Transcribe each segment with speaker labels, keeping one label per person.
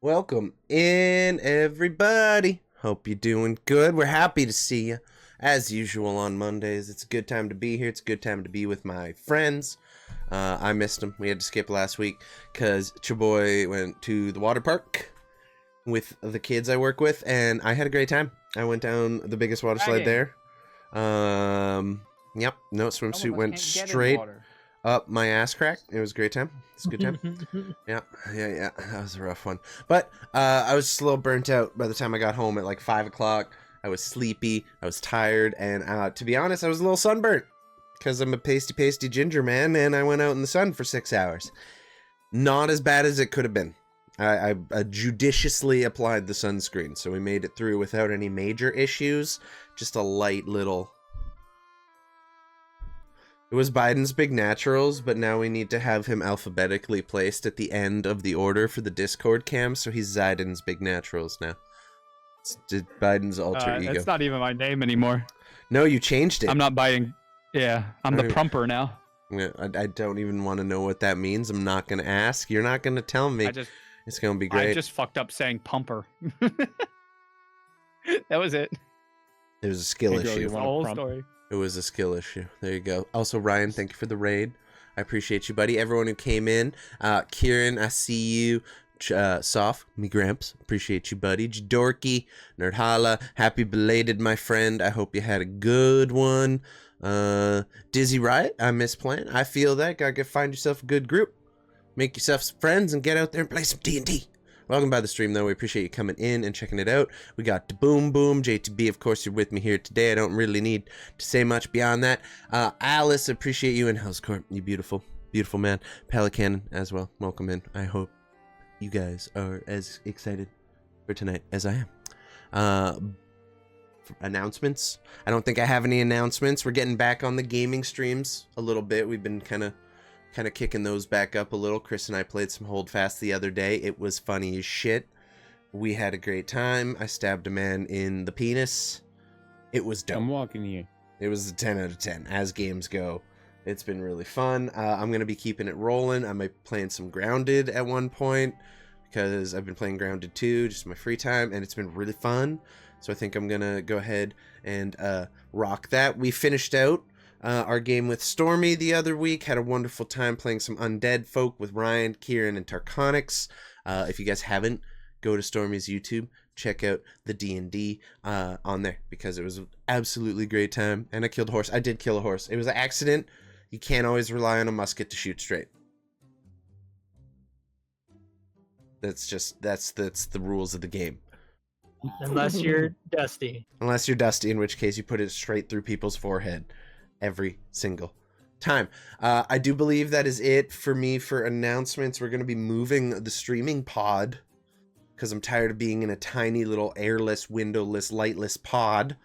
Speaker 1: Welcome in, everybody. Hope you're doing good. We're happy to see you. As usual on Mondays, it's a good time to be here. It's a good time to be with my friends. I missed them. We had to skip last week because Chaboy went to the water park with the kids I work with, and I had a great time. I went down the biggest water slide there. Yep, no swimsuit, went straight up my ass crack. It was a great time. It's a good time. yeah. That was a rough one. But I was just a little burnt out by the time I got home at like 5 o'clock. I was sleepy. I was tired. And to be honest, I was a little sunburnt because I'm a pasty ginger man, and I went out in the sun for 6 hours. Not as bad as it could have been. I judiciously applied the sunscreen, so we made it through without any major issues. Just a light little... It was Biden's Big Naturals, but now we need to have him alphabetically placed at the end of the order for the Discord cam, so he's Zyden's Big Naturals now. It's Biden's alter ego.
Speaker 2: It's not even my name anymore.
Speaker 1: No, you changed it.
Speaker 2: I'm not buying... Yeah, I'm the Prumper now.
Speaker 1: I don't even want to know what that means. I'm not going to ask. You're not going to tell me. It's going to be great.
Speaker 2: I just fucked up saying Pumper. That was it.
Speaker 1: It was a skill issue.
Speaker 2: The whole story.
Speaker 1: It was a skill issue. There you go. Also, Ryan, thank you for the raid. I appreciate you, buddy. Everyone who came in. Kieran, I see you. Soph, me Gramps, appreciate you, buddy. Jadorky, Nerdhala, happy belated, my friend. I hope you had a good one. Dizzy Riot, I miss playing. I feel that. Gotta find yourself a good group. Make yourself some friends and get out there and play some D&D. Welcome by the stream, though. We appreciate you coming in and checking it out. We got the Boom Boom, JTB, of course, you're with me here today. I don't really need to say much beyond that. Alice, appreciate you, and Hellscorp, you beautiful, beautiful man. Pelican as well, welcome in. I hope you guys are as excited for tonight as I am. Announcements? I don't think I have any announcements. We're getting back on the gaming streams a little bit. We've been kind of kicking those back up a little. Chris and I played some Hold Fast the other day. It was funny as shit. We had a great time. I stabbed a man in the penis. It was dope.
Speaker 3: I'm walking here.
Speaker 1: It was a 10 out of 10 as games go. It's been really fun. I'm going to be keeping it rolling. I might be playing some Grounded at one point because I've been playing Grounded 2 just in my free time, and it's been really fun. So I think I'm going to go ahead and rock that. We finished out our game with Stormy the other week. Had a wonderful time playing some undead folk with Ryan, Kieran, and Tarkonix. If you guys haven't, go to Stormy's YouTube. Check out the D&D on there because it was an absolutely great time. And I killed a horse. I did kill a horse. It was an accident. You can't always rely on a musket to shoot straight. That's the rules of the game.
Speaker 4: Unless you're Dusty.
Speaker 1: Unless you're Dusty, in which case you put it straight through people's forehead every single time. I do believe that is it for me for announcements. We're going to be moving the streaming pod because I'm tired of being in a tiny little airless, windowless, lightless pod.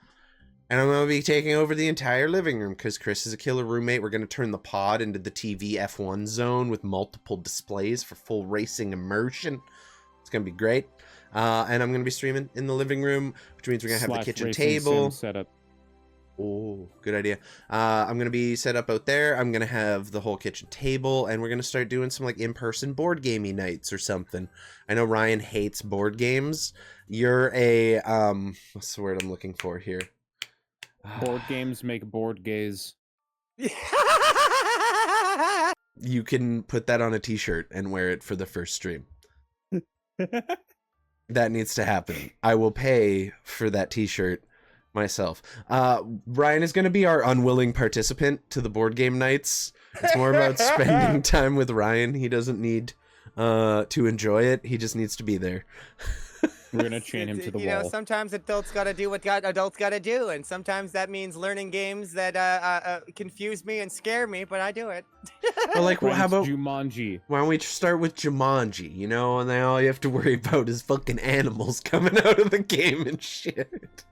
Speaker 1: And I'm going to be taking over the entire living room because Chris is a killer roommate. We're going to turn the pod into the TV F1 zone with multiple displays for full racing immersion. It's going to be great. And I'm going to be streaming in the living room, which means we're going to have the kitchen table.
Speaker 3: Setup.
Speaker 1: Oh, good idea. I'm going to be set up out there. I'm going to have the whole kitchen table, and we're going to start doing some like in-person board gamey nights or something. I know Ryan hates board games. You're a, what's the word I'm looking for here?
Speaker 3: Board games make board gays.
Speaker 1: You can put that on a t-shirt and wear it for the first stream. That needs to happen. I will pay for that t-shirt myself. Ryan is going to be our unwilling participant to the board game nights. It's more about spending time with Ryan. He doesn't need to enjoy it. He just needs to be there.
Speaker 3: We're going to chain him to the wall.
Speaker 5: You know, sometimes adults got to do what adults got to do, and sometimes that means learning games that confuse me and scare me, but I do it.
Speaker 1: Well, like, how about
Speaker 3: Jumanji?
Speaker 1: Why don't we start with Jumanji, you know, and then all you have to worry about is fucking animals coming out of the game and shit.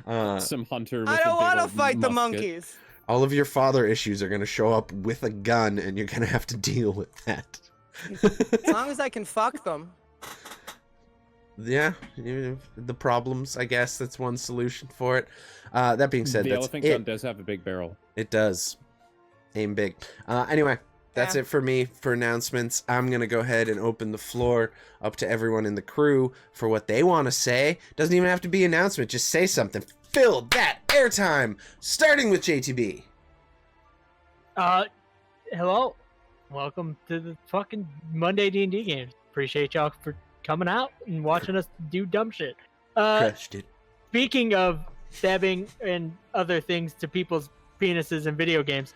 Speaker 3: Some hunter with
Speaker 5: I don't
Speaker 3: want to
Speaker 5: fight the monkeys.
Speaker 1: All of your father issues are going to show up with a gun, and you're going to have to deal with that.
Speaker 5: As long as I can fuck them.
Speaker 1: Yeah, the problems, I guess that's one solution for it. That being said,
Speaker 3: the
Speaker 1: that's
Speaker 3: elephant
Speaker 1: it.
Speaker 3: gun does have a big barrel.
Speaker 1: It does. Aim big. Anyway, that's it for me for announcements. I'm going to go ahead and open the floor up to everyone in the crew for what they want to say. Doesn't even have to be an announcement. Just say something. Fill that airtime. Starting with JTB.
Speaker 4: Hello. Welcome to the fucking Monday D&D games. Appreciate y'all for coming out and watching us do dumb shit.
Speaker 1: Crushed it.
Speaker 4: Speaking of stabbing and other things to people's penises in video games,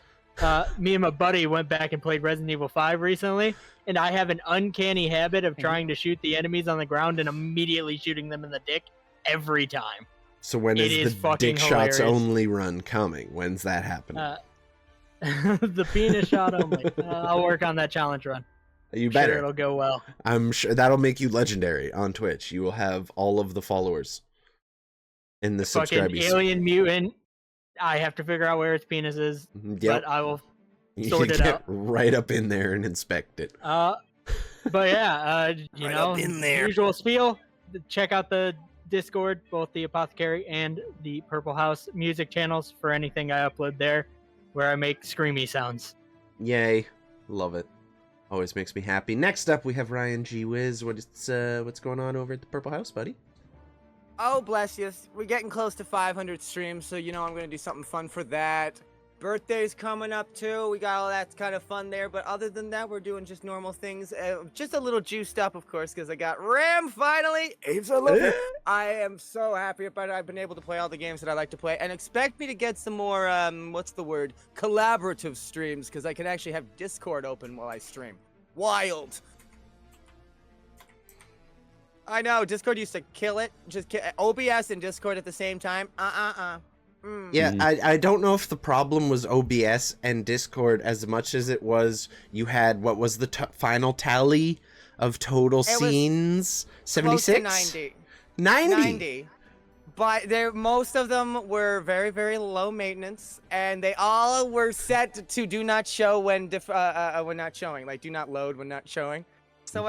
Speaker 4: me and my buddy went back and played Resident Evil 5 recently, and I have an uncanny habit of trying to shoot the enemies on the ground and immediately shooting them in the dick every time.
Speaker 1: So when is the dick shots only run coming? When's that happening?
Speaker 4: The penis shot only. I'll work on that challenge run.
Speaker 1: You better.
Speaker 4: Sure, it'll go well.
Speaker 1: I'm sure that'll make you legendary on Twitch. You will have all of the followers in the
Speaker 4: fucking alien mutant. I have to figure out where its penis is, but I will sort it out.
Speaker 1: Right up in there and inspect it.
Speaker 4: But yeah, you know, usual spiel. Check out the Discord, both the Apothecary and the Purple House music channels for anything I upload there, where I make screamy sounds.
Speaker 1: Yay, love it. Always makes me happy. Next up, we have Ryan G. Wiz. What's going on over at the Purple House, buddy?
Speaker 5: Oh, bless you. We're getting close to 500 streams, so you know I'm going to do something fun for that. Birthday's coming up, too. We got all that kind of fun there, but other than that, we're doing just normal things. Just a little juiced up, of course, because I got RAM finally. I am so happy about it. I've been able to play all the games that I like to play, and expect me to get some more, collaborative streams, because I can actually have Discord open while I stream. Wild. I know, Discord used to kill it. Just OBS and Discord at the same time.
Speaker 1: Yeah, I don't know if the problem was OBS and Discord as much as it was you had, what was the final tally of total scenes? 76?
Speaker 5: 90.
Speaker 1: 90?
Speaker 5: But most of them were very, very low maintenance, and they all were set to do not show when not showing, like do not load when not showing. So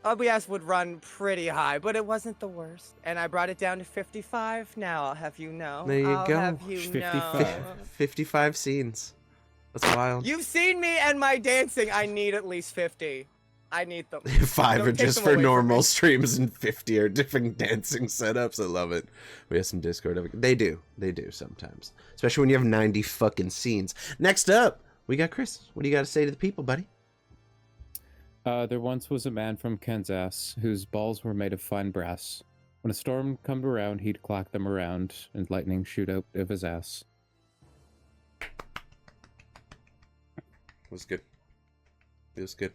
Speaker 5: OBS would run pretty high, but it wasn't the worst. And I brought it down to 55 now, I'll have you know.
Speaker 1: There you go.
Speaker 5: Have you
Speaker 3: 55.
Speaker 5: know.
Speaker 1: 55 scenes. That's wild.
Speaker 5: You've seen me and my dancing. I need at least 50. I need them.
Speaker 1: 5 are
Speaker 5: Don't take
Speaker 1: just
Speaker 5: them
Speaker 1: for
Speaker 5: away from
Speaker 1: normal
Speaker 5: me.
Speaker 1: streams and 50 are different dancing setups. I love it. We have some Discord. They do sometimes. Especially when you have 90 fucking scenes. Next up, we got Chris. What do you got to say to the people, buddy?
Speaker 3: There once was a man from Kansas whose balls were made of fine brass. When a storm come around, he'd clack them around, and lightning shoot out of his ass.
Speaker 1: It was good. It was good.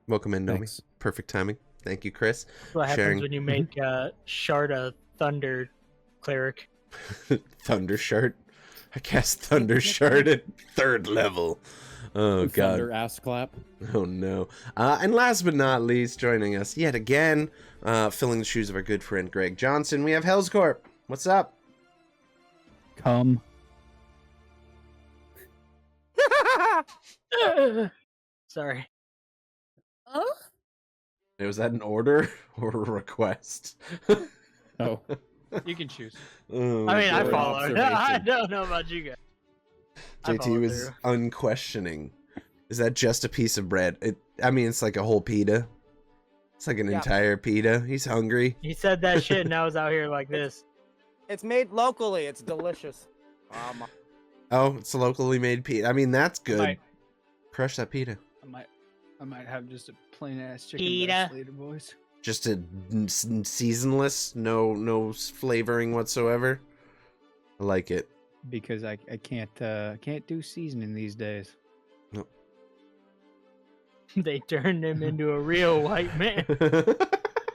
Speaker 1: Welcome in, Nomi.
Speaker 3: Thanks.
Speaker 1: Perfect timing. Thank you, Chris.
Speaker 4: What happens
Speaker 1: Sharing-
Speaker 4: when you make Shard a Thunder cleric?
Speaker 1: Thunder Shard. I cast Thunder Shard at 3rd level. Oh, God.
Speaker 3: Thunder ass clap.
Speaker 1: Oh, no. And last but not least, joining us yet again, filling the shoes of our good friend Greg Johnson, we have Hell's Corp. What's up?
Speaker 2: Come.
Speaker 4: Sorry.
Speaker 1: Was that an order or a request?
Speaker 3: Oh.
Speaker 2: You can choose.
Speaker 1: Oh,
Speaker 4: I mean, I
Speaker 3: Good
Speaker 4: follow.
Speaker 3: observation.
Speaker 4: I don't know about you guys. I
Speaker 1: JT
Speaker 4: follow
Speaker 1: was
Speaker 4: through.
Speaker 1: unquestioning. Is that just a piece of bread? I mean, it's like a whole pita. It's like an entire pita. He's hungry.
Speaker 4: He said that shit, and I was out here like this.
Speaker 5: It's made locally. It's delicious.
Speaker 1: Oh, it's a locally made pita. I mean, that's good.
Speaker 2: Might-
Speaker 1: Crush that pita.
Speaker 2: I might have just a plain ass chicken
Speaker 4: Pita.
Speaker 2: breast later, boys.
Speaker 1: Just a seasonless, no flavoring whatsoever. I like it.
Speaker 2: Because I can't do seasoning these days.
Speaker 4: They turned him into a real white man.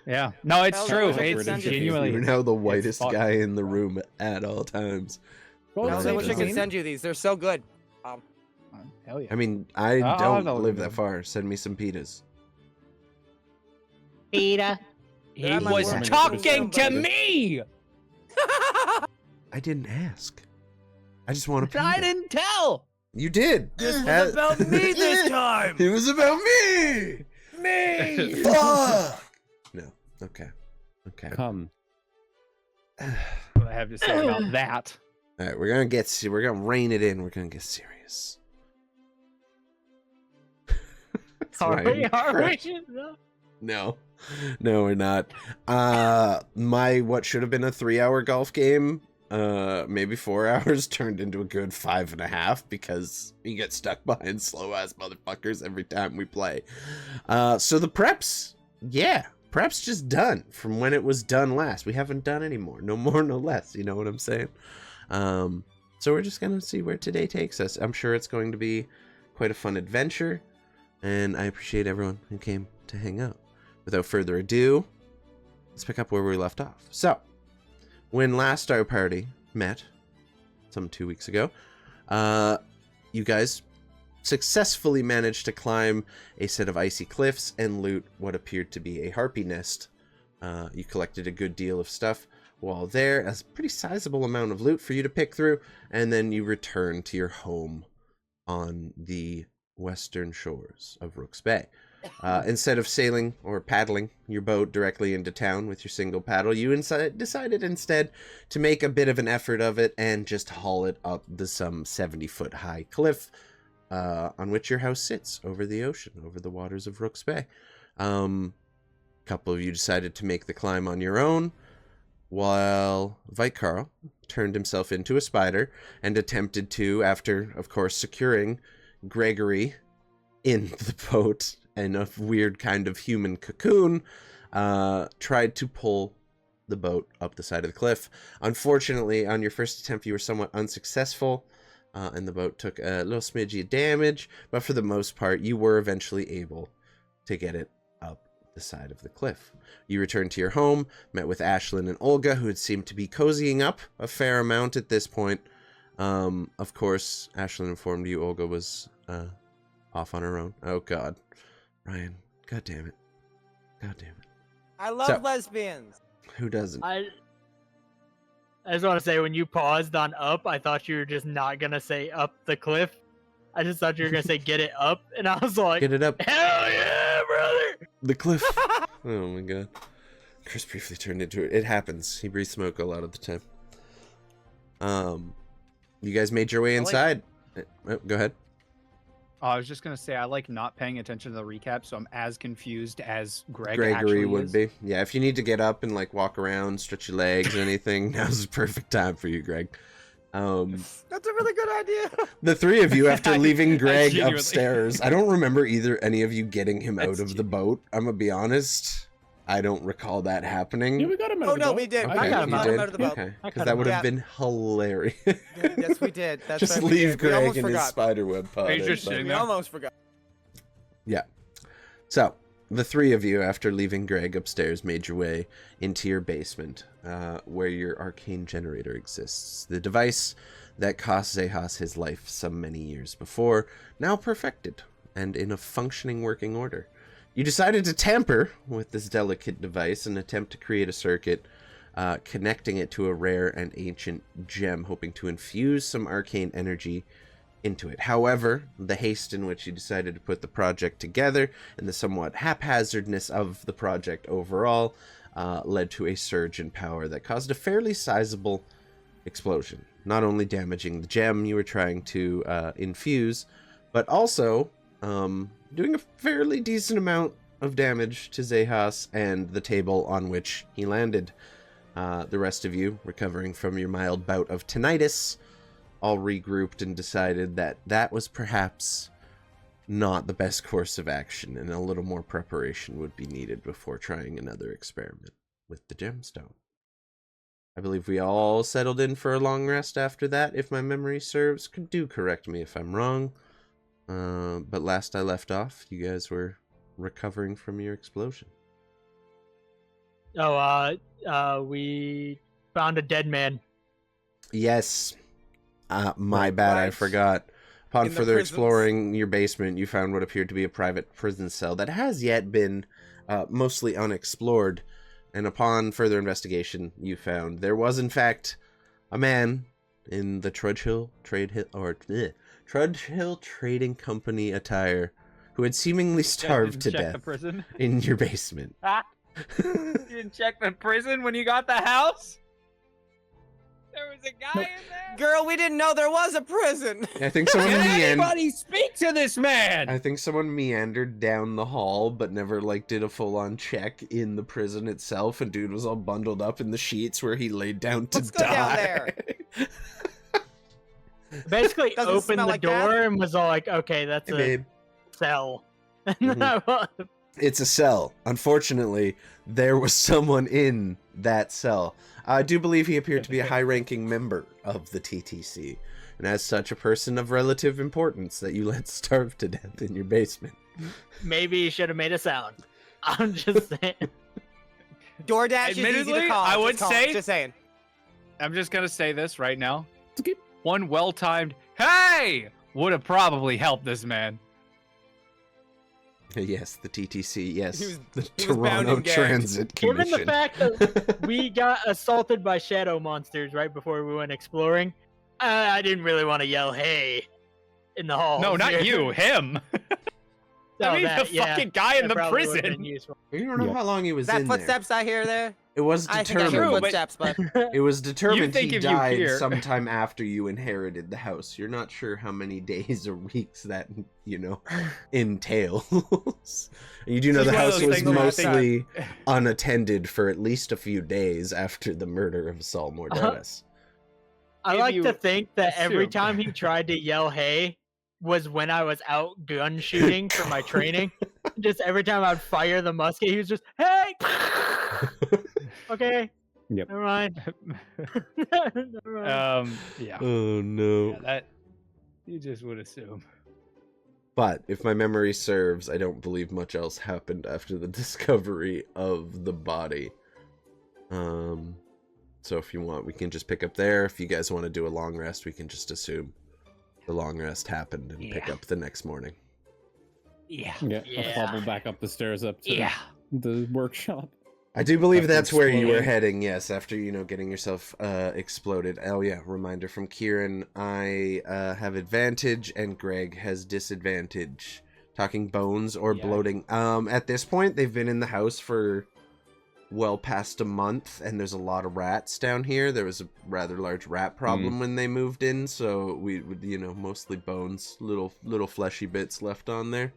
Speaker 2: Yeah. No, it's
Speaker 5: Hell,
Speaker 2: true.
Speaker 5: that was
Speaker 2: It's
Speaker 5: extended.
Speaker 2: genuinely.
Speaker 1: You're now the whitest
Speaker 2: fucked.
Speaker 1: guy in the room at all times.
Speaker 3: Well,
Speaker 5: I
Speaker 1: Well,
Speaker 5: wish I
Speaker 1: Same.
Speaker 5: could send you these. They're so good.
Speaker 2: Hell yeah.
Speaker 1: I mean, I
Speaker 2: I'll
Speaker 1: don't
Speaker 2: have a
Speaker 1: live
Speaker 2: look.
Speaker 1: that far. Send me some pitas.
Speaker 4: Peter.
Speaker 2: He
Speaker 5: That might
Speaker 2: was
Speaker 5: work.
Speaker 2: talking to me.
Speaker 1: I didn't ask. I just want to pita.
Speaker 2: I didn't tell.
Speaker 1: You did.
Speaker 5: This was
Speaker 1: As-
Speaker 5: about me this time.
Speaker 1: It was about me.
Speaker 5: Me.
Speaker 1: Fuck. No. Okay. Okay.
Speaker 3: Come.
Speaker 2: What I have to say about that.
Speaker 1: All right. We're gonna rein it in. We're gonna get serious.
Speaker 4: Are we?
Speaker 1: Correct. No, we're not. My what should have been a 3-hour golf game, maybe 4 hours, turned into a good 5.5 because you get stuck behind slow ass motherfuckers every time we play. So the prep's just done from when it was done last. We haven't done any more, no more, no less. You know what I'm saying? So we're just gonna see where today takes us. I'm sure it's going to be quite a fun adventure, and I appreciate everyone who came to hang out. Without further ado, let's pick up where we left off. So, when last our party met, some 2 weeks ago, you guys successfully managed to climb a set of icy cliffs and loot what appeared to be a harpy nest. You collected a good deal of stuff while there, a pretty sizable amount of loot for you to pick through, and then you return to your home on the western shores of Rooks Bay. Instead of sailing or paddling your boat directly into town with your single paddle, you decided instead to make a bit of an effort of it and just haul it up the some 70-foot high cliff on which your house sits over the ocean, over the waters of Rooks Bay. A couple of you decided to make the climb on your own, while Vikarl turned himself into a spider and attempted to, after, of course, securing Gregory in the boat and a weird kind of human cocoon, tried to pull the boat up the side of the cliff. Unfortunately, on your first attempt, you were somewhat unsuccessful, and the boat took a little smidgy of damage, but for the most part, you were eventually able to get it up the side of the cliff. You returned to your home, met with Ashlyn and Olga, who had seemed to be cozying up a fair amount at this point. Of course, Ashlyn informed you Olga was off on her own. Oh, God. Ryan, God damn it.
Speaker 5: I love lesbians.
Speaker 1: Who doesn't?
Speaker 4: I just want to say, when you paused on up, I thought you were just not going to say up the cliff. I just thought you were going to say get it up, and I was like,
Speaker 1: Get it up.
Speaker 4: Hell yeah, brother!
Speaker 1: The cliff. Oh, my God. Chris briefly turned into it. It happens. He breathes smoke a lot of the time. You guys made your way inside. Oh, go ahead.
Speaker 2: I was just gonna say I like not paying attention to the recap, so I'm as confused as
Speaker 1: Gregory
Speaker 2: actually
Speaker 1: would
Speaker 2: is.
Speaker 1: be. Yeah, if you need to get up and like walk around, stretch your legs, anything, now's the perfect time for you, Greg.
Speaker 5: That's a really good idea.
Speaker 1: The three of you, after leaving Greg
Speaker 2: genuinely-
Speaker 1: upstairs, I don't remember any of you getting him out
Speaker 2: That's
Speaker 1: of the boat. I'm gonna be honest. I don't recall that happening.
Speaker 3: Yeah, we got him out
Speaker 5: Oh
Speaker 3: of the
Speaker 5: no,
Speaker 3: boat.
Speaker 5: we did.
Speaker 1: Okay,
Speaker 4: I got
Speaker 5: We
Speaker 4: him
Speaker 1: you
Speaker 5: got him
Speaker 1: did?
Speaker 5: out of the boat.
Speaker 1: Okay,
Speaker 4: I
Speaker 1: because
Speaker 4: got
Speaker 1: that
Speaker 4: him
Speaker 1: would have
Speaker 5: out.
Speaker 1: been hilarious.
Speaker 5: Yes, we did. That's
Speaker 1: Just
Speaker 5: right, we
Speaker 1: leave
Speaker 5: did. We
Speaker 1: Greg
Speaker 5: almost
Speaker 1: in his
Speaker 5: forgot.
Speaker 1: spiderweb pod.
Speaker 2: He's just
Speaker 1: outside.
Speaker 2: sitting
Speaker 5: We
Speaker 2: there.
Speaker 5: almost forgot.
Speaker 1: Yeah. So, the three of you, after leaving Greg upstairs, made your way into your basement, where your arcane generator exists. The device that cost Xechas his life some many years before, now perfected and in a functioning working order. You decided to tamper with this delicate device and attempt to create a circuit connecting it to a rare and ancient gem, hoping to infuse some arcane energy into it. However, the haste in which you decided to put the project together and the somewhat haphazardness of the project overall led to a surge in power that caused a fairly sizable explosion, not only damaging the gem you were trying to infuse, but also doing a fairly decent amount of damage to Xechas and the table on which he landed. The rest of you, recovering from your mild bout of tinnitus, all regrouped and decided that that was perhaps not the best course of action, and a little more preparation would be needed before trying another experiment with the gemstone. I believe we all settled in for a long rest after that, if my memory serves. Do correct me if I'm wrong. But last I left off, you guys were recovering from your explosion.
Speaker 4: We found a dead man.
Speaker 1: Yes. My bad, I
Speaker 5: Right.
Speaker 1: forgot. Upon
Speaker 5: In the
Speaker 1: further
Speaker 5: prisons.
Speaker 1: exploring your basement, you found what appeared to be a private prison cell that has yet been mostly unexplored. And upon further investigation, you found there was, in fact, a man in the Trudge Hill Trading Company attire who had seemingly starved to
Speaker 2: check
Speaker 1: death
Speaker 2: the prison.
Speaker 1: in your basement.
Speaker 2: You didn't check the prison when you got the house? There was a guy in there.
Speaker 5: Girl, we didn't know there was a prison.
Speaker 1: I think someone
Speaker 2: Can
Speaker 1: meandered.
Speaker 2: anybody speak to this man?
Speaker 1: I think someone meandered down the hall, but never like did a full-on check in the prison itself. And dude was all bundled up in the sheets where he laid down to
Speaker 5: Let's go
Speaker 1: die.
Speaker 5: down there.
Speaker 4: Basically
Speaker 5: Doesn't
Speaker 4: opened
Speaker 5: smell
Speaker 4: the
Speaker 5: like
Speaker 4: door
Speaker 5: that?
Speaker 4: and was all like, okay, that's
Speaker 1: Hey,
Speaker 4: a
Speaker 1: babe.
Speaker 4: cell. And
Speaker 1: Mhm.
Speaker 4: then I
Speaker 1: It's a cell. Unfortunately, there was someone in that cell. I do believe he appeared to be a high-ranking member of the T.T.C. And as such, a person of relative importance that you let starve to death in your basement.
Speaker 4: maybe you should have made a sound. I'm just saying.
Speaker 5: DoorDash is easy
Speaker 2: Admittedly,
Speaker 5: to call.
Speaker 2: I
Speaker 5: Just
Speaker 2: would
Speaker 5: call.
Speaker 2: say-
Speaker 5: Just saying.
Speaker 2: I'm just gonna say this right now.
Speaker 3: Okay.
Speaker 2: One well-timed "Hey!" would have probably helped this man.
Speaker 1: Yes, the T.T.C. Yes,
Speaker 5: He was-
Speaker 1: the
Speaker 5: he was bound
Speaker 1: Toronto
Speaker 5: and gagged.
Speaker 1: Transit
Speaker 4: Given
Speaker 1: Commission.
Speaker 4: the fact that we got assaulted by shadow monsters right before we went exploring, I didn't really want to yell, hey, in the hall.
Speaker 2: No, not you, him. I mean, the fucking guy in the prison.
Speaker 1: You don't know
Speaker 3: Yeah.
Speaker 1: how long he was
Speaker 5: Is that
Speaker 1: in there.
Speaker 5: footsteps I hear there?
Speaker 1: It was
Speaker 5: I think I
Speaker 1: determined.
Speaker 5: hear
Speaker 2: but-
Speaker 5: footsteps, but
Speaker 1: It was determined
Speaker 2: think
Speaker 1: he
Speaker 2: if you
Speaker 1: died
Speaker 2: hear-
Speaker 1: sometime after you inherited the house. You're not sure how many days or weeks that, entails. You do know
Speaker 2: It's
Speaker 1: the
Speaker 2: one of
Speaker 1: house
Speaker 2: those
Speaker 1: was
Speaker 2: things where you think-
Speaker 1: mostly unattended for at least a few days after the murder of Saul Mordavis.
Speaker 4: I
Speaker 2: If
Speaker 4: like
Speaker 2: you
Speaker 4: to think that every
Speaker 2: assume.
Speaker 4: time he tried to yell, hey, was when I was out gun shooting for my training. Just every time I'd fire the musket, he was just, hey! Okay.
Speaker 3: Yep.
Speaker 4: Never mind. Never mind.
Speaker 2: Yeah.
Speaker 1: Oh no.
Speaker 2: Yeah, that you just would assume.
Speaker 1: But if my memory serves, I don't believe much else happened after the discovery of the body. So if you want, we can just pick up there. If you guys want to do a long rest, we can just assume the long rest happened and pick
Speaker 2: Yeah.
Speaker 1: up the next morning.
Speaker 2: Yeah.
Speaker 3: Yeah,
Speaker 4: Yeah.
Speaker 3: I'll hobble back up the stairs up to
Speaker 2: Yeah.
Speaker 3: the workshop.
Speaker 1: I do believe
Speaker 3: After
Speaker 1: that's where you were
Speaker 3: exploding.
Speaker 1: heading, yes, after, getting yourself exploded. Oh yeah, reminder from Kieran, I have advantage and Greg has disadvantage. Talking bones or
Speaker 2: Yeah.
Speaker 1: bloating. At this point, they've been in the house for well past a month, and there's a lot of rats down here. There was a rather large rat problem when they moved in, so we would, mostly bones, little fleshy bits left on there.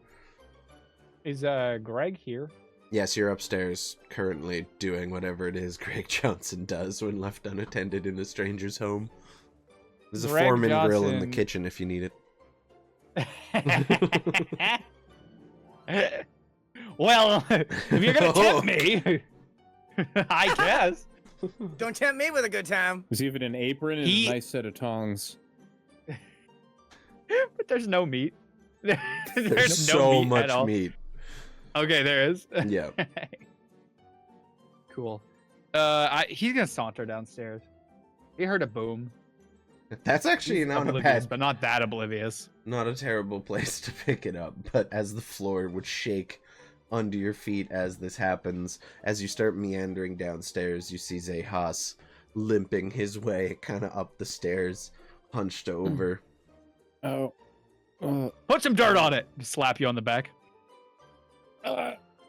Speaker 2: Is Greg here?
Speaker 1: Yes, you're upstairs currently doing whatever it is Greg Johnson does when left unattended in a stranger's home. There's a
Speaker 2: Greg
Speaker 1: Foreman grill in the
Speaker 2: Johnson-
Speaker 1: kitchen if you need it.
Speaker 2: Well, if you're gonna tempt me, I guess.
Speaker 5: don't tempt me with a good time.
Speaker 3: There's even an apron and
Speaker 2: He-
Speaker 3: a nice set of tongs.
Speaker 2: But there's no meat. There's
Speaker 1: There's
Speaker 2: no
Speaker 1: so
Speaker 2: meat
Speaker 1: much
Speaker 2: at all.
Speaker 1: meat.
Speaker 2: Okay, there is.
Speaker 1: Yeah.
Speaker 2: Cool. He's gonna saunter downstairs. He heard a boom.
Speaker 1: That's actually
Speaker 2: He's
Speaker 1: not a
Speaker 2: oblivious,
Speaker 1: bad,
Speaker 2: but not that oblivious.
Speaker 1: not a terrible place to pick it up. But as the floor would shake under your feet as this happens, as you start meandering downstairs, you see Xechas limping his way kind of up the stairs, hunched over.
Speaker 3: Oh.
Speaker 2: Put some dirt on it. Slap you on the back.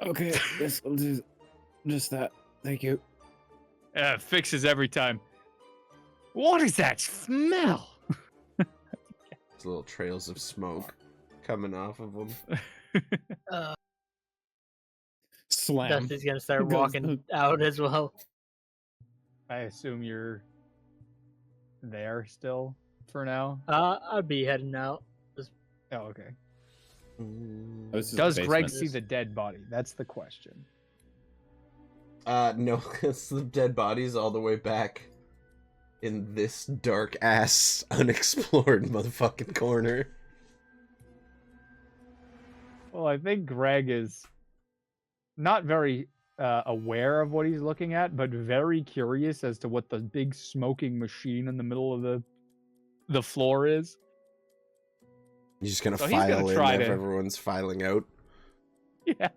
Speaker 3: Okay, yes, I'll do just that. Thank you.
Speaker 2: Fixes every time. What is that smell?
Speaker 1: There's little trails of smoke coming off of them.
Speaker 3: Slam.
Speaker 4: Dusty's gonna start
Speaker 3: Goes
Speaker 4: walking
Speaker 3: the-
Speaker 4: out as well.
Speaker 2: I assume you're there still for now.
Speaker 4: I'd be heading out.
Speaker 2: Oh, okay.
Speaker 3: This is the
Speaker 2: Does Greg
Speaker 3: basement.
Speaker 2: see the dead body? That's the question.
Speaker 1: No, it's the dead bodies all the way back in this dark ass unexplored motherfucking corner.
Speaker 2: Well, I think Greg is not very aware of what he's looking at, but very curious as to what the big smoking machine in the middle of the floor is.
Speaker 1: You're just gonna
Speaker 2: So he's gonna
Speaker 1: file in
Speaker 2: try
Speaker 1: if
Speaker 2: to-
Speaker 1: everyone's filing out.
Speaker 2: Yeah.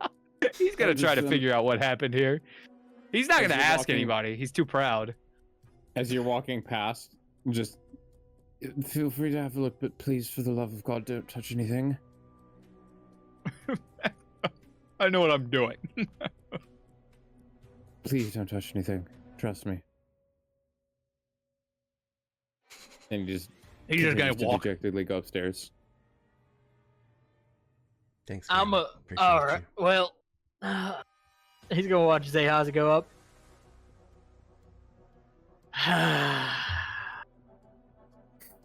Speaker 2: He's going to try to figure out what happened here. He's not
Speaker 3: As
Speaker 2: going to
Speaker 3: you're
Speaker 2: ask
Speaker 3: walking-
Speaker 2: anybody. He's too proud.
Speaker 3: As you're walking past, just feel free to have a look, but please, for the love of God, don't touch anything.
Speaker 2: I know what I'm doing.
Speaker 3: Please don't touch anything. Trust me. And you just
Speaker 6: He's just gonna
Speaker 3: continues to
Speaker 6: walk.
Speaker 3: dejectedly go upstairs.
Speaker 1: Thanks.
Speaker 4: I'm
Speaker 1: Graham.
Speaker 4: a.
Speaker 1: Appreciate
Speaker 4: All right.
Speaker 1: you.
Speaker 4: Well, he's gonna watch Xechas go up.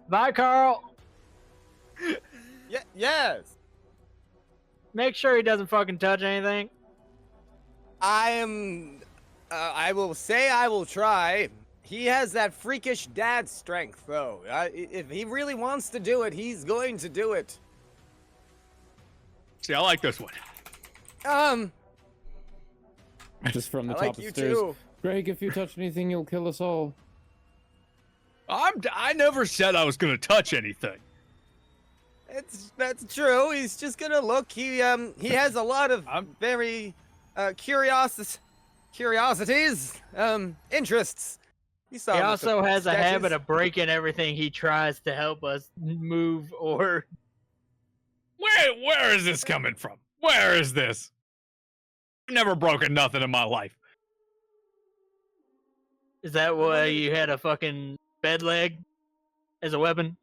Speaker 4: Bye, Carl.
Speaker 5: Yes.
Speaker 4: Make sure he doesn't fucking touch anything.
Speaker 5: I am. I will say I will try. He has that freakish dad strength, though. If he really wants to do it, he's going to do it.
Speaker 6: See, I like this one.
Speaker 3: Just from the
Speaker 5: I
Speaker 3: top
Speaker 5: like
Speaker 3: of the
Speaker 5: you
Speaker 3: stairs.
Speaker 5: too.
Speaker 3: Greg, if you touch anything, you'll kill us all.
Speaker 6: I never said I was gonna touch anything.
Speaker 5: That's true. He's just gonna look. He has a lot of very curiosities, interests.
Speaker 4: He also has a habit of breaking everything he tries to help us move or.
Speaker 6: Where is this coming from? Where is this? I've never broken nothing in my life.
Speaker 4: Is that why you had a fucking bed leg as a weapon?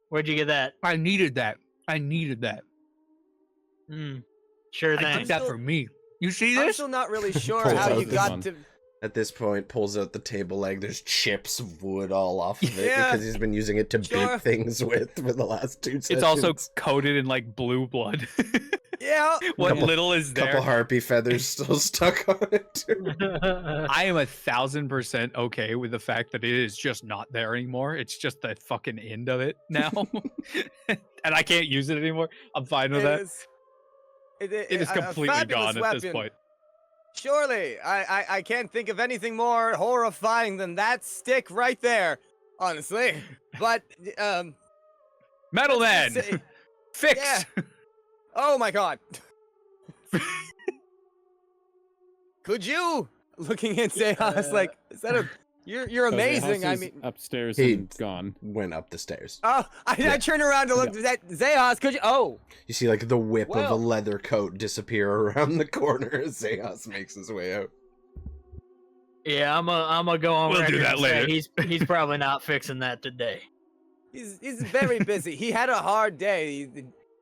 Speaker 4: Where'd you get that?
Speaker 6: I needed that.
Speaker 4: Sure
Speaker 6: I
Speaker 4: thing.
Speaker 6: took that for me. You see
Speaker 5: I'm
Speaker 6: this?
Speaker 5: still not really sure
Speaker 1: Pulls
Speaker 5: how
Speaker 1: out
Speaker 5: you
Speaker 1: this
Speaker 5: got
Speaker 3: one.
Speaker 5: to.
Speaker 1: At this point, pulls out the table leg. There's chips of wood all off of it
Speaker 5: Yeah.
Speaker 1: because he's been using it to
Speaker 5: Sure.
Speaker 1: beat things with for the last 2 sessions.
Speaker 6: It's also coated in like blue blood.
Speaker 5: Yeah.
Speaker 6: What
Speaker 1: Couple-
Speaker 6: little is there?
Speaker 1: couple harpy feathers still stuck on it too.
Speaker 6: I am 1,000% okay with the fact that it is just not there anymore. It's just the fucking end of it now, and I can't use it anymore. I'm fine with that. It is
Speaker 5: a
Speaker 6: completely
Speaker 5: fabulous
Speaker 6: gone at this
Speaker 5: weapon.
Speaker 6: point.
Speaker 5: Surely, I can't think of anything more horrifying than that stick right there. Honestly, but
Speaker 6: Metal
Speaker 5: let's
Speaker 6: Man,
Speaker 5: just say-
Speaker 6: fix.
Speaker 5: Yeah. Oh my god. Could you? Looking at Xechas like, is that a? You're
Speaker 3: So
Speaker 5: amazing.
Speaker 3: Xechas
Speaker 5: I
Speaker 3: is
Speaker 5: mean,
Speaker 3: upstairs
Speaker 1: He-
Speaker 3: and gone.
Speaker 1: Went up the stairs.
Speaker 5: oh, I turned around to look at Xechas. Could you? Oh,
Speaker 1: You see like the whip of a
Speaker 5: Well.
Speaker 1: leather coat disappear around the corner as Xeos makes his way out.
Speaker 4: Yeah, I'm gonna go on
Speaker 6: We'll do
Speaker 4: record
Speaker 6: that
Speaker 4: and say
Speaker 6: later.
Speaker 4: he's probably not fixing that today.
Speaker 5: he's very busy. He had a hard day.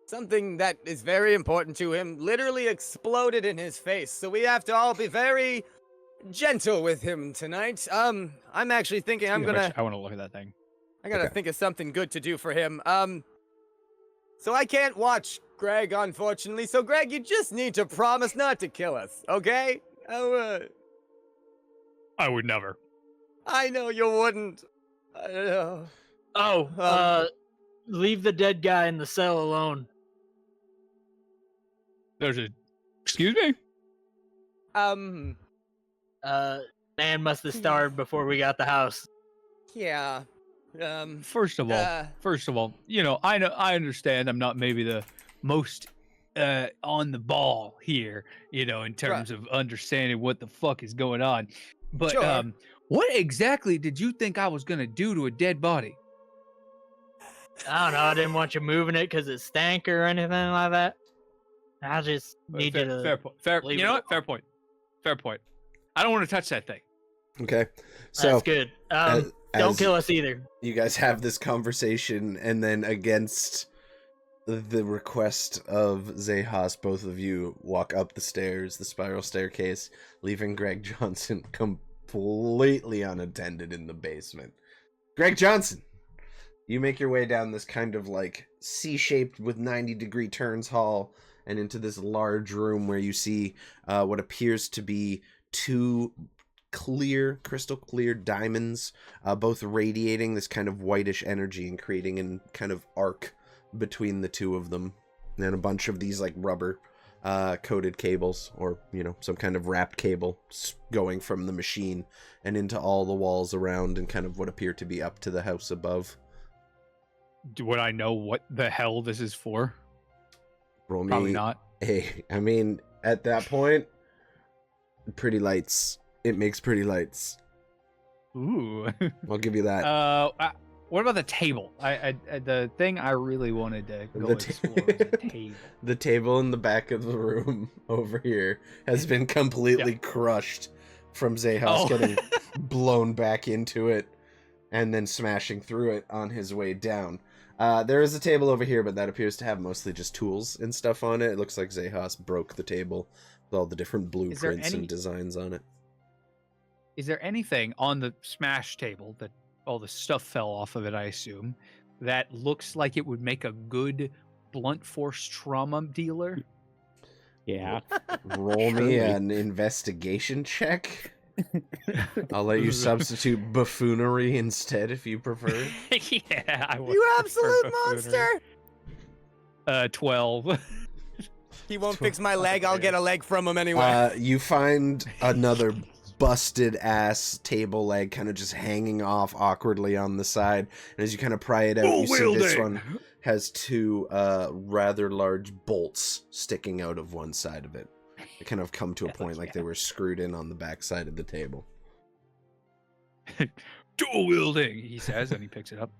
Speaker 5: Something that is very important to him literally exploded in his face. So we have to all be very gentle with him tonight. I'm actually thinking I'm gonna.
Speaker 6: I want to look at that thing.
Speaker 5: I gotta
Speaker 1: Okay.
Speaker 5: think of something good to do for him. So I can't watch Greg, unfortunately. So Greg, you just need to promise not to kill us, okay?
Speaker 6: I would never.
Speaker 5: I know you wouldn't. I don't know.
Speaker 4: Oh, leave the dead guy in the cell alone.
Speaker 6: There's a. Excuse me.
Speaker 5: Um,
Speaker 4: Man must have starved before we got the house.
Speaker 5: yeah.
Speaker 6: First of all, you know, I understand I'm not maybe the most on the ball here, you know, in terms of understanding what the fuck is going on. But
Speaker 5: Sure.
Speaker 6: what exactly did you think I was gonna do to a dead body?
Speaker 4: I don't know. I didn't want you moving it because it stank or anything like that. I just need you to.
Speaker 6: fair point. Fair.
Speaker 4: leave
Speaker 6: You
Speaker 4: it
Speaker 6: know what?
Speaker 4: alone.
Speaker 6: Fair point. Fair point. I don't want to touch that thing.
Speaker 1: Okay. So
Speaker 4: That's good. Don't
Speaker 1: as
Speaker 4: kill us either.
Speaker 1: you guys have this conversation, and then against the request of Xechas, both of you walk up the stairs, the spiral staircase, leaving Greg Johnson completely unattended in the basement. Greg Johnson, you make your way down this kind of like C-shaped with 90-degree turns hall and into this large room where you see what appears to be two crystal clear diamonds, both radiating this kind of whitish energy and creating a kind of arc between the two of them, and a bunch of these like rubber coated cables, or you know, some kind of wrapped cable going from the machine and into all the walls around and kind of what appear to be up to the house above.
Speaker 6: Would I know what the hell this is for?
Speaker 1: Roll me
Speaker 6: Probably not.
Speaker 1: Hey, I mean, at that point, pretty lights. It makes pretty lights.
Speaker 6: Ooh.
Speaker 1: I'll give you that.
Speaker 6: What about the table? The thing I really wanted to go
Speaker 1: The
Speaker 6: explore was the table.
Speaker 1: The table in the back of the room over here has been completely crushed from Xechas
Speaker 6: Oh.
Speaker 1: getting blown back into it. and then smashing through it on his way down. There is a table over here, but that appears to have mostly just tools and stuff on it. It looks like Xechas broke the table with all the different blueprints and designs on it.
Speaker 6: Is there anything on the smash table that all the stuff fell off of it, I assume, that looks like it would make a good blunt force trauma dealer?
Speaker 3: Yeah.
Speaker 1: Roll me an investigation check. I'll let you substitute buffoonery instead if you prefer.
Speaker 6: Yeah, I would.
Speaker 5: You absolute monster!
Speaker 6: 12.
Speaker 5: He won't fix my leg. I'll get a leg from him anyway.
Speaker 1: You find another busted ass table leg kind of just hanging off awkwardly on the side, and as you kind of pry it out, you see this one has two rather large bolts sticking out of one side of it. They kind of come to a point like they were screwed in on the back side of the table.
Speaker 6: Dual wielding, he says, and he picks it up.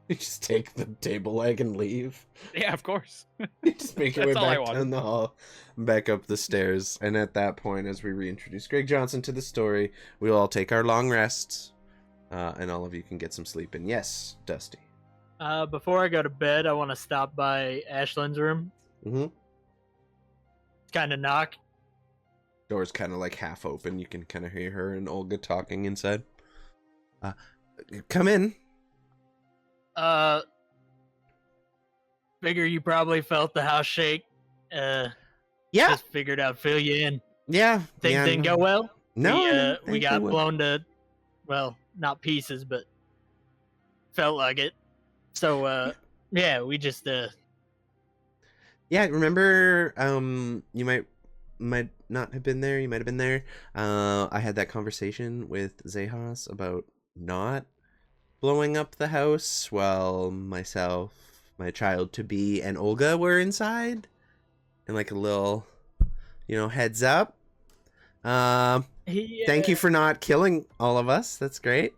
Speaker 1: You just take the table leg and leave.
Speaker 6: Yeah, of course.
Speaker 1: You just make your way
Speaker 6: That's all I
Speaker 1: back
Speaker 6: wanted.
Speaker 1: down the hall, back up the stairs, and at that point, as we reintroduce Greg Johnson to the story, we'll all take our long rests, and all of you can get some sleep in. Yes, Dusty.
Speaker 4: Before I go to bed, I want to stop by Ashlyn's room.
Speaker 1: Mm-hmm.
Speaker 4: Kind of knock.
Speaker 1: Door's kind of like half open. You can kind of hear her and Olga talking inside. Come in.
Speaker 4: Figure you probably felt the house shake.
Speaker 1: Yeah.
Speaker 4: Just figured I'd fill you in.
Speaker 1: Yeah.
Speaker 4: Things
Speaker 1: yeah,
Speaker 4: didn't go well.
Speaker 1: No.
Speaker 4: We got blown to, well, not pieces, but felt like it. So, yeah, we just,
Speaker 1: Yeah, remember, you might not have been there, you might have been there. I had that conversation with Xechas about not blowing up the house while myself, my child-to-be, and Olga were inside. And like a little, heads up. Thank you for not killing all of us. That's great.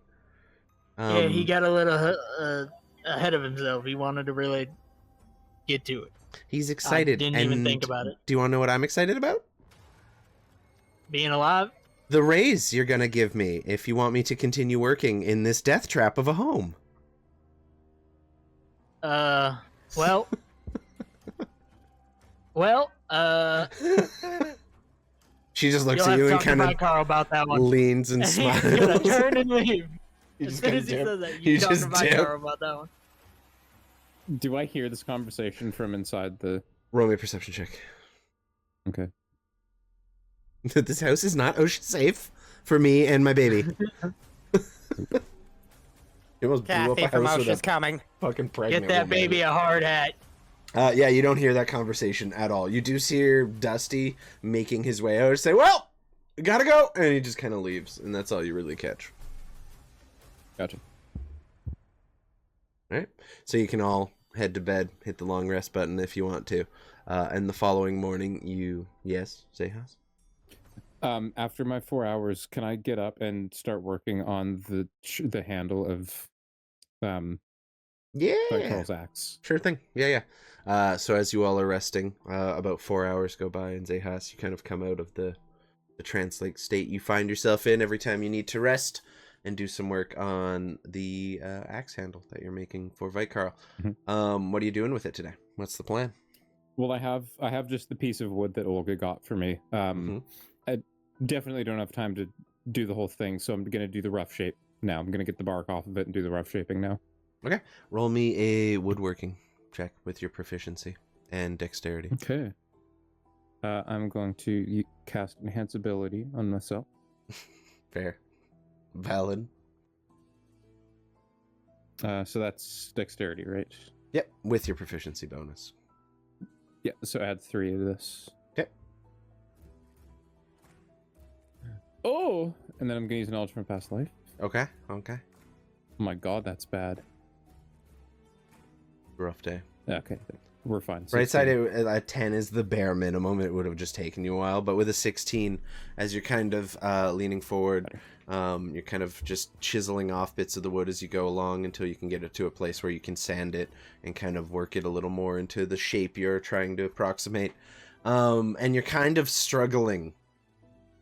Speaker 4: Yeah, he got a little ahead of himself. He wanted to really get to it.
Speaker 1: He's excited.
Speaker 4: I didn't even think about it.
Speaker 1: Do you want to know what I'm excited about?
Speaker 4: Being alive?
Speaker 1: The raise you're gonna give me if you want me to continue working in this death trap of a home.
Speaker 4: Well,
Speaker 1: She just looks
Speaker 4: you'll
Speaker 1: at
Speaker 4: have
Speaker 1: you
Speaker 4: to
Speaker 1: and
Speaker 4: talk to
Speaker 1: kind
Speaker 4: my
Speaker 1: of
Speaker 4: Carl about that one.
Speaker 1: leans and smiles.
Speaker 4: He's gonna turn and leave.
Speaker 1: You
Speaker 4: As
Speaker 1: just
Speaker 4: soon
Speaker 1: gotta
Speaker 4: as he
Speaker 1: dip.
Speaker 4: says that,
Speaker 1: You
Speaker 4: you talk
Speaker 1: just
Speaker 4: to my
Speaker 1: dip.
Speaker 4: Carl about that one.
Speaker 3: Do I hear this conversation from inside the...
Speaker 1: Roll me a perception check.
Speaker 3: Okay.
Speaker 1: This house is not ocean safe for me and my baby. You almost blew up
Speaker 5: Kathy
Speaker 1: a
Speaker 5: from
Speaker 1: house with
Speaker 5: Ocean's
Speaker 1: a
Speaker 5: coming.
Speaker 1: fucking pregnant
Speaker 4: Get that
Speaker 1: woman in
Speaker 4: baby
Speaker 1: it.
Speaker 4: a hard hat.
Speaker 1: Yeah, you don't hear that conversation at all. You do hear Dusty making his way out and say, well, we gotta go. And he just kind of leaves. And that's all you really catch.
Speaker 3: Gotcha.
Speaker 1: Right? So you can all head to bed, hit the long rest button if you want to. And the following morning, yes, Xechas?
Speaker 3: After my 4 hours, can I get up and start working on the handle of
Speaker 1: Yeah.
Speaker 3: Carl's axe?
Speaker 1: Sure thing. Yeah. So as you all are resting, about 4 hours go by, and Xechas, you kind of come out of the trance-like state you find yourself in every time you need to rest and do some work on the axe handle that you're making for Vikarl.
Speaker 3: Mm-hmm.
Speaker 1: What are you doing with it today? What's the plan?
Speaker 3: Well, I have just the piece of wood that Olga got for me. I definitely don't have time to do the whole thing, so I'm going to do the rough shape now. I'm going to get the bark off of it and do the rough shaping now.
Speaker 1: Okay. Roll me a woodworking check with your proficiency and dexterity.
Speaker 3: Okay. I'm going to cast Enhance Ability on myself.
Speaker 1: Fair. Valid.
Speaker 3: So that's dexterity, right?
Speaker 1: Yep, with your proficiency bonus.
Speaker 3: Yeah, so add 3 to this.
Speaker 1: Okay.
Speaker 3: Oh! And then I'm going to use an alternate past life.
Speaker 1: Okay.
Speaker 3: Oh my god, that's bad.
Speaker 1: Rough day.
Speaker 3: Okay, we're fine.
Speaker 1: Right
Speaker 3: 16.
Speaker 1: side, a 10 is the bare minimum. It would have just taken you a while. But with a 16, as you're kind of leaning forward, you're kind of just chiseling off bits of the wood as you go along until you can get it to a place where you can sand it and kind of work it a little more into the shape you're trying to approximate. And you're kind of struggling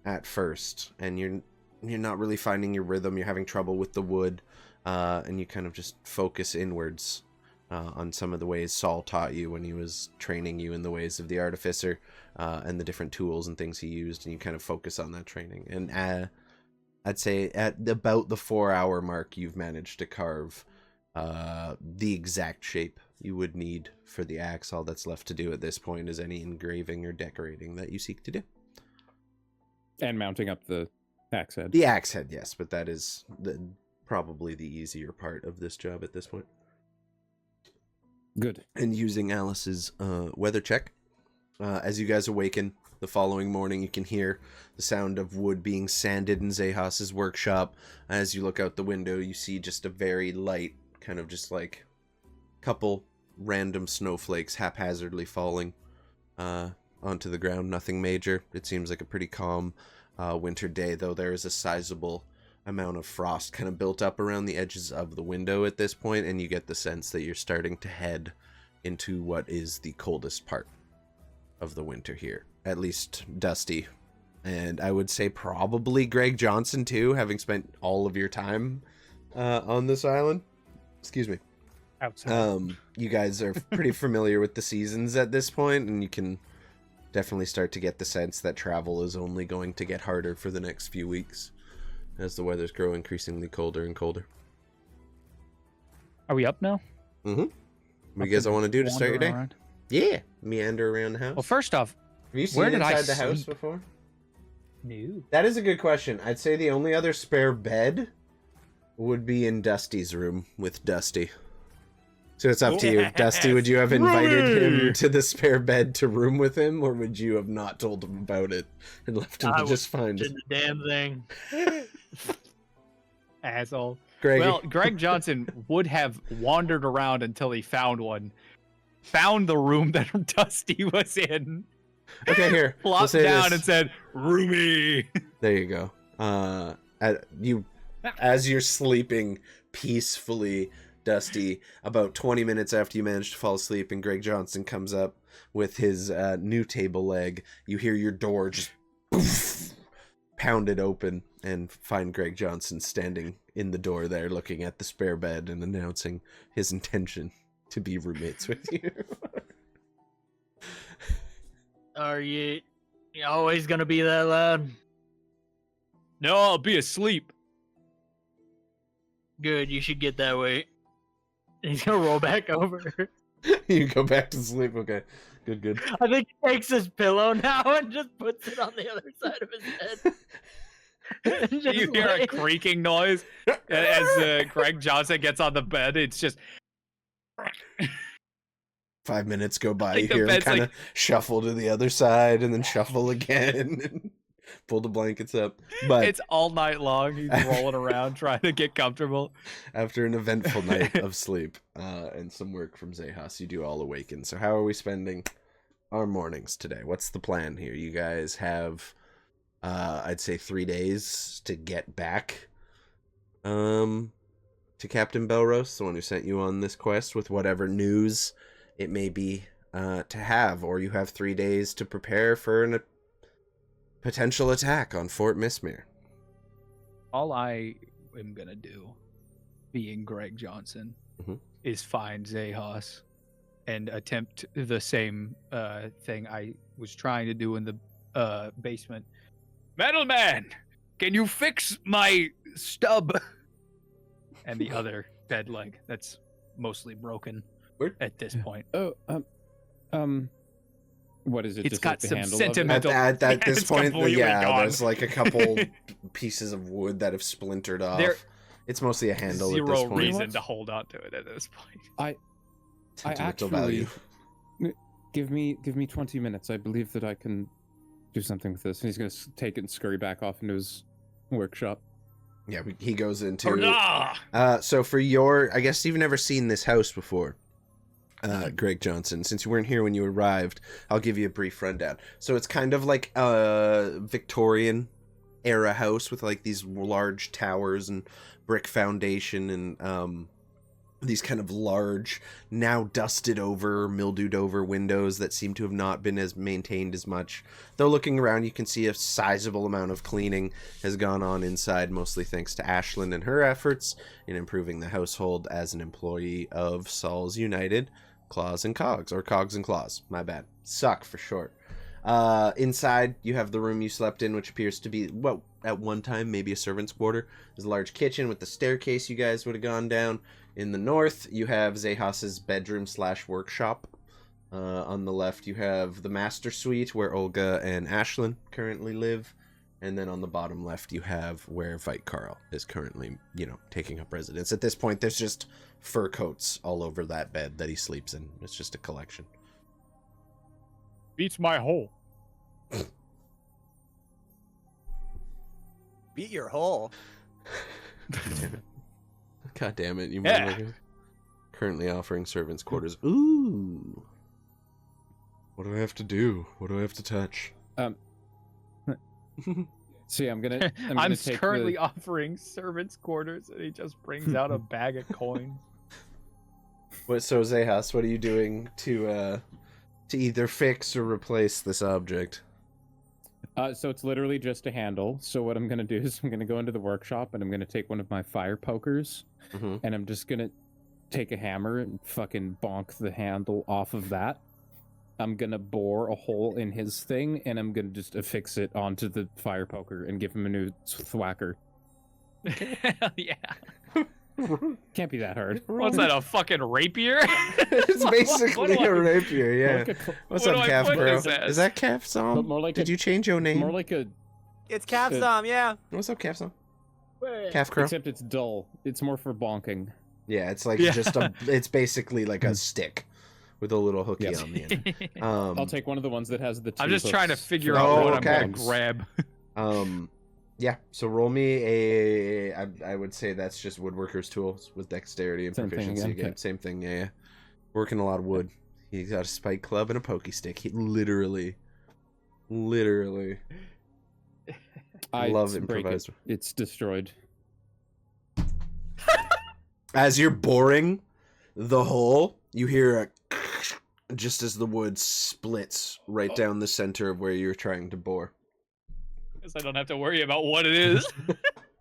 Speaker 1: at first. And you're you're not really finding your rhythm. You're having trouble with the wood, and you kind of just focus inwards on some of the ways Saul taught you when he was training you in the ways of the artificer, and the different tools and things he used, and you kind of focus on that training. And I'd say at about the 4-hour mark, you've managed to carve the exact shape you would need for the axe. All that's left to do at this point is any engraving or decorating that you seek to do.
Speaker 3: And mounting up the axe head.
Speaker 1: The axe head, yes, but that is probably the easier part of this job at this point.
Speaker 3: Good.
Speaker 1: And using Alice's weather check, as you guys awaken the following morning, you can hear the sound of wood being sanded in Xechas's workshop. As you look out the window, you see just a very light, kind of just like couple random snowflakes haphazardly falling onto the ground. Nothing major. It seems like a pretty calm winter day, though there is a sizable amount of frost kind of built up around the edges of the window at this point, and you get the sense that you're starting to head into what is the coldest part of the winter here. At least Dusty, and I would say probably Greg Johnson too, having spent all of your time on this island. Excuse me.
Speaker 2: Outside.
Speaker 1: You guys are pretty familiar with the seasons at this point, and you can definitely start to get the sense that travel is only going to get harder for the next few weeks as the weathers grow increasingly colder and colder.
Speaker 2: Are we up now?
Speaker 1: Mm-hmm. What do you guys want to do to start your day?
Speaker 2: Around?
Speaker 1: Yeah, meander around the house.
Speaker 2: Well, first off,
Speaker 1: have you seen
Speaker 2: where did I
Speaker 1: inside the house
Speaker 2: sleep?
Speaker 1: before?
Speaker 2: No.
Speaker 1: That is a good question. I'd say the only other spare bed would be in Dusty's room with Dusty. So it's up to you. Dusty, would you have invited him to the spare bed to room with him, or would you have not told him about it and left him to just find it?
Speaker 4: The damn thing.
Speaker 2: Asshole.
Speaker 1: Greg,
Speaker 2: Well, Greg Johnson would have wandered around until he found one. Found the room that Dusty was in.
Speaker 1: okay, here. we'll
Speaker 2: Plopped
Speaker 1: say
Speaker 2: down
Speaker 1: this.
Speaker 2: and said, "Roomy."
Speaker 1: There you go. As you're sleeping peacefully, Dusty, about 20 minutes after you manage to fall asleep and Greg Johnson comes up with his new table leg, you hear your door just poof, pounded open and find Greg Johnson standing in the door there looking at the spare bed and announcing his intention to be roommates with you.
Speaker 4: Are you always gonna be that loud?
Speaker 6: No, I'll be asleep.
Speaker 4: Good, you should get that way. And he's gonna roll back over.
Speaker 1: You go back to sleep. Okay, good.
Speaker 4: I think he takes his pillow now and just puts it on the other side of his head. And just
Speaker 6: You hear a
Speaker 4: lays-
Speaker 6: creaking noise as Greg Johnson gets on the bed. It's just
Speaker 1: 5 minutes go by,
Speaker 6: Like
Speaker 1: you
Speaker 6: the
Speaker 1: hear him
Speaker 6: bed's
Speaker 1: kind of
Speaker 6: like-
Speaker 1: shuffle to the other side and then shuffle again and pull the blankets up. But
Speaker 6: it's all night long. He's rolling around trying to get comfortable.
Speaker 1: after an eventful night of sleep and some work from Xechas, you do all awaken. So how are we spending our mornings today? What's the plan here? You guys have, I'd say 3 days to get back to Captain Belros, the one who sent you on this quest, with whatever news it may be to have, or you have 3 days to prepare for a potential attack on Fort Mistmere.
Speaker 6: All I am gonna do, being Greg Johnson,
Speaker 1: Mhm.
Speaker 6: is find Xechas and attempt the same thing I was trying to do in the basement. Metal Man, can you fix my stub? And the other bed leg that's mostly broken
Speaker 1: Word.
Speaker 6: at this point.
Speaker 3: Oh, what is it?
Speaker 6: It's
Speaker 3: just
Speaker 6: got
Speaker 3: like the
Speaker 6: some
Speaker 3: handle of it?
Speaker 6: sentimental-
Speaker 1: At this
Speaker 6: It's
Speaker 1: point,
Speaker 6: completely
Speaker 1: yeah,
Speaker 6: gone.
Speaker 1: there's like a couple pieces of wood that have splintered off.
Speaker 6: There-
Speaker 1: It's mostly a handle at this
Speaker 6: Zero
Speaker 1: point.
Speaker 6: reason
Speaker 3: What?
Speaker 6: to hold on to it at this point.
Speaker 3: I
Speaker 1: Sentimental
Speaker 3: actually
Speaker 1: value.
Speaker 3: give me 20 minutes. I believe that I can do something with this. And he's gonna take it and scurry back off into his workshop.
Speaker 1: Yeah, he goes into.
Speaker 6: Hurrah!
Speaker 1: So for your, I guess you've never seen this house before, Greg Johnson. Since you weren't here when you arrived, I'll give you a brief rundown. So it's kind of like a Victorian era house with like these large towers and brick foundation and these kind of large, now dusted over, mildewed over windows that seem to have not been as maintained as much. Though looking around, you can see a sizable amount of cleaning has gone on inside, mostly thanks to Ashlyn and her efforts in improving the household as an employee of Saul's United Claws and Cogs, or Cogs and Claws, my bad. Suck for short. Inside, you have the room you slept in, which appears to be, well, at one time, maybe a servant's quarter. There's a large kitchen with the staircase you guys would have gone down. In the north, you have Xechas's bedroom/workshop. On the left, you have the master suite where Olga and Ashlyn currently live. And then on the bottom left, you have where Vite Carl is currently, taking up residence. At this point, there's just fur coats all over that bed that he sleeps in. It's just a collection.
Speaker 2: Beats my hole.
Speaker 5: Beat your hole.
Speaker 1: God damn it, you
Speaker 2: Yeah.
Speaker 1: motherfucker. Currently offering servants' quarters. Ooh. What do I have to do? What do I have to touch?
Speaker 3: See, I'm gonna
Speaker 2: I'm
Speaker 3: take
Speaker 2: currently offering servants' quarters, and he just brings out a bag of coins.
Speaker 1: So Xechas, what are you doing to either fix or replace this object?
Speaker 3: So it's literally just a handle. So what I'm gonna do is I'm gonna go into the workshop and I'm gonna take one of my fire pokers
Speaker 1: Mm-hmm.
Speaker 3: and I'm just gonna take a hammer and fucking bonk the handle off of that. I'm gonna bore a hole in his thing and I'm gonna just affix it onto the fire poker and give him a new thwacker.
Speaker 6: Hell yeah.
Speaker 3: Can't be that hard.
Speaker 6: What's that, a fucking rapier?
Speaker 1: It's basically
Speaker 6: What do I-
Speaker 1: a rapier, yeah.
Speaker 3: More like a
Speaker 1: What's
Speaker 6: what
Speaker 1: up,
Speaker 6: do I
Speaker 1: Calf
Speaker 6: put
Speaker 1: Bro?
Speaker 6: this as?
Speaker 1: Is that Calf Som?
Speaker 3: But more like
Speaker 1: Did
Speaker 3: a-
Speaker 1: you change your name?
Speaker 3: more like a,
Speaker 5: It's Capsom, yeah.
Speaker 1: What's up, Calf Som? Calf Crow?
Speaker 3: except it's dull. It's more for bonking.
Speaker 1: Yeah, it's like
Speaker 6: Yeah.
Speaker 1: it's basically like a stick with a little hooky
Speaker 3: Yep.
Speaker 1: on the end.
Speaker 3: I'll take one of the ones that has the two
Speaker 6: I'm just trying to
Speaker 3: hooks
Speaker 6: figure
Speaker 3: for
Speaker 6: out
Speaker 1: Oh,
Speaker 6: what
Speaker 3: the
Speaker 6: I'm gonna
Speaker 3: dogs.
Speaker 6: grab.
Speaker 1: Yeah, so roll me I would say that's just woodworker's tools with dexterity and
Speaker 3: Same thing
Speaker 1: proficiency
Speaker 3: again,
Speaker 1: again.
Speaker 3: okay.
Speaker 1: Same thing, yeah. Working a lot of wood. He's got a spike club and a pokey stick. He literally
Speaker 3: I
Speaker 1: love
Speaker 3: break
Speaker 1: improvised.
Speaker 3: it. It's destroyed.
Speaker 1: As you're boring the hole, you hear a just as the wood splits right down the center of where you're trying to bore.
Speaker 6: Guess I don't have to worry about what it is.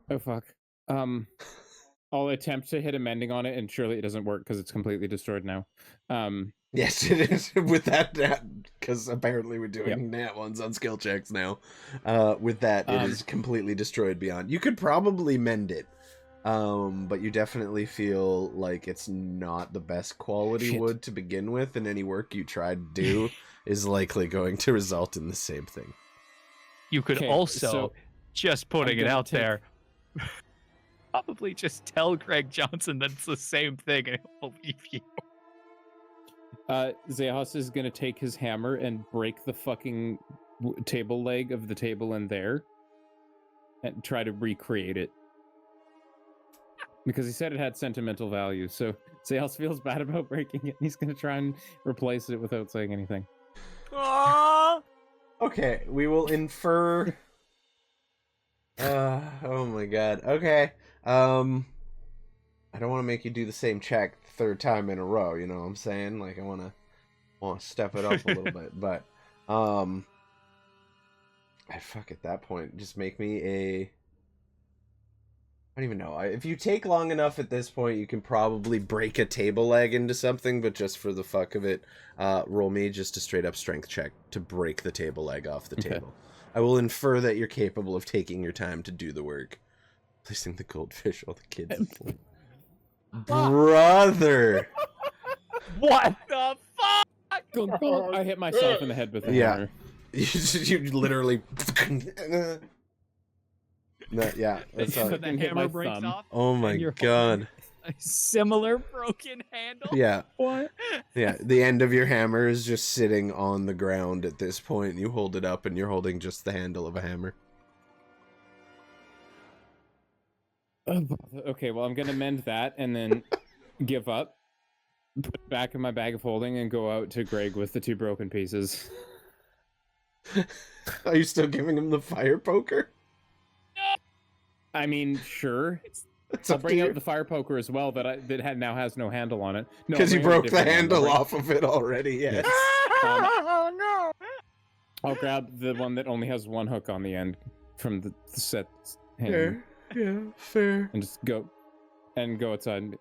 Speaker 3: Oh fuck. I'll attempt to hit a mending on it, and surely it doesn't work because it's completely destroyed now.
Speaker 1: Yes, it is. With that, because apparently we're doing
Speaker 3: Yep.
Speaker 1: nat ones on skill checks now. With that, it is completely destroyed beyond. You could probably mend it, but you definitely feel like it's not the best quality
Speaker 3: Shit.
Speaker 1: wood to begin with, and any work you try to do is likely going to result in the same thing.
Speaker 6: You could
Speaker 3: Okay,
Speaker 6: also,
Speaker 3: so
Speaker 6: just putting it
Speaker 3: gonna
Speaker 6: out
Speaker 3: take-
Speaker 6: there, probably just tell Greg Johnson that it's the same thing and he'll believe you.
Speaker 3: Xeos is gonna take his hammer and break the fucking table leg of the table in there, and try to recreate it. Because he said it had sentimental value, so Xeos feels bad about breaking it, and he's gonna try and replace it without saying anything.
Speaker 5: Aww.
Speaker 1: Okay, we will infer. Oh my god. Okay. I don't want to make you do the same check third time in a row. You know what I'm saying? Like I want to step it up a little bit, but I fuck at that point. Just make me a. I don't even know. If you take long enough at this point, you can probably break a table leg into something, but just for the fuck of it, roll me just a straight up strength check to break the table leg off the
Speaker 3: Okay.
Speaker 1: table. I will infer that you're capable of taking your time to do the work. Placing the goldfish while the kids sleep. Brother!
Speaker 6: What the fuck?
Speaker 3: I hit myself in the head with the
Speaker 1: Yeah.
Speaker 3: hammer.
Speaker 1: you literally... No, yeah, that's all.
Speaker 6: The
Speaker 3: Fucking hit
Speaker 6: hammer
Speaker 3: my
Speaker 6: breaks
Speaker 3: thumb.
Speaker 6: off.
Speaker 1: Oh my
Speaker 6: and you're
Speaker 1: god.
Speaker 6: A similar broken handle.
Speaker 1: Yeah.
Speaker 6: What?
Speaker 1: Yeah, the end of your hammer is just sitting on the ground at this point. You hold it up and you're holding just the handle of a hammer.
Speaker 3: Okay, well, I'm gonna mend that and then give up, put it back in my bag of holding, and go out to Greg with the two broken pieces.
Speaker 1: Are you still giving him the fire poker?
Speaker 3: I mean, sure.
Speaker 1: It's
Speaker 3: I'll
Speaker 1: up to
Speaker 3: bring
Speaker 1: you.
Speaker 3: out the fire poker as well now has no handle on it. No,
Speaker 1: Because
Speaker 3: I'll
Speaker 1: you
Speaker 3: bring out a
Speaker 1: broke the
Speaker 3: different
Speaker 1: handle
Speaker 3: right?
Speaker 1: off of it already, yes.
Speaker 4: Oh no!
Speaker 3: I'll grab the one that only has one hook on the end from the set hand
Speaker 1: Fair. Yeah, fair.
Speaker 3: and just go outside. And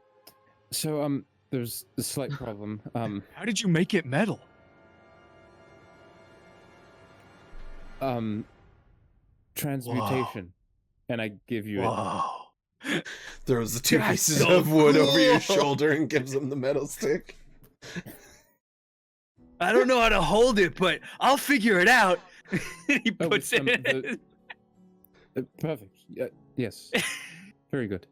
Speaker 3: so there's a slight problem.
Speaker 6: How did you make it metal?
Speaker 3: Transmutation. And I give you it.
Speaker 6: Whoa.
Speaker 1: Throws the 2
Speaker 6: That's
Speaker 1: pieces
Speaker 6: so
Speaker 1: of wood over your
Speaker 6: cool.
Speaker 1: shoulder and gives him the metal stick.
Speaker 6: I don't know how to hold it, but I'll figure it out. He puts it in.
Speaker 3: Perfect. Yes. Very good.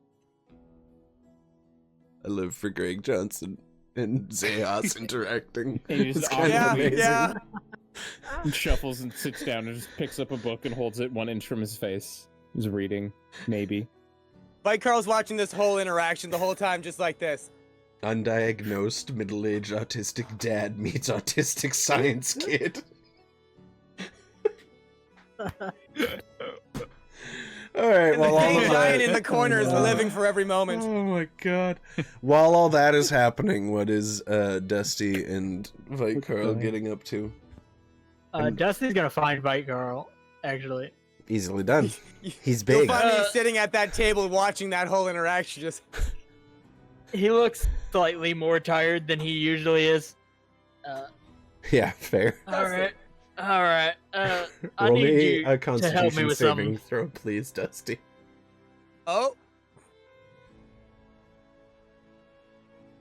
Speaker 1: I live for Greg Johnson and Zayas interacting.
Speaker 3: And you just
Speaker 1: It's kind of
Speaker 3: awkwardly-
Speaker 1: amazing.
Speaker 5: Yeah.
Speaker 3: He shuffles and sits down and just picks up a book and holds it 1 inch from his face. He's reading, maybe.
Speaker 5: Like Carl's watching this whole interaction the whole time, just like this.
Speaker 1: Undiagnosed middle-aged autistic dad meets autistic science kid. All right,
Speaker 5: And
Speaker 1: well,
Speaker 5: the
Speaker 1: all
Speaker 5: king
Speaker 1: of
Speaker 5: giant
Speaker 1: that.
Speaker 5: in the corner is living for every moment.
Speaker 1: Oh my god! While all that is happening, what is Dusty and Vite Carl getting up to?
Speaker 4: Dusty's gonna find Vite Girl, actually.
Speaker 1: Easily done. He's
Speaker 5: You'll
Speaker 1: big.
Speaker 5: find me sitting at that table watching that whole interaction. Just
Speaker 4: He looks slightly more tired than he usually is.
Speaker 1: Yeah, fair.
Speaker 4: All right. I
Speaker 1: Roll
Speaker 4: need
Speaker 1: me
Speaker 4: you
Speaker 1: a
Speaker 4: to help me
Speaker 1: Constitution
Speaker 4: with
Speaker 1: saving
Speaker 4: something.
Speaker 1: throw, please, Dusty.
Speaker 5: oh,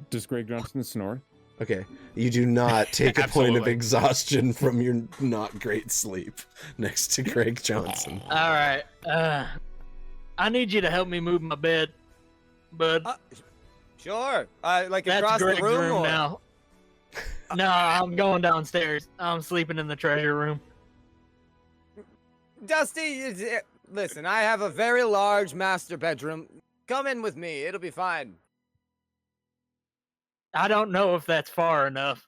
Speaker 3: Does Greg Johnson snore?
Speaker 1: Okay, you do not take a point of
Speaker 6: Absolutely.
Speaker 1: exhaustion from your not great sleep next to Greg Johnson.
Speaker 4: All right. I need you to help me move my bed, bud.
Speaker 5: sure. Like
Speaker 4: That's
Speaker 5: across
Speaker 4: Greg's
Speaker 5: the room,
Speaker 4: room
Speaker 5: or?
Speaker 4: now. No, I'm going downstairs. I'm sleeping in the treasure room.
Speaker 5: Dusty, listen, I have a very large master bedroom. Come in with me. It'll be fine.
Speaker 4: I don't know if that's far enough.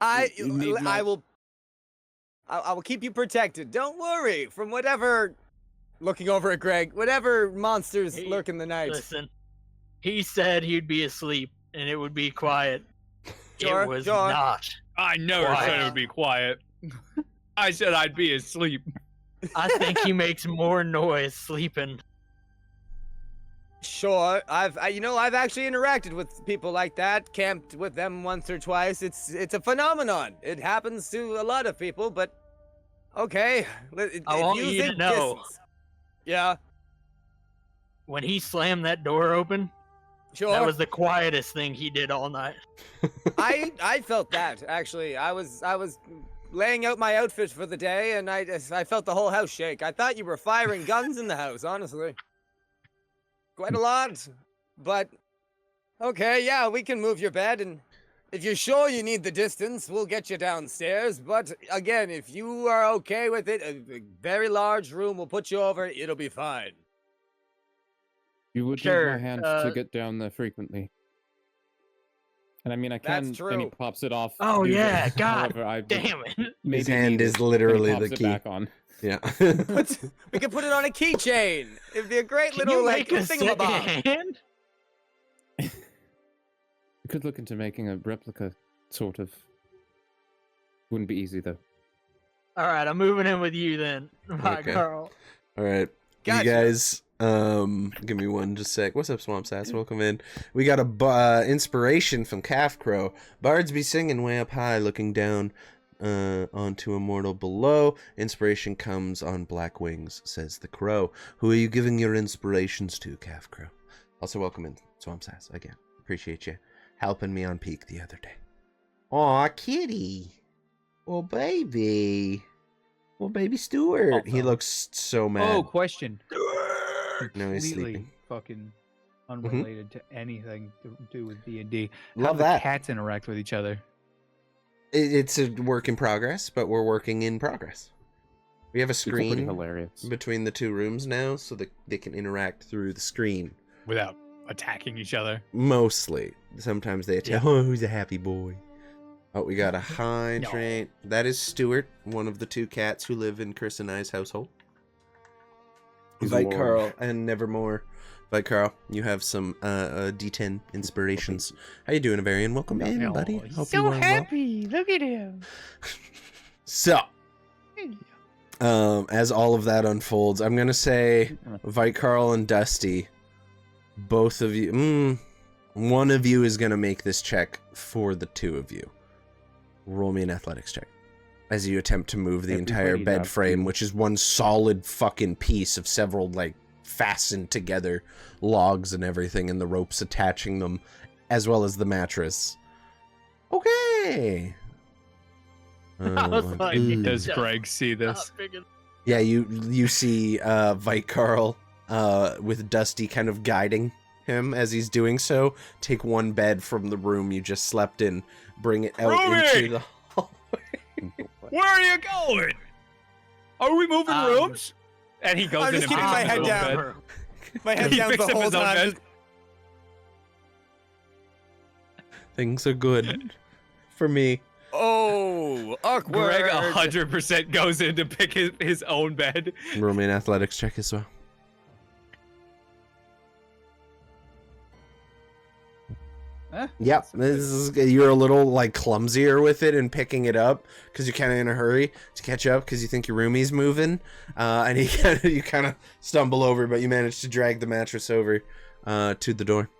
Speaker 5: I
Speaker 3: I
Speaker 5: will keep you protected. Don't worry. From whatever, looking over at Greg, whatever monsters
Speaker 4: Hey,
Speaker 5: lurk in the night.
Speaker 4: Listen, he said he'd be asleep and it would be quiet.
Speaker 5: Sure,
Speaker 4: it was
Speaker 5: sure.
Speaker 4: not.
Speaker 6: I never said it would be quiet. I said I'd be asleep.
Speaker 4: I think he makes more noise sleeping.
Speaker 5: Sure, I've actually interacted with people like that, camped with them once or twice. It's a phenomenon. It happens to a lot of people, but okay.
Speaker 4: I want you to know.
Speaker 5: Yeah,
Speaker 4: When he slammed that door open,
Speaker 5: sure.
Speaker 4: that was the quietest thing he did all night.
Speaker 5: I felt that actually. I was laying out my outfit for the day, and I felt the whole house shake. I thought you were firing guns in the house, honestly. Quite a lot, but okay, yeah, we can move your bed, and if you're sure you need the distance, we'll get you downstairs. But again, if you are okay with it, a very large room, we'll put you over. It'll be fine.
Speaker 3: You would
Speaker 4: Sure,
Speaker 3: need my hand to get down there frequently. And I mean, I can.
Speaker 5: That's
Speaker 3: And he
Speaker 5: true.
Speaker 3: pops it off.
Speaker 4: Oh,
Speaker 3: do
Speaker 4: yeah,
Speaker 3: that.
Speaker 4: God
Speaker 3: However, I
Speaker 4: Damn it.
Speaker 1: His
Speaker 3: maybe
Speaker 1: hand
Speaker 3: need
Speaker 1: is
Speaker 3: it,
Speaker 1: literally
Speaker 3: and he
Speaker 1: the
Speaker 3: pops
Speaker 1: key.
Speaker 3: it back on.
Speaker 1: Yeah.
Speaker 5: We could put it on a keychain. It'd be a great
Speaker 4: Can
Speaker 5: little
Speaker 4: you
Speaker 5: like
Speaker 4: make a second
Speaker 5: thingamabob.
Speaker 4: hand?
Speaker 3: We could look into making a replica, sort of. Wouldn't be easy though.
Speaker 4: All right, I'm moving in with you then, my
Speaker 1: Okay.
Speaker 4: girl.
Speaker 1: All right,
Speaker 5: Gotcha.
Speaker 1: you guys. Give me one just sec. What's up, Swamp Sass? Welcome in. We got a inspiration from Calf Crow. Bards be singing way up high, looking down onto a mortal below. Inspiration comes on black wings, says the crow. Who are you giving your inspirations to, Calf Crow? Also, welcome in, Swamp Sass. Again, appreciate you helping me on Peak the other day. Aw, kitty. Oh, baby. Well, baby Stuart. He looks so mad.
Speaker 6: Oh, question.
Speaker 1: No, he's
Speaker 6: Completely
Speaker 1: sleeping.
Speaker 6: fucking unrelated to anything to do with D&D. How
Speaker 1: Love
Speaker 6: do
Speaker 1: that.
Speaker 6: cats interact with each other?
Speaker 1: It's a work in progress, but we're working in progress. We have a
Speaker 3: It's pretty
Speaker 1: screen
Speaker 3: hilarious.
Speaker 1: between the two rooms now, so that they can interact through the screen.
Speaker 6: Without attacking each other.
Speaker 1: Mostly. Sometimes they attack. Oh, who's a happy boy? Oh, we got a hydrant. That is Stuart, one of the two cats who live in Chris and I's household. Vite
Speaker 3: Lord.
Speaker 1: Carl and Nevermore. Vite Carl, you have some D10 inspirations. How you doing, Avarian? Welcome in, buddy.
Speaker 6: Oh,
Speaker 1: Hope
Speaker 6: so
Speaker 1: you are well.
Speaker 6: happy. Look at him.
Speaker 1: So, as all of that unfolds, I'm gonna say Vite Carl and Dusty, both of you. One of you is gonna make this check for the two of you. Roll me an athletics check as you attempt to move the entire
Speaker 3: Everybody
Speaker 1: bed
Speaker 3: have
Speaker 1: frame,
Speaker 3: to.
Speaker 1: which is one solid fucking piece of several like fastened together logs and everything, and the ropes attaching them, as well as the mattress. Okay.
Speaker 4: I was like,
Speaker 1: ooh.
Speaker 6: Does Greg see this?
Speaker 1: Yeah, you see Vite Carl with Dusty kind of guiding him as he's doing so. Take one bed from the room you just slept in, bring it out
Speaker 6: Roomie!
Speaker 1: into the hallway.
Speaker 6: Where are you going? Are we moving rooms? And he goes
Speaker 5: I'm
Speaker 6: in
Speaker 5: just
Speaker 6: and
Speaker 5: keeping
Speaker 6: picks
Speaker 5: my
Speaker 6: up
Speaker 5: head
Speaker 6: his own
Speaker 5: down.
Speaker 6: bed.
Speaker 5: My head
Speaker 6: He
Speaker 5: down
Speaker 6: picks
Speaker 5: the
Speaker 6: up
Speaker 5: whole
Speaker 6: his own
Speaker 5: time.
Speaker 6: bed.
Speaker 5: Just,
Speaker 1: Things are good for me.
Speaker 5: oh, awkward.
Speaker 6: Greg 100% goes in to pick his own bed.
Speaker 1: Roll me an athletics check as well. Yep, you're a little like clumsier with it and picking it up because you're kind of in a hurry to catch up because you think your roomie's moving, and you kind of stumble over, but you manage to drag the mattress over to the door.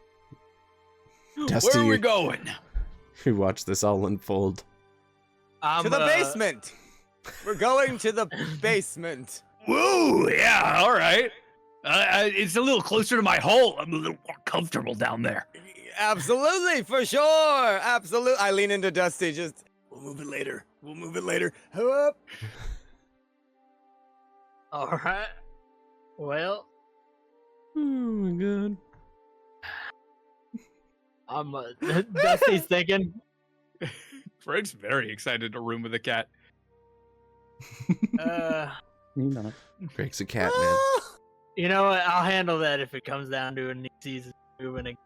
Speaker 1: Dusty,
Speaker 6: Where are we going?
Speaker 1: you watch this all unfold.
Speaker 5: To the basement. We're going to the basement.
Speaker 6: Whoa, yeah, all right. It's a little closer to my hole. I'm a little more comfortable down there.
Speaker 5: Absolutely, for sure. Absolutely. I lean into Dusty. Just, we'll move it later. We'll move it later. Hup.
Speaker 4: All right. Well,
Speaker 1: Oh my god.
Speaker 4: I'm Dusty's thinking.
Speaker 6: Greg's very excited to room with a cat.
Speaker 3: You know.
Speaker 1: Greg's a cat man.
Speaker 4: You know what? I'll handle that if it comes down to a season moving again.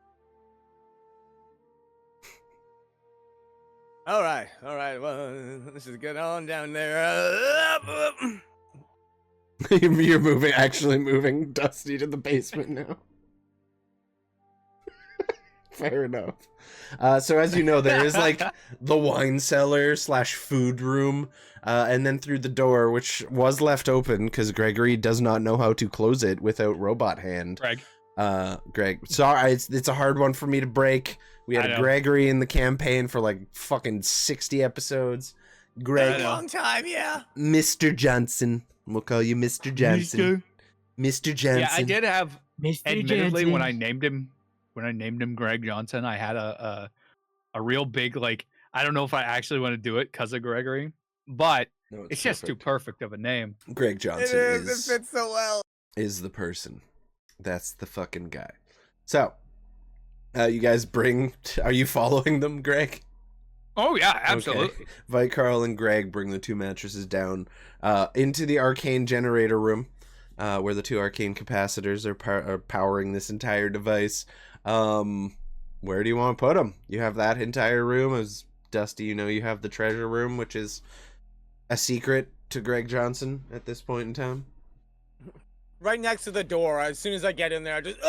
Speaker 5: All right. Well, let's just get on down there.
Speaker 1: You're actually moving Dusty to the basement now. Fair enough. So as you know, there is like the wine cellar / food room, and then through the door, which was left open because Gregory does not know how to close it without robot hand. Greg, sorry, it's a hard one for me to break. We had a Gregory in the campaign for like fucking 60 episodes. Greg,
Speaker 5: Long time, yeah.
Speaker 1: Mr. Johnson. We'll call you Mr. Johnson. Mr. Johnson.
Speaker 6: Yeah, I did have.
Speaker 4: Mr.
Speaker 6: Admittedly,
Speaker 4: Johnson.
Speaker 6: when I named him Greg Johnson, I had a real big like. I don't know if I actually want to do it because of Gregory, but
Speaker 1: No,
Speaker 6: it's just too perfect of a name.
Speaker 1: Greg
Speaker 5: It
Speaker 1: Johnson
Speaker 5: is. It fits so well.
Speaker 1: is the person. That's the fucking guy. So, you guys are you following them, Greg?
Speaker 6: Oh yeah, absolutely.
Speaker 1: Okay. Vite Carl and Greg bring the two mattresses down into the arcane generator room, where the two arcane capacitors are powering this entire device. Where do you want to put them? You have that entire room. As Dusty, you know, you have the treasure room, which is a secret to Greg Johnson at this point in time.
Speaker 5: Right next to the door. As soon as I get in there, I just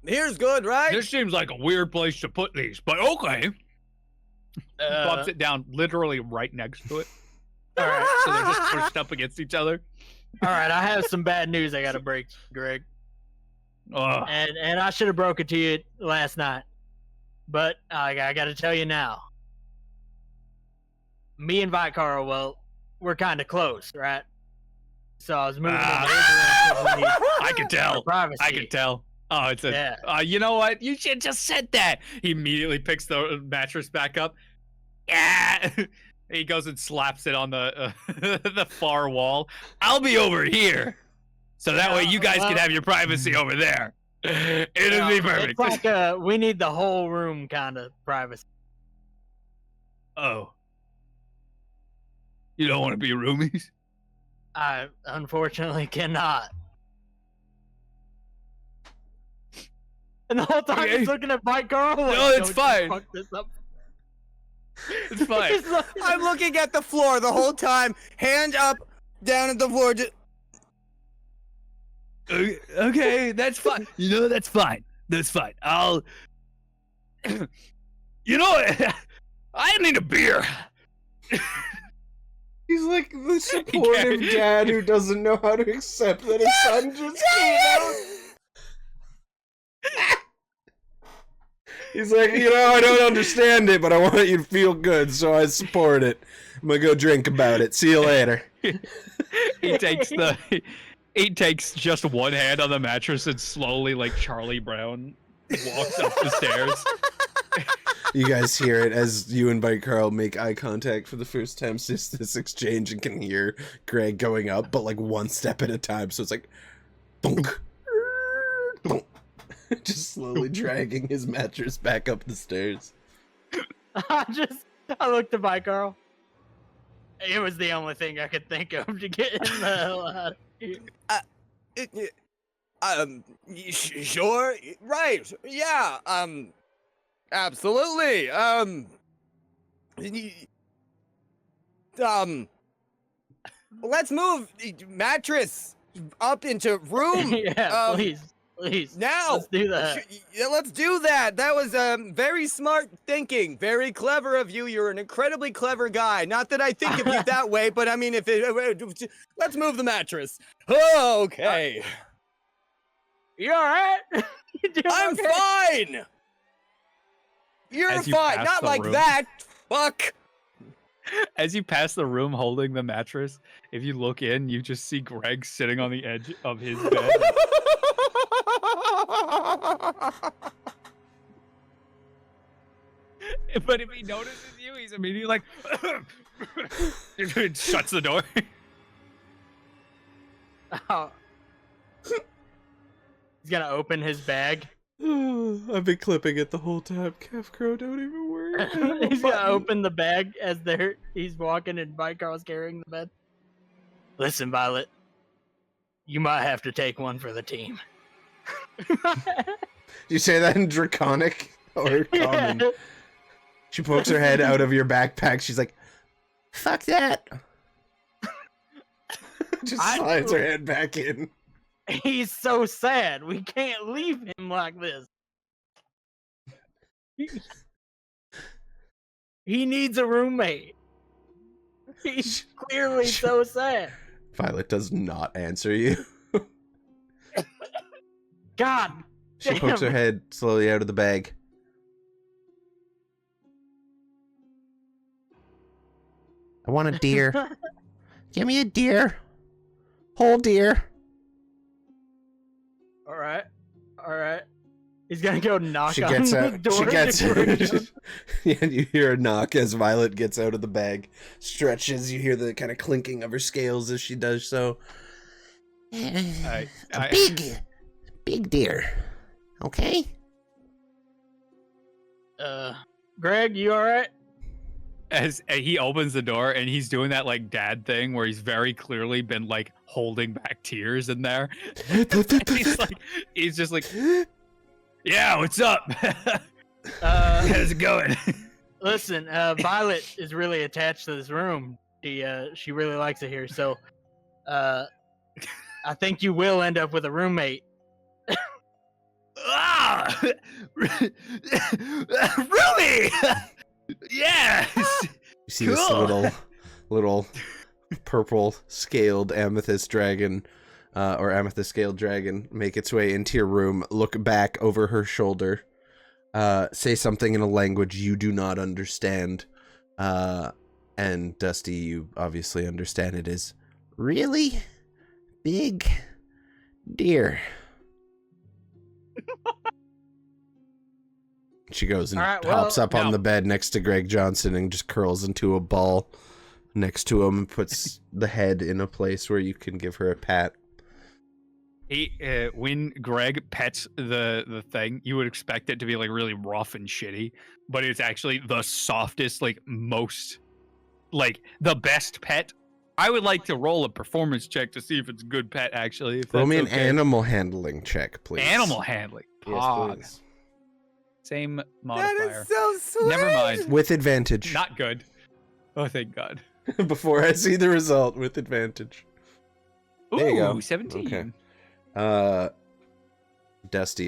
Speaker 5: Here's good, right?
Speaker 6: This seems like a weird place to put these, but okay. Bumps it down literally right next to it.
Speaker 4: All right.
Speaker 6: So they're just pushed up against each other.
Speaker 4: All right. I have some bad news I got to break, Greg.
Speaker 6: Ugh.
Speaker 4: And I should have broke it to you last night, but I got to tell you now. Me and Vite Carl, well, we're kind of close, right? So I was moving into his room 'cause we need
Speaker 6: I can tell.
Speaker 4: privacy.
Speaker 6: I can tell. Oh, it's a.
Speaker 4: Yeah.
Speaker 6: You know what? You should just said that. He immediately picks the mattress back up. Yeah. He goes and slaps it on the the far wall. I'll be over here, so that way you guys can have your privacy over there. It'll be perfect.
Speaker 4: It's like we need the whole room kind of privacy.
Speaker 6: Oh. You don't want to be roomies?
Speaker 4: I unfortunately cannot. And the whole time
Speaker 6: Okay.
Speaker 4: he's looking at Vite Carl. Like,
Speaker 6: No, it's
Speaker 4: "Don't you
Speaker 6: fine.
Speaker 4: Fuck this up."
Speaker 6: It's fine.
Speaker 4: He's like-
Speaker 5: I'm looking at the floor the whole time, hand up, down at the floor. Just,
Speaker 6: Okay, that's fine. You know, that's fine. That's fine. I'll. You know, I need a beer.
Speaker 1: He's like the supportive dad who doesn't know how to accept that his son just came out. He's like, I don't understand it, but I want you to feel good, so I support it. I'm gonna go drink about it. See you later.
Speaker 6: He takes just one hand on the mattress and slowly, like Charlie Brown, walks up the stairs.
Speaker 1: You guys hear it as you and Bite Carl make eye contact for the first time since this exchange, and can hear Greg going up, but like one step at a time. So it's like, bonk, bonk, just slowly dragging his mattress back up the stairs.
Speaker 4: I looked at my Carl. It was the only thing I could think of to get him the hell out of here.
Speaker 5: Sure, right, yeah, absolutely, let's move the mattress up into room.
Speaker 4: Yeah, please.
Speaker 5: Now,
Speaker 4: let's do that.
Speaker 5: Let's do that. That was very smart thinking. Very clever of you. You're an incredibly clever guy. Not that I think of you that way, but I mean, let's move the mattress. Okay.
Speaker 4: You all right?
Speaker 5: I'm fine. You're fine. Not like that. Fuck.
Speaker 6: As you pass the room holding the mattress, if you look in, you just see Greg sitting on the edge of his bed. But if he notices you, he's immediately like, shuts the door.
Speaker 4: Oh. He's gonna open his bag.
Speaker 1: I've been clipping it the whole time. Calf Crow, don't even worry.
Speaker 4: He's gonna open the bag as he's walking and Mike Carl's carrying the bed. Listen, Violet, you might have to take one for the team.
Speaker 1: You say that in Draconic or Common?
Speaker 4: Yeah.
Speaker 1: She pokes her head out of your backpack. She's like, fuck that. Just slides her head back in.
Speaker 4: He's so sad. We can't leave him like this. He needs a roommate. He's clearly so sad.
Speaker 1: Violet does not answer you.
Speaker 4: God
Speaker 1: She
Speaker 4: damn.
Speaker 1: pokes her head slowly out of the bag. I want a deer. Give me a deer. Whole deer.
Speaker 4: All right. He's gonna go knock
Speaker 1: She
Speaker 4: on
Speaker 1: gets
Speaker 4: the
Speaker 1: out.
Speaker 4: door.
Speaker 1: She gets. Yeah, you hear a knock as Violet gets out of the bag, stretches. You hear the kind of clinking of her scales as she does so. Big deer. Okay.
Speaker 4: Greg, you all right?
Speaker 6: As he opens the door and he's doing that like dad thing where he's very clearly been like holding back tears in there. he's just like, yeah, what's up? How's it going?
Speaker 4: Listen, Violet is really attached to this room. She really likes it here, so I think you will end up with a roommate.
Speaker 6: Ah, really? Yes.
Speaker 1: You see this little purple scaled amethyst dragon, or amethyst scaled dragon, make its way into your room. Look back over her shoulder. Say something in a language you do not understand. And Dusty, you obviously understand it is really big deer. She goes and hops up on the bed next to Greg Johnson and just curls into a ball next to him and puts the head in a place where you can give her a pat.
Speaker 6: When Greg pets the thing, you would expect it to be like really rough and shitty, but it's actually the softest, like most, like the best pet. I would like to roll a performance check to see if it's a good pet, actually.
Speaker 1: Roll me an animal handling check, please.
Speaker 6: Animal handling.
Speaker 1: Yes, please.
Speaker 6: Same modifier.
Speaker 5: That is so sweet.
Speaker 6: Never mind.
Speaker 1: With advantage.
Speaker 6: Not good. Oh, thank God.
Speaker 1: Before I see the result, with advantage.
Speaker 6: Ooh,
Speaker 1: There you go.
Speaker 6: 17.
Speaker 1: Okay. Dusty,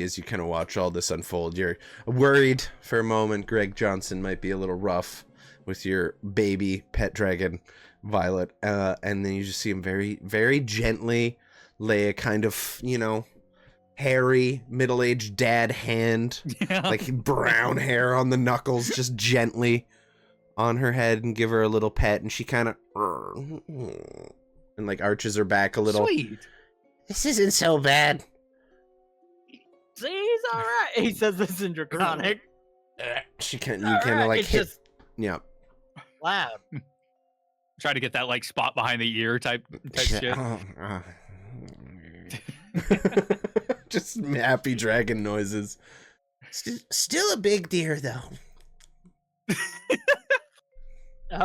Speaker 1: as you kind of watch all this unfold, you're worried for a moment. Greg Johnson might be a little rough with your baby pet dragon, Violet. And then you just see him very, very gently lay a kind of, hairy, middle-aged dad hand, like brown hair on the knuckles, just gently on her head and give her a little pet. And she kind of, and like arches her back a little.
Speaker 6: Sweet.
Speaker 1: This isn't so bad.
Speaker 4: See, he's all right. He says this in Draconic.
Speaker 1: You kind of like hit.
Speaker 4: Just
Speaker 1: Yeah.
Speaker 4: loud.
Speaker 6: Try to get that like spot behind the ear type shit.
Speaker 1: Just happy dragon noises. Still a big deer, though.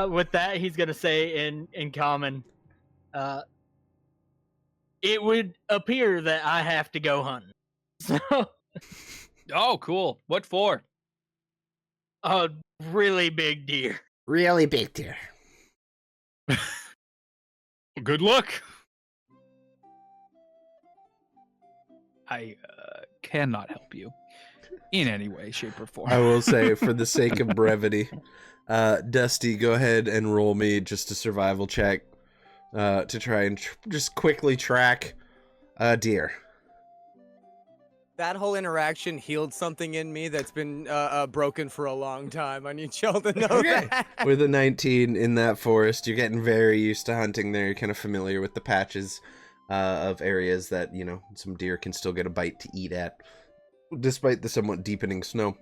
Speaker 4: With that, he's gonna say in common, it would appear that I have to go hunting. So,
Speaker 6: Oh, cool. What for?
Speaker 4: a really big deer.
Speaker 1: Really big deer.
Speaker 6: Good luck. I cannot help you in any way, shape, or form.
Speaker 1: I will say, for the sake of brevity, Dusty, go ahead and roll me just a survival check to try and just quickly track a deer.
Speaker 5: That whole interaction healed something in me that's been broken for a long time. I need y'all to know that.
Speaker 1: With a 19 in that forest, you're getting very used to hunting there. You're kind of familiar with the patches of areas that, some deer can still get a bite to eat at, despite the somewhat deepening snow.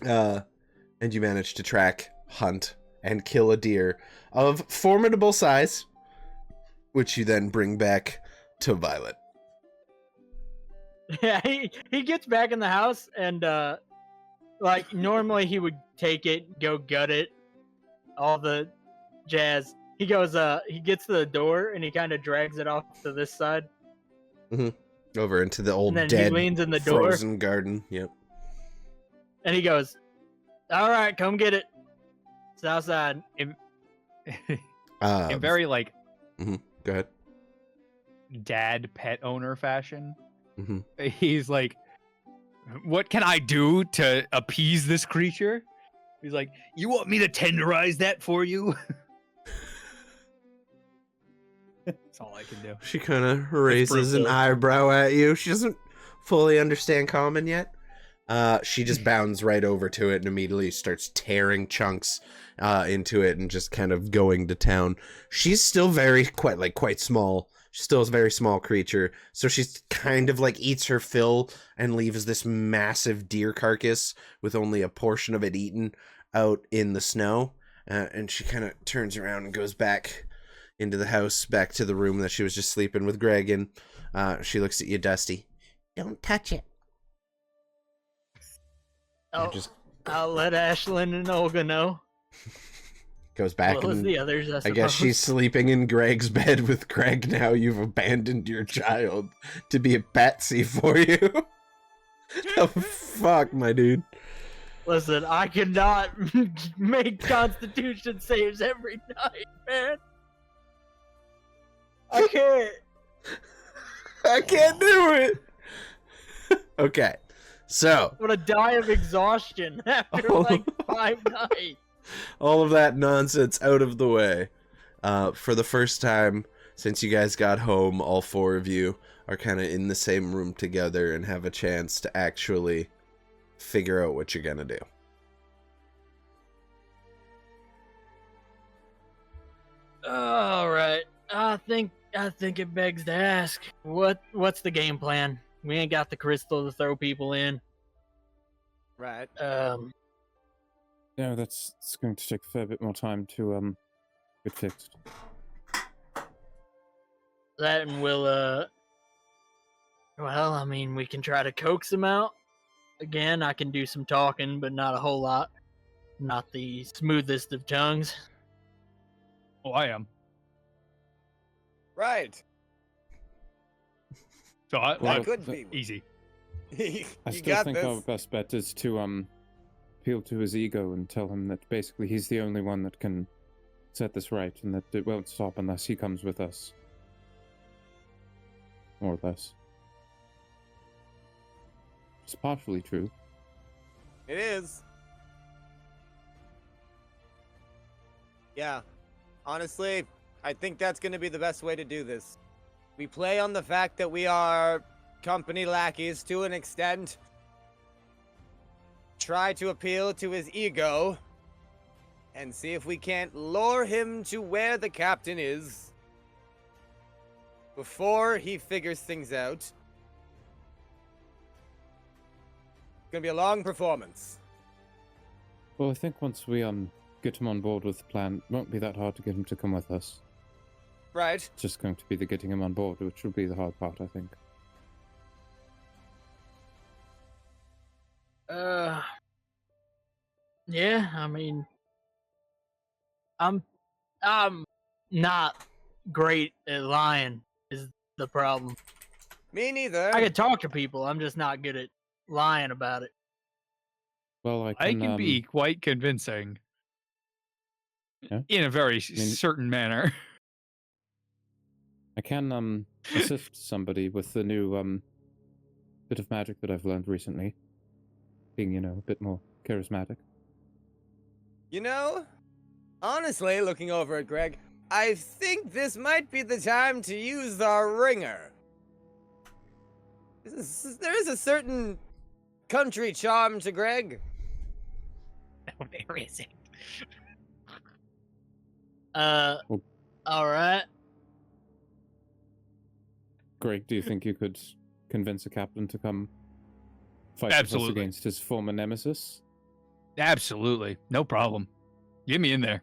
Speaker 1: And you manage to track, hunt, and kill a deer of formidable size, which you then bring back to Violet.
Speaker 4: Yeah, he gets back in the house and like normally he would take it, go gut it, all the jazz. He goes he gets to the door and he kind of drags it off to this side.
Speaker 1: Over into the old
Speaker 4: And then he
Speaker 1: dead
Speaker 4: leans in the door.
Speaker 1: frozen garden. Yep.
Speaker 4: And he goes, "All right, come get it. It's outside."
Speaker 6: In very like
Speaker 1: Go ahead.
Speaker 6: dad pet owner fashion.
Speaker 1: Mhm.
Speaker 6: He's like, what can I do to appease this creature? He's like, you want me to tenderize that for you? That's all I can do.
Speaker 1: She kind of raises an eyebrow at you. She doesn't fully understand common yet. She just bounds right over to it and immediately starts tearing chunks into it and just kind of going to town. She's still quite small. She's still a very small creature, so she's kind of like eats her fill and leaves this massive deer carcass with only a portion of it eaten out in the snow. And she kind of turns around and goes back into the house, back to the room that she was just sleeping with Greg in. She looks at you, Dusty. Don't touch it.
Speaker 4: Oh, I'll let Ashlyn and Olga know.
Speaker 1: Goes back
Speaker 4: What was
Speaker 1: and
Speaker 4: the others?
Speaker 1: I guess she's sleeping in Greg's bed with Greg now. You've abandoned your child to be a patsy for you. Oh, fuck, my dude.
Speaker 4: Listen, I cannot make Constitution saves every night, man. I can't.
Speaker 1: I can't do it. Okay, so
Speaker 4: I'm gonna die of exhaustion after like 5 nights.
Speaker 1: all of that nonsense out of the way. For the first time since you guys got home, all four of you are kind of in the same room together and have a chance to actually figure out what you're gonna do.
Speaker 4: All right. I think it begs to ask, what's the game plan? We ain't got the crystal to throw people in.
Speaker 5: Right.
Speaker 3: No, it's going to take a fair bit more time to get fixed.
Speaker 4: That and we'll well, I mean, we can try to coax them out. Again, I can do some talking, but not a whole lot. Not the smoothest of tongues.
Speaker 6: Oh, I am.
Speaker 5: Right.
Speaker 6: So I
Speaker 5: That could be.
Speaker 6: easy.
Speaker 5: You
Speaker 3: I still
Speaker 5: got
Speaker 3: think
Speaker 5: this.
Speaker 3: our best bet is to appeal to his ego and tell him that basically he's the only one that can set this right, and that it won't stop unless he comes with us. More or less. It's partially true.
Speaker 5: It is. Yeah. Honestly, I think that's going to be the best way to do this. We play on the fact that we are company lackeys to an extent. Try to appeal to his ego. And see if we can't lure him to where the captain is. Before he figures things out. It's going to be a long performance.
Speaker 3: Well, I think once we get him on board with the plan, it won't be that hard to get him to come with us.
Speaker 5: Right.
Speaker 3: It's just going to be the getting him on board, which will be the hard part, I think.
Speaker 4: Yeah, I mean, I'm not great at lying is the problem.
Speaker 5: Me neither.
Speaker 4: I can talk to people, I'm just not good at lying about it.
Speaker 3: Well,
Speaker 6: I can be quite convincing.
Speaker 3: Yeah?
Speaker 6: In a very certain manner.
Speaker 3: I can assist somebody with the new bit of magic that I've learned recently. Being, a bit more charismatic.
Speaker 5: You know, honestly, looking over at Greg, I think this might be the time to use the ringer. There is a certain country charm to Greg.
Speaker 4: No, there isn't. Alright.
Speaker 3: Greg, do you think you could convince a captain to come fight with us against his former nemesis?
Speaker 6: Absolutely. No problem. Get me in there.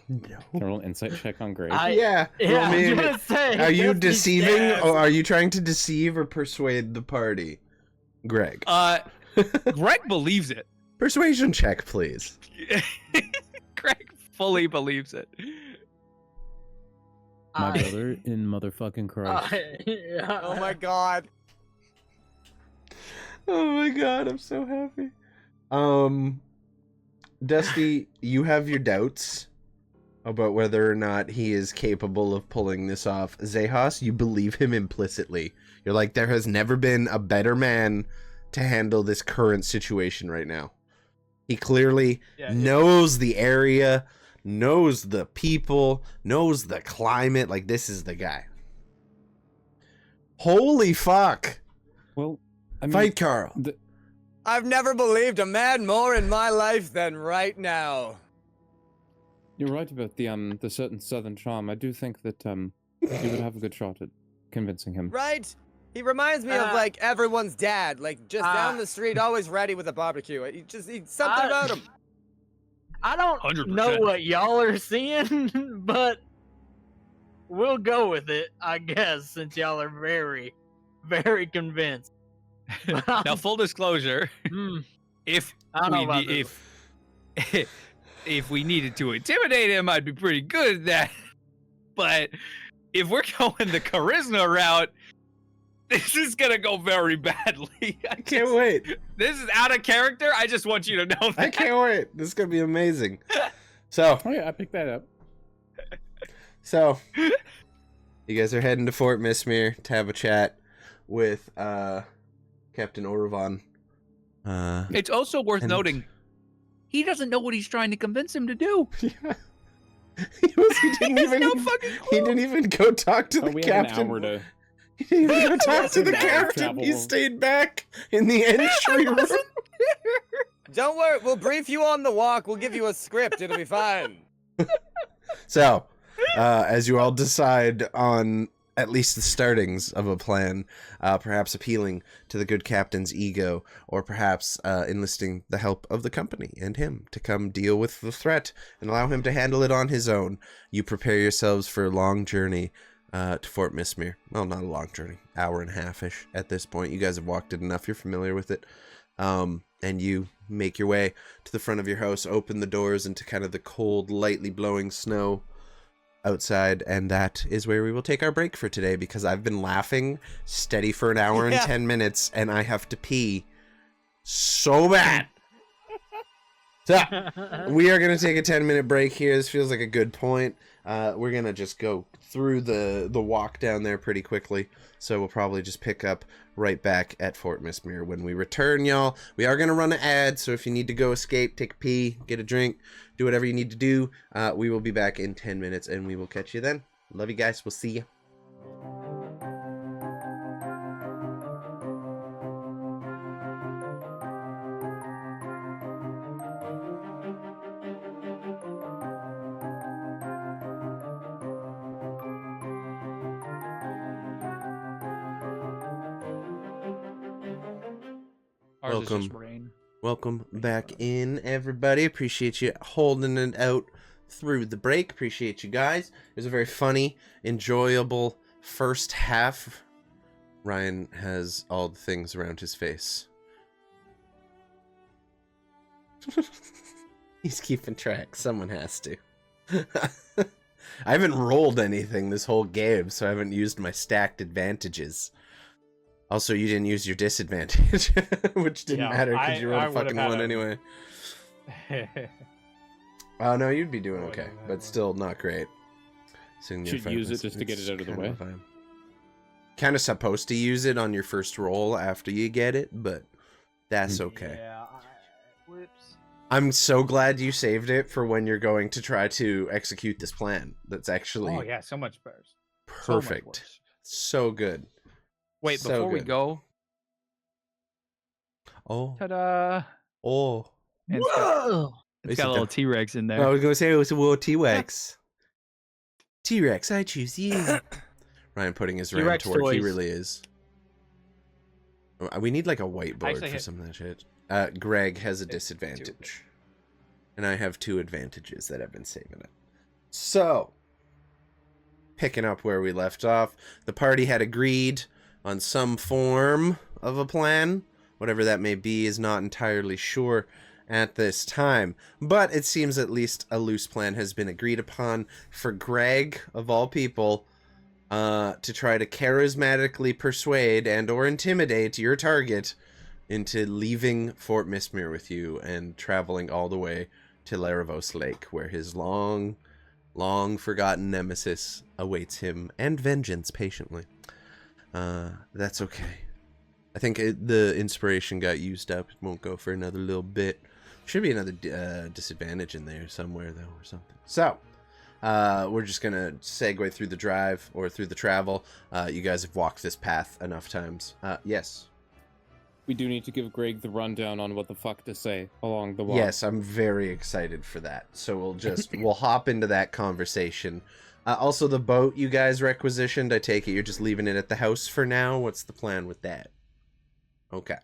Speaker 1: No.
Speaker 3: Roll an insight check on Greg.
Speaker 1: Yeah.
Speaker 4: Yeah,
Speaker 1: I mean,
Speaker 4: I was gonna say,
Speaker 1: are you
Speaker 4: let's be
Speaker 1: deceiving,
Speaker 4: stabs.
Speaker 1: or are you trying to deceive or persuade the party? Greg.
Speaker 6: Greg believes it.
Speaker 1: Persuasion check, please.
Speaker 6: Greg fully believes it.
Speaker 3: My brother in motherfucking Christ.
Speaker 4: Yeah.
Speaker 5: Oh my god.
Speaker 1: Oh my god, I'm so happy. Dusty, you have your doubts about whether or not he is capable of pulling this off. Xechas, you believe him implicitly. You're like, there has never been a better man to handle this current situation right now. He clearly knows the area, knows the people, knows the climate. Like, this is the guy. Holy fuck.
Speaker 3: Well, I mean,
Speaker 1: Fight Carl.
Speaker 5: I've never believed a man more in my life than right now.
Speaker 3: You're right about the certain southern charm. I do think that you would have a good shot at convincing him.
Speaker 5: Right? He reminds me of, like, everyone's dad. Like, just down the street, always ready with a barbecue. He's something about him.
Speaker 4: I don't
Speaker 6: 100%.
Speaker 4: know what y'all are seeing, but we'll go with it, I guess, since y'all are very, very convinced.
Speaker 6: Now, full disclosure, if we needed to intimidate him, I'd be pretty good at that. But if we're going the charisma route, this is gonna go very badly.
Speaker 1: I can't wait.
Speaker 6: This is out of character. I just want you to know that.
Speaker 1: I can't wait. This is gonna be amazing. So,
Speaker 3: Oh yeah, I picked that up.
Speaker 1: so you guys are heading to Fort Mistmere to have a chat with Captain Orvan.
Speaker 6: It's also worth
Speaker 1: And-
Speaker 6: noting, he doesn't know what he's trying to convince him to do.
Speaker 1: Yeah. He didn't even.
Speaker 6: no fucking clue.
Speaker 1: He didn't even go talk to the
Speaker 3: We have an
Speaker 1: captain.
Speaker 3: hour to.
Speaker 1: He didn't even go talk to the
Speaker 6: wasn't there.
Speaker 1: captain. He
Speaker 3: Travel.
Speaker 1: stayed back in the entry room.
Speaker 5: Don't worry, we'll brief you on the walk. We'll give you a script. It'll be fine.
Speaker 1: So, as you all decide on at least the startings of a plan, perhaps appealing to the good captain's ego, or perhaps enlisting the help of the company and him to come deal with the threat and allow him to handle it on his own, you prepare yourselves for a long journey to Fort Mistmere. Well, not a long journey, hour and a half-ish at this point. You guys have walked it enough, you're familiar with it. And you make your way to the front of your house, open the doors into kind of the cold, lightly blowing snow outside, and that is where we will take our break for today, because I've been laughing steady for an hour and 10 minutes, and I have to pee so bad. So, we are going to take a 10-minute break here. This feels like a good point. we're gonna just go through the walk down there pretty quickly. So we'll probably just pick up right back at Fort Mistmere when we return, y'all. We are gonna run an ad, so if you need to go escape, take a pee, get a drink, do whatever you need to do, we will be back in 10 minutes, and we will catch you then. Love you guys. We'll see you.
Speaker 6: Ours is just rain.
Speaker 1: Welcome back in, everybody. Appreciate you holding it out through the break. Appreciate you guys. It was a very funny, enjoyable first half. Ryan has all the things around his face. He's keeping track. Someone has to. I haven't rolled anything this whole game, so I haven't used my stacked advantages. Also, you didn't use your disadvantage, which didn't matter because you rolled a fucking one anyway. Oh, no, you'd be doing okay, but still not great.
Speaker 3: Should use it just to get it out of the way.
Speaker 1: Kind of supposed to use it on your first roll after you get it, but that's okay.
Speaker 2: Yeah. Whoops.
Speaker 1: I'm so glad you saved it for when you're going to try to execute this plan. That's actually
Speaker 2: Oh yeah, so much better.
Speaker 1: perfect. So good.
Speaker 6: Wait,
Speaker 1: So
Speaker 6: before we
Speaker 1: good.
Speaker 6: go,
Speaker 1: Oh.
Speaker 6: ta-da!
Speaker 1: Oh.
Speaker 6: And
Speaker 4: Whoa!
Speaker 6: it's got a little T-Rex in there.
Speaker 1: I was going to say it was a little T-Rex. T-Rex, I choose you. Ryan putting his ram
Speaker 4: T-Rex
Speaker 1: to work. He
Speaker 4: toys.
Speaker 1: really is. We need like a whiteboard
Speaker 6: Actually,
Speaker 1: for some of that shit. Greg has a disadvantage. And I have 2 advantages that I've been saving it. So, picking up where we left off, the party had agreed on some form of a plan. Whatever that may be is not entirely sure at this time. But it seems at least a loose plan has been agreed upon for Greg, of all people, to try to charismatically persuade and or intimidate your target into leaving Fort Mistmere with you and traveling all the way to Laravos Lake, where his long forgotten nemesis awaits him and vengeance patiently. That's okay. I think the inspiration got used up. It won't go for another little bit. Should be another disadvantage in there somewhere, though, or something. So, we're just going to segue through the drive, or through the travel. You guys have walked this path enough times. Yes.
Speaker 3: We do need to give Greg the rundown on what the fuck to say along the walk.
Speaker 1: Yes, I'm very excited for that. So we'll hop into that conversation. Also, the boat you guys requisitioned, I take it you're just leaving it at the house for now? What's the plan with that? Okay.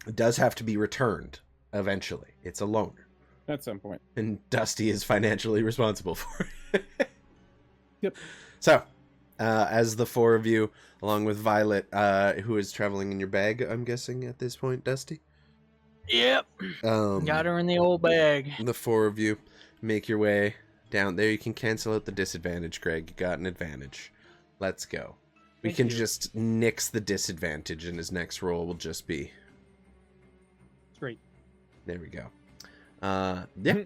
Speaker 1: It does have to be returned eventually. It's a loaner.
Speaker 3: At some point.
Speaker 1: And Dusty is financially responsible for it.
Speaker 3: Yep.
Speaker 1: So, as the 4 of you, along with Violet, who is traveling in your bag, I'm guessing, at this point, Dusty?
Speaker 4: Yep. Got her in the old bag.
Speaker 1: The 4 of you make your way down there. You can cancel out the disadvantage, Greg. You got an advantage. Let's go. We can just nix the disadvantage, and his next roll will just be...
Speaker 2: Great.
Speaker 1: There we go. Yeah,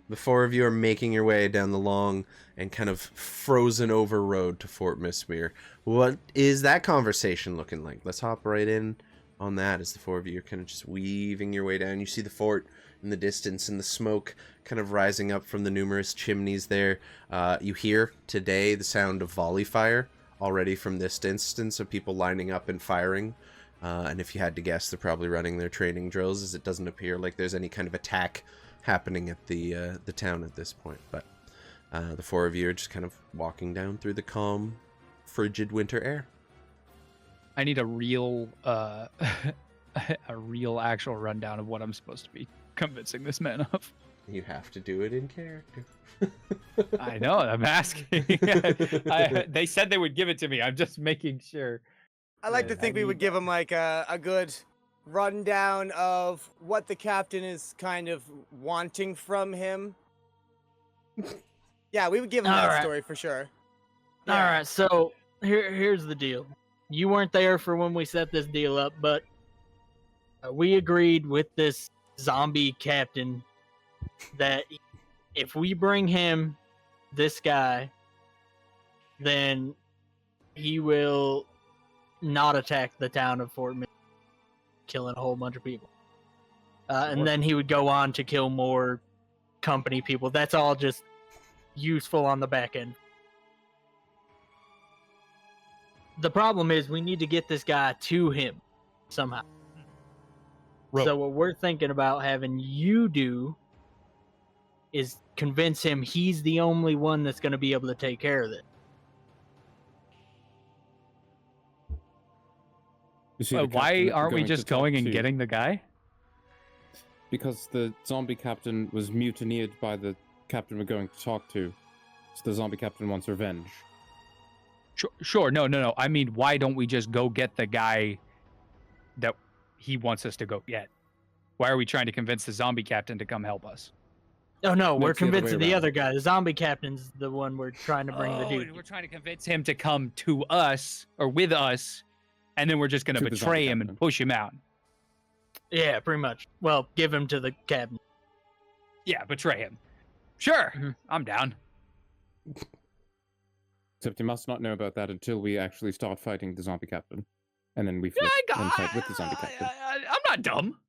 Speaker 1: the 4 of you are making your way down the long and kind of frozen over road to Fort Mistmere. What is that conversation looking like? Let's hop right in on that as the 4 of you are kind of just weaving your way down. You see the fort in the distance and the smoke kind of rising up from the numerous chimneys there. You hear today the sound of volley fire already from this distance of people lining up and firing. And if you had to guess, they're probably running their training drills, as it doesn't appear like there's any kind of attack happening at the town at this point. But the 4 of you are just kind of walking down through the calm, frigid winter air.
Speaker 6: I need a real, a real actual rundown of what I'm supposed to be convincing this man of.
Speaker 1: You have to do it in character.
Speaker 6: I know. I'm asking. They said they would give it to me. I'm just making sure.
Speaker 5: I like to think we would give him like a good rundown of what the captain is kind of wanting from him. Yeah, we would give him that story for sure.
Speaker 4: All right, so here's the deal. You weren't there for when we set this deal up, but we agreed with this zombie captain that if we bring him this guy, then he will not attack the town of Fort Mistmere, killing a whole bunch of people. And then he would go on to kill more company people. That's all just useful on the back end. The problem is we need to get this guy to him somehow. So what we're thinking about having you do is convince him he's the only one that's going to be able to take care of it.
Speaker 3: You see, the
Speaker 6: Why
Speaker 3: captain
Speaker 6: aren't we
Speaker 3: going
Speaker 6: just
Speaker 3: to talk
Speaker 6: going and
Speaker 3: to-
Speaker 6: getting the guy?
Speaker 3: Because the zombie captain was mutineered by the captain we're going to talk to. So the zombie captain wants revenge.
Speaker 6: Sure. No. I mean, why don't we just go get the guy that he wants us to go get? Why are we trying to convince the zombie captain to come help us?
Speaker 4: Oh no, we're
Speaker 3: It's the other way
Speaker 4: convincing the
Speaker 3: around.
Speaker 4: other guy. The zombie captain's the one we're trying to bring the dude.
Speaker 6: We're trying to convince him to come to us or with us, and then we're just going to
Speaker 3: To the
Speaker 6: betray
Speaker 3: zombie
Speaker 6: him and
Speaker 3: captain.
Speaker 6: push him out.
Speaker 4: Yeah, pretty much. Well, give him to the captain.
Speaker 6: Yeah, betray him. Sure,
Speaker 4: Mhm.
Speaker 6: I'm down.
Speaker 3: Except he must not know about that until we actually start fighting the zombie captain. And then we flip and fight with the zombie captain.
Speaker 6: I'm not dumb.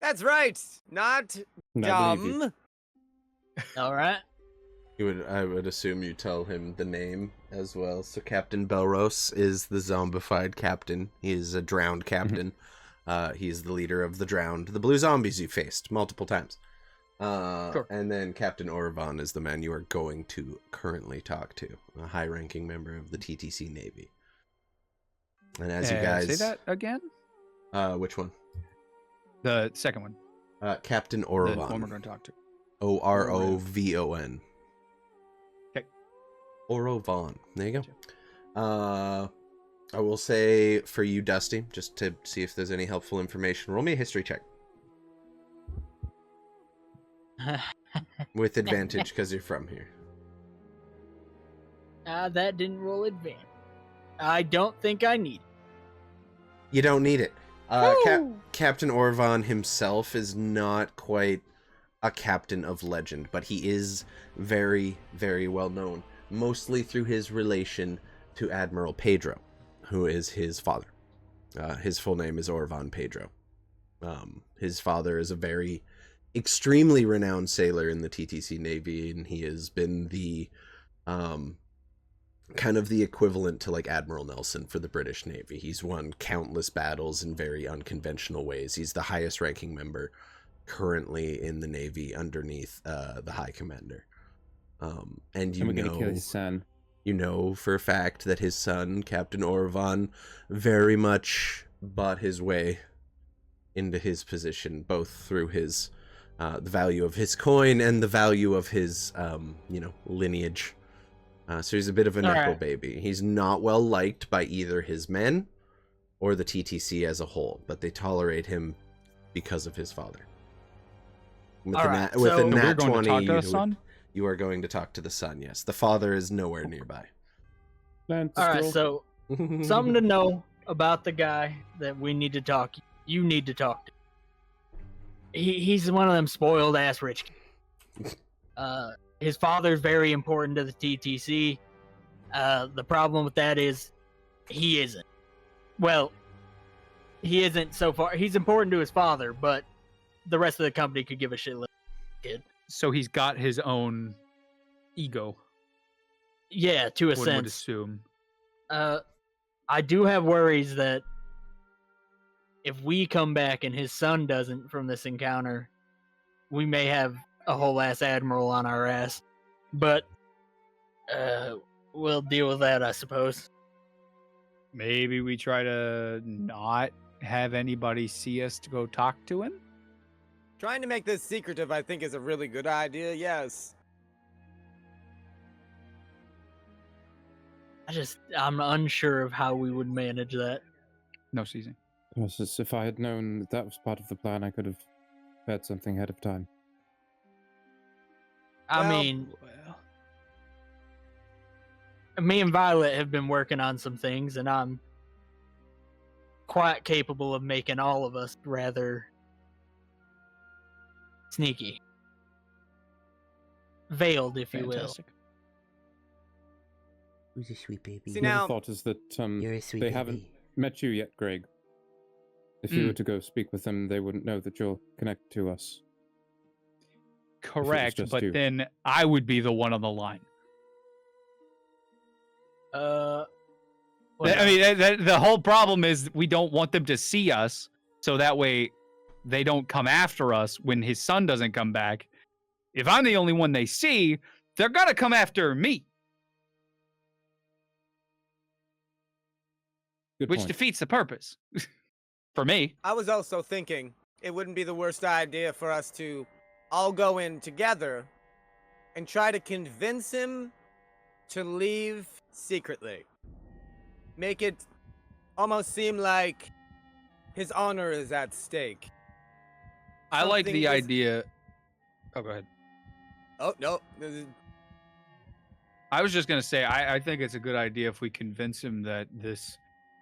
Speaker 5: That's right. Not
Speaker 3: And I believe you.
Speaker 5: dumb.
Speaker 4: All right.
Speaker 1: I would assume you tell him the name as well. So Captain Belros is the zombified captain. He is a drowned captain. He is the leader of the blue zombies you faced multiple times.
Speaker 4: Sure.
Speaker 1: And then Captain Orvan is the man you are going to currently talk to, a high-ranking member of the T.T.C. Navy. And as you guys
Speaker 6: say that again.
Speaker 1: which one?
Speaker 6: The second one.
Speaker 1: Captain
Speaker 6: The one we're
Speaker 1: Orvan.
Speaker 6: going to talk to.
Speaker 1: Orovon.
Speaker 6: Okay.
Speaker 1: Orovon. There you go. I will say for you, Dusty, just to see if there's any helpful information, roll me a history check with advantage because you're from here.
Speaker 4: That didn't roll advantage. I don't think I need it.
Speaker 1: You don't need it. Captain Orvan himself is not quite a captain of legend, but he is very, very well known, mostly through his relation to Admiral Pedro, who is his father. His full name is Orvan Pedro. His father is a very extremely renowned sailor in the T.T.C. Navy, and he has been the kind of the equivalent to like Admiral Nelson for the British Navy. He's won countless battles in very unconventional ways. He's the highest ranking member currently in the Navy underneath the High Commander. And
Speaker 3: And we're gonna kill his son.
Speaker 1: you know for a fact that his son, Captain Orvan, very much bought his way into his position, both through his the value of his coin and the value of his lineage. So he's a bit of a
Speaker 4: All
Speaker 1: knuckle
Speaker 4: right.
Speaker 1: baby. He's not well liked by either his men or the TTC as a whole, but they tolerate him because of his father. With
Speaker 4: All
Speaker 1: a
Speaker 4: right,
Speaker 1: nat, with
Speaker 4: so-
Speaker 1: a
Speaker 4: So
Speaker 6: we're
Speaker 1: nat
Speaker 6: going
Speaker 1: 20,
Speaker 6: to talk to
Speaker 1: you
Speaker 6: the
Speaker 1: would-
Speaker 6: son.
Speaker 1: you are going to talk to the son, yes. The father is nowhere nearby.
Speaker 3: Land
Speaker 4: All right,
Speaker 3: still.
Speaker 4: so something to know about the guy that we need to talk. You need to talk to. He's one of them spoiled ass rich kids. His father's very important to the TTC. The problem with that is he isn't. Well, he isn't so far. He's important to his father, but the rest of the company could give a shit. Kid.
Speaker 6: So he's got his own ego.
Speaker 4: Yeah, to a
Speaker 6: One would
Speaker 4: sense.
Speaker 6: assume.
Speaker 4: I do have worries that if we come back and his son doesn't from this encounter, we may have a whole ass admiral on our ass. But we'll deal with that, I suppose.
Speaker 6: Maybe we try to not have anybody see us to go talk to him.
Speaker 5: Trying to make this secretive, I think, is a really good idea. Yes.
Speaker 4: I'm unsure of how we would manage that.
Speaker 6: No seizing.
Speaker 3: Yes, as if I had known that, that was part of the plan, I could have had something ahead of time.
Speaker 4: I
Speaker 5: Well-
Speaker 4: mean,
Speaker 6: Well,
Speaker 4: me and Violet have been working on some things, and I'm quite capable of making all of us rather sneaky. veiled, if you will.
Speaker 6: Fantastic.
Speaker 1: Who's a sweet baby?
Speaker 5: See,
Speaker 3: The
Speaker 5: now-
Speaker 3: other thought is that
Speaker 1: You're a sweet
Speaker 3: they
Speaker 1: baby.
Speaker 3: haven't met you yet, Greg. If you were to go speak with them, they wouldn't know that you're connected to us.
Speaker 6: Correct,
Speaker 3: just
Speaker 6: but
Speaker 3: you.
Speaker 6: then I would be the one on the line.
Speaker 4: Well,
Speaker 6: I mean, the whole problem is we don't want them to see us, so that way they don't come after us when his son doesn't come back. If I'm the only one they see, they're gonna come after me,
Speaker 3: Good
Speaker 6: which
Speaker 3: point.
Speaker 6: defeats the purpose for me.
Speaker 5: I was also thinking it wouldn't be the worst idea for us to all go in together and try to convince him to leave secretly. Make it almost seem like his honor is at stake.
Speaker 6: I like
Speaker 5: Something
Speaker 6: the
Speaker 5: is-
Speaker 6: idea. Oh, go ahead.
Speaker 5: Oh, no.
Speaker 6: I was just gonna say I think it's a good idea if we convince him that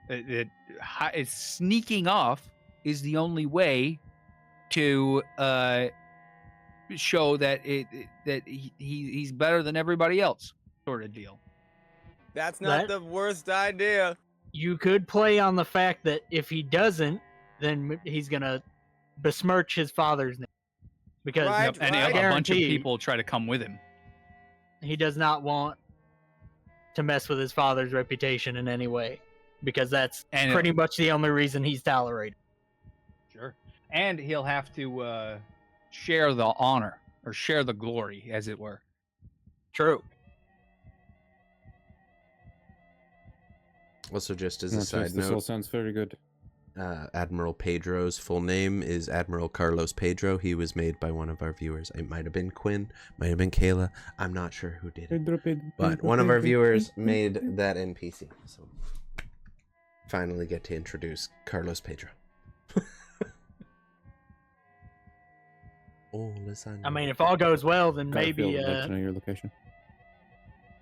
Speaker 6: it's sneaking off is the only way to show that he's better than everybody else, sort of deal.
Speaker 5: That's not
Speaker 4: That-
Speaker 5: the worst idea.
Speaker 4: you could play on the fact that if he doesn't, then he's gonna besmirch his father's name, because
Speaker 5: Right.
Speaker 6: Yep, and a bunch of
Speaker 4: guarantee-
Speaker 6: people try to come with him.
Speaker 4: he does not want to mess with his father's reputation in any way, because that's
Speaker 6: And
Speaker 4: pretty much the only reason he's tolerated.
Speaker 6: Sure. And he'll have to share the honor or share the glory, as it were.
Speaker 4: True.
Speaker 1: Also, just as a
Speaker 3: Yes,
Speaker 1: side
Speaker 3: this all
Speaker 1: note,
Speaker 3: sounds very good.
Speaker 1: Admiral Pedro's full name is Admiral Carlos Pedro. He was made by one of our viewers. It might have been Quinn, might have been Kayla. I'm not sure who did it. But one of our viewers made that NPC. So finally get to introduce Carlos Pedro. Oh, lasagna.
Speaker 4: I mean, if all goes well, then
Speaker 3: Garfield would like to know your location.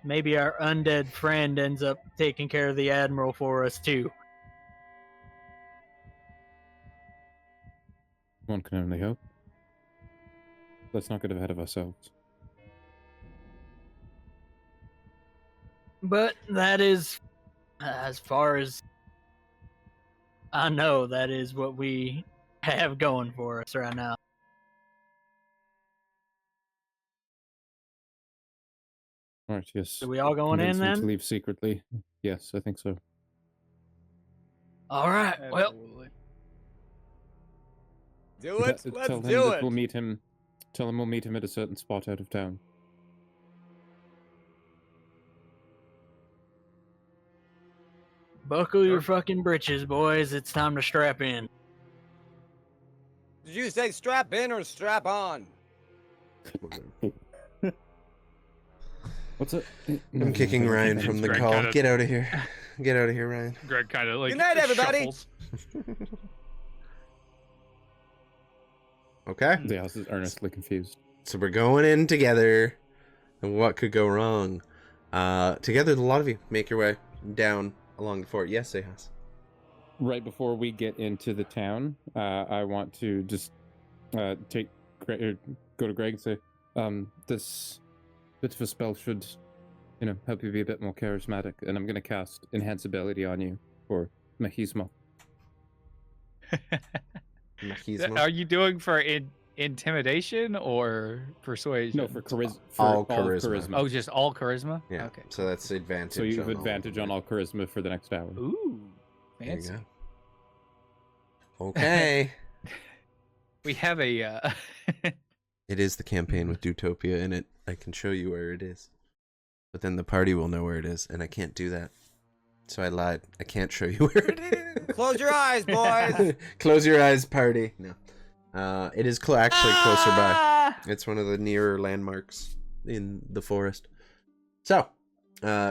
Speaker 4: maybe our undead friend ends up taking care of the admiral for us too.
Speaker 3: One can only hope. Let's not get ahead of ourselves.
Speaker 4: But that is, as far as I know, that is what we have going for us right now.
Speaker 3: All right, yes.
Speaker 4: Are we all going in
Speaker 3: Convince them to
Speaker 4: then?
Speaker 3: leave secretly. Yes, I think so.
Speaker 4: All right. Well,
Speaker 5: Do it.
Speaker 3: Tell
Speaker 5: Let's
Speaker 3: him
Speaker 5: do
Speaker 3: that
Speaker 5: it.
Speaker 3: we'll meet him. Tell him we'll meet him at a certain spot out of town.
Speaker 4: buckle your fucking britches, boys. It's time to strap in.
Speaker 5: Did you say strap in or strap on?
Speaker 3: What's it?
Speaker 1: I'm kicking Ryan from the
Speaker 6: Greg
Speaker 1: call.
Speaker 6: kinda-
Speaker 1: Get out of here. Get out of here, Ryan.
Speaker 6: Greg kind of like
Speaker 5: Good night, everybody.
Speaker 6: shuffles.
Speaker 1: Okay.
Speaker 3: The house is earnestly confused.
Speaker 1: So we're going in together. And what could go wrong? Together, a lot of you make your way down along the fort. Yes, Xechas.
Speaker 3: Right before we get into the town, I want to just go to Greg and say, this bit of a spell should, help you be a bit more charismatic, and I'm going to cast Enhance Ability on you for Machismo.
Speaker 1: Machismo.
Speaker 6: Are you doing for intimidation or persuasion?
Speaker 3: No, for
Speaker 1: All
Speaker 3: all
Speaker 1: charisma.
Speaker 6: Oh, just all charisma?
Speaker 1: Yeah.
Speaker 6: Okay.
Speaker 1: So that's advantage.
Speaker 3: So you have
Speaker 1: on all
Speaker 3: advantage
Speaker 1: of
Speaker 3: on
Speaker 1: it.
Speaker 3: all charisma for the next hour.
Speaker 6: Ooh,
Speaker 1: There you
Speaker 6: fancy.
Speaker 1: go. Okay.
Speaker 6: We have a.
Speaker 1: It is the campaign with Dutopia in it. I can show you where it is. But then the party will know where it is, and I can't do that. So I lied. I can't show you where it is.
Speaker 5: Close your eyes, boys.
Speaker 1: Close your eyes, party. No. It is actually closer by.
Speaker 5: Ah!
Speaker 1: It's one of the nearer landmarks in the forest. So,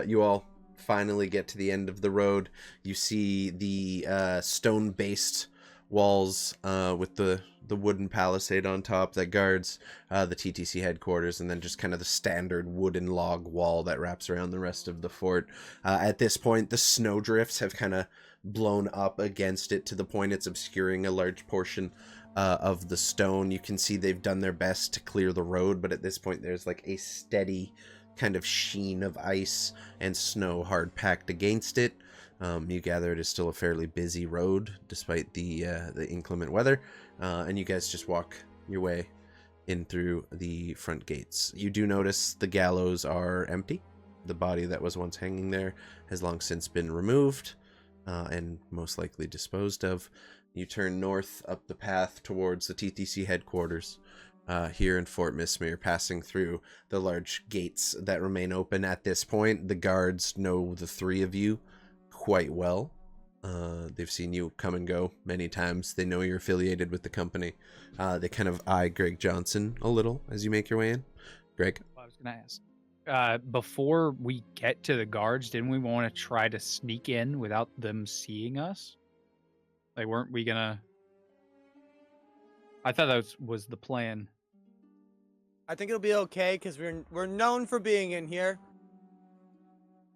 Speaker 1: you all finally get to the end of the road. You see the stone-based walls with the wooden palisade on top that guards the T.T.C headquarters, and then just kind of the standard wooden log wall that wraps around the rest of the fort. At this point, the snowdrifts have kind of blown up against it to the point it's obscuring a large portion of the stone. You can see they've done their best to clear the road, but at this point there's like a steady kind of sheen of ice and snow hard packed against it. You gather it is still a fairly busy road despite the inclement weather, and you guys just walk your way in through the front gates. You do notice the gallows are empty. The body that was once hanging there has long since been removed and most likely disposed of. You turn north up the path towards the T.T.C headquarters here in Fort Mistmere, passing through the large gates that remain open at this point. The guards know the three of you quite well. They've seen you come and go many times. They know you're affiliated with the company. They kind of eye Greg Johnson a little as you make your way in. Greg?
Speaker 6: I was going to ask. Before we get to the guards, didn't we want to try to sneak in without them seeing us? Like, weren't we gonna... I thought that was the plan.
Speaker 5: I think it'll be okay because we're known for being in here.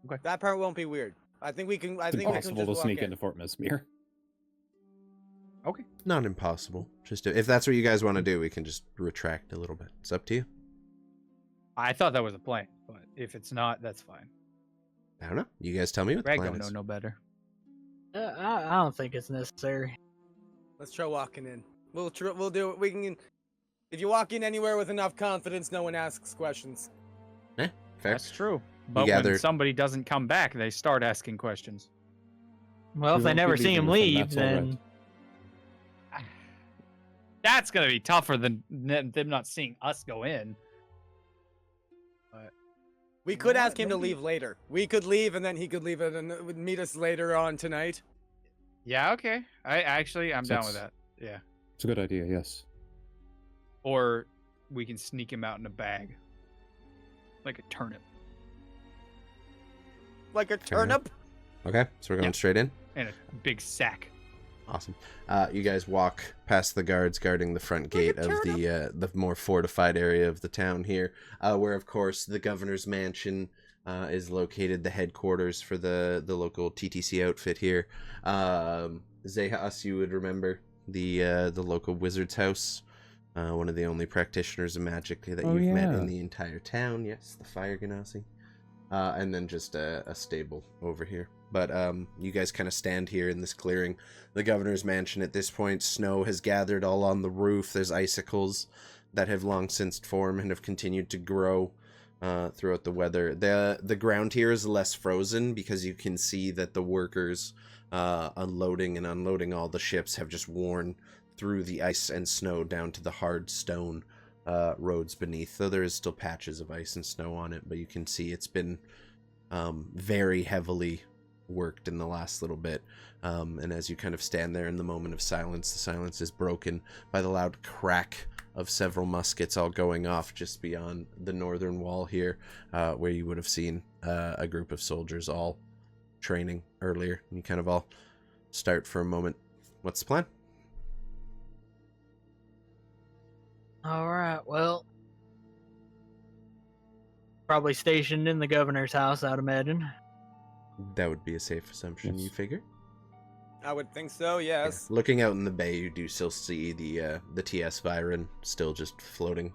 Speaker 6: Okay.
Speaker 5: That part won't be weird. I think we can.
Speaker 3: It's impossible to sneak into Fort Mistmere.
Speaker 6: Okay.
Speaker 1: Not impossible. Just if that's what you guys want to do, we can just retract a little bit. It's up to you.
Speaker 6: I thought that was the plan, but if it's not, that's fine.
Speaker 1: I don't know. You guys tell me what
Speaker 6: Greg
Speaker 1: the plan
Speaker 6: don't know
Speaker 1: is.
Speaker 6: no better.
Speaker 4: I don't think it's necessary.
Speaker 5: Let's try walking in. We'll do it. We can. If you walk in anywhere with enough confidence, no one asks questions.
Speaker 1: Fair.
Speaker 6: That's true. But when somebody doesn't come back, they start asking questions.
Speaker 4: Well, if they never see him leave, then...
Speaker 6: That's going to be tougher than them not seeing us go in. But
Speaker 5: We could ask him to leave later. We could leave, and then he could leave it and meet us later on tonight.
Speaker 6: yeah, okay. I'm down with that. Yeah.
Speaker 3: It's a good idea, yes.
Speaker 6: Or we can sneak him out in a bag. Like a turnip.
Speaker 5: Like a turnip?
Speaker 1: Okay, so we're going straight in?
Speaker 6: And a big sack.
Speaker 1: Awesome. You guys walk past the guards guarding the front gate of the more fortified area of the town here, where, of course, the governor's mansion is located, the headquarters for the local T.T.C outfit here. Xechasmeno, you would remember, the local wizard's house. One of the only practitioners of magic that you've met in the entire town. Yes, the Fire Ganassi. And then just a stable over here. But you guys kind of stand here in this clearing. The governor's mansion at this point, snow has gathered all on the roof. There's icicles that have long since formed and have continued to grow throughout the weather. The ground here is less frozen because you can see that the workers unloading and unloading all the ships have just worn through the ice and snow down to the hard stone roads beneath, though there is still patches of ice and snow on it, but you can see it's been very heavily worked in the last little bit. And as you kind of stand there in the moment of silence, the silence is broken by the loud crack of several muskets all going off just beyond the northern wall here, where you would have seen a group of soldiers all training earlier. And you kind of all start for a moment. What's the plan?
Speaker 4: All right, well, probably stationed in the governor's house, I'd imagine.
Speaker 1: That would be a safe assumption, you figure?
Speaker 5: I would think so, yes.
Speaker 1: Yeah. Looking out in the bay, you do still see the TS Viren still just floating.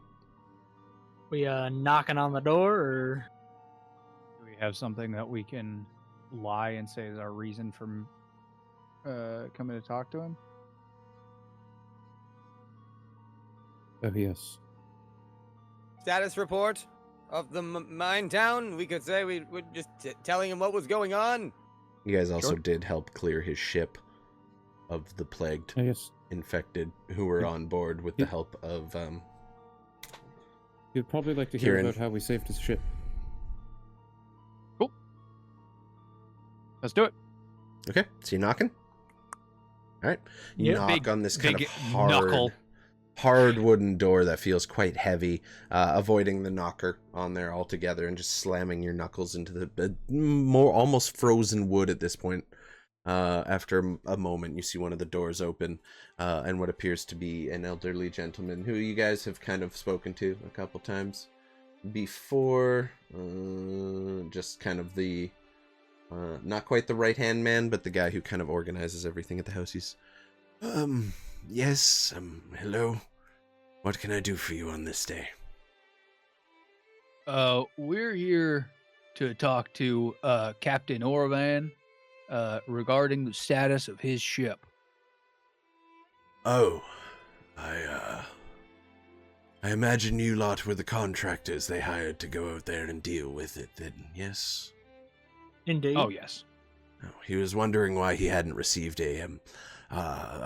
Speaker 4: We knocking on the door, or
Speaker 6: Do we have something that we can lie and say is our reason for coming to talk to him?
Speaker 3: Oh, yes.
Speaker 5: Status report of the mine town. We could say we were just telling him what was going on.
Speaker 1: You guys also did help clear his ship of the plagued infected who were on board with the help of
Speaker 3: You'd probably like to hear
Speaker 1: Kieran.
Speaker 3: about how we saved his ship.
Speaker 6: Cool. Let's do it.
Speaker 1: Okay, so you're knocking? Alright. You knock on this kind of hard wooden door that feels quite heavy, avoiding the knocker on there altogether and just slamming your knuckles into the more almost frozen wood at this point. After a moment, you see one of the doors open, and what appears to be an elderly gentleman who you guys have kind of spoken to a couple times before. Just kind of the Not quite the right-hand man, but the guy who kind of organizes everything at the house. He's, yes, hello. What can I do for you on this day?
Speaker 6: We're here to talk to Captain Orvan regarding the status of his ship.
Speaker 1: Oh, I imagine you lot were the contractors they hired to go out there and deal with it then, yes?
Speaker 4: Indeed.
Speaker 6: Oh, yes.
Speaker 1: Oh, he was wondering why he hadn't received a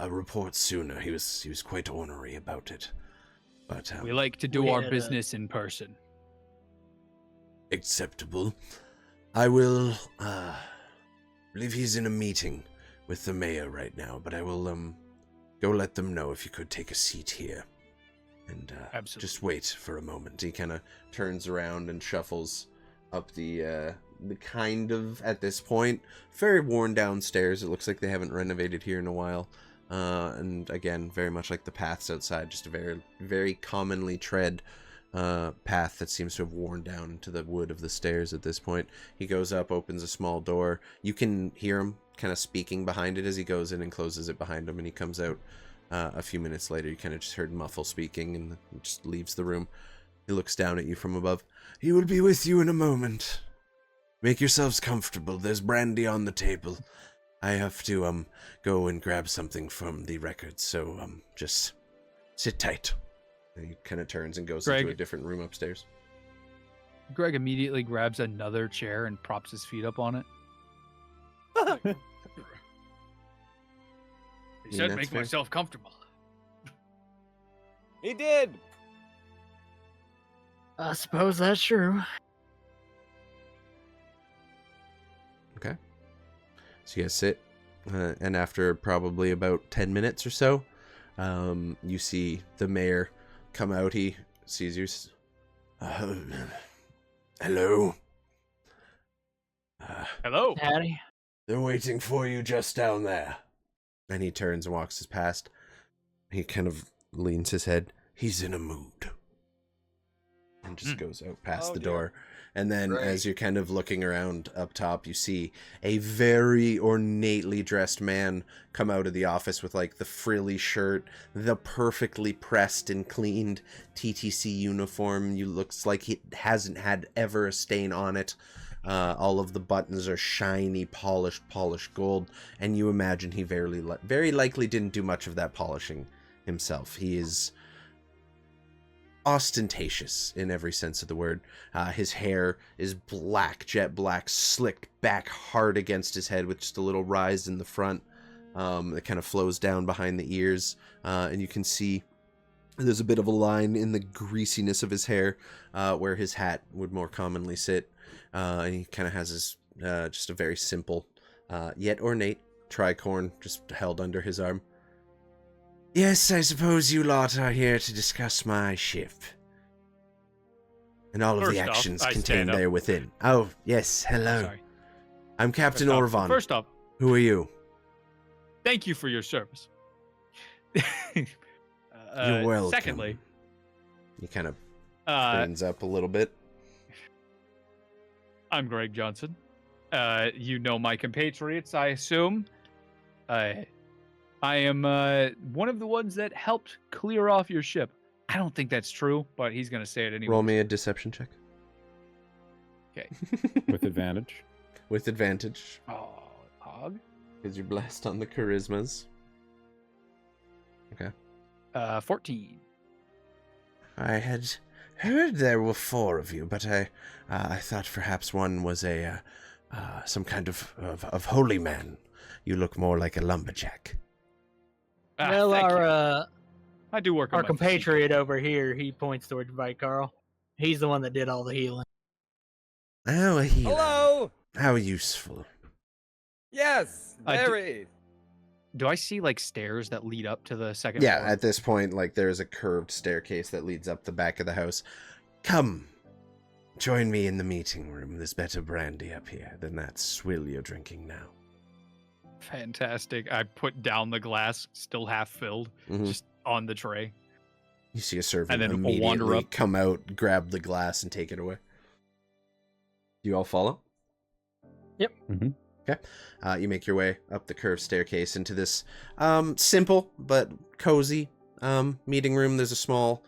Speaker 1: report sooner. He was quite ornery about it. But
Speaker 6: We like to do
Speaker 4: we
Speaker 6: our
Speaker 4: had
Speaker 6: business in person.
Speaker 1: acceptable. I will believe he's in a meeting with the mayor right now, but I will go let them know if you could take a seat here. And
Speaker 6: Absolutely.
Speaker 1: just wait for a moment. He kind of turns around and shuffles up the kind of, at this point, very worn down stairs. It looks like they haven't renovated here in a while. And again, very much like the paths outside, just a very, very commonly tread path that seems to have worn down into the wood of the stairs at this point. He goes up, opens a small door. You can hear him kind of speaking behind it as he goes in and closes it behind him, and he comes out a few minutes later. You kind of just heard muffle speaking and just leaves the room. He looks down at you from above. He will be with you in a moment. Make yourselves comfortable. There's brandy on the table. I have to go and grab something from the records, so just sit tight. And he kind of turns and goes into a different room upstairs.
Speaker 6: Greg immediately grabs another chair and props his feet up on it. He said, make myself comfortable.
Speaker 5: He did.
Speaker 4: I suppose that's true.
Speaker 1: Okay. So you guys sit, and after probably about 10 minutes or so, you see the mayor come out. He sees you. Hello.
Speaker 6: Hello.
Speaker 4: Daddy.
Speaker 1: They're waiting for you just down there. And he turns and walks past. He kind of leans his head. He's in a mood. And just goes out past the door. And then as you're kind of looking around up top, you see a very ornately dressed man come out of the office with like the frilly shirt, the perfectly pressed and cleaned T.T.C. uniform. You looks like it hasn't had ever a stain on it. All of the buttons are shiny, polished gold, and you imagine he very likely didn't do much of that polishing himself. He is ostentatious in every sense of the word. His hair is black, jet black, slicked back hard against his head with just a little rise in the front. It kind of flows down behind the ears, and you can see there's a bit of a line in the greasiness of his hair where his hat would more commonly sit. And he kind of has his just a very simple yet ornate tricorn just held under his arm. Yes, I suppose you lot are here to discuss my ship and all of the actions contained there within. Oh, yes, hello.
Speaker 6: Sorry.
Speaker 1: I'm Captain Orvan.
Speaker 6: First off,
Speaker 1: who are you?
Speaker 6: thank you for your service.
Speaker 1: You're welcome.
Speaker 6: Secondly,
Speaker 1: he kind of turns up a little bit.
Speaker 6: I'm Greg Johnson. You know my compatriots, I assume. I am one of the ones that helped clear off your ship. I don't think that's true, but he's going to say it anyway.
Speaker 1: Roll me a deception check.
Speaker 6: Okay.
Speaker 3: With advantage.
Speaker 1: With advantage.
Speaker 6: Oh, Hog.
Speaker 1: Because you're blessed on the charismas. Okay.
Speaker 6: 14.
Speaker 1: I had heard there were 4 of you, but I thought perhaps one was a some kind of holy man. You look more like a lumberjack.
Speaker 4: Well,
Speaker 6: Thank you.
Speaker 4: our
Speaker 6: I do work on
Speaker 4: our
Speaker 6: my
Speaker 4: compatriot over here, he points towards Vite Carl. He's the one that did all the healing.
Speaker 1: Oh, a healer.
Speaker 5: Hello.
Speaker 1: How useful.
Speaker 5: Yes. Very.
Speaker 6: Do I see like stairs that lead up to the second
Speaker 1: Yeah,
Speaker 6: floor?
Speaker 1: at this point, like there's a curved staircase that leads up the back of the house. Come, join me in the meeting room. There's better brandy up here than that swill you're drinking now.
Speaker 6: Fantastic. I put down the glass, still half filled,
Speaker 1: Mhm.
Speaker 6: just on the tray.
Speaker 1: You see a servant
Speaker 6: And then we'll wander
Speaker 1: immediately
Speaker 6: up.
Speaker 1: come out, grab the glass, and take it away. Do you all follow?
Speaker 4: Yep.
Speaker 1: You make your way up the curved staircase into this simple but cozy meeting room. There's a small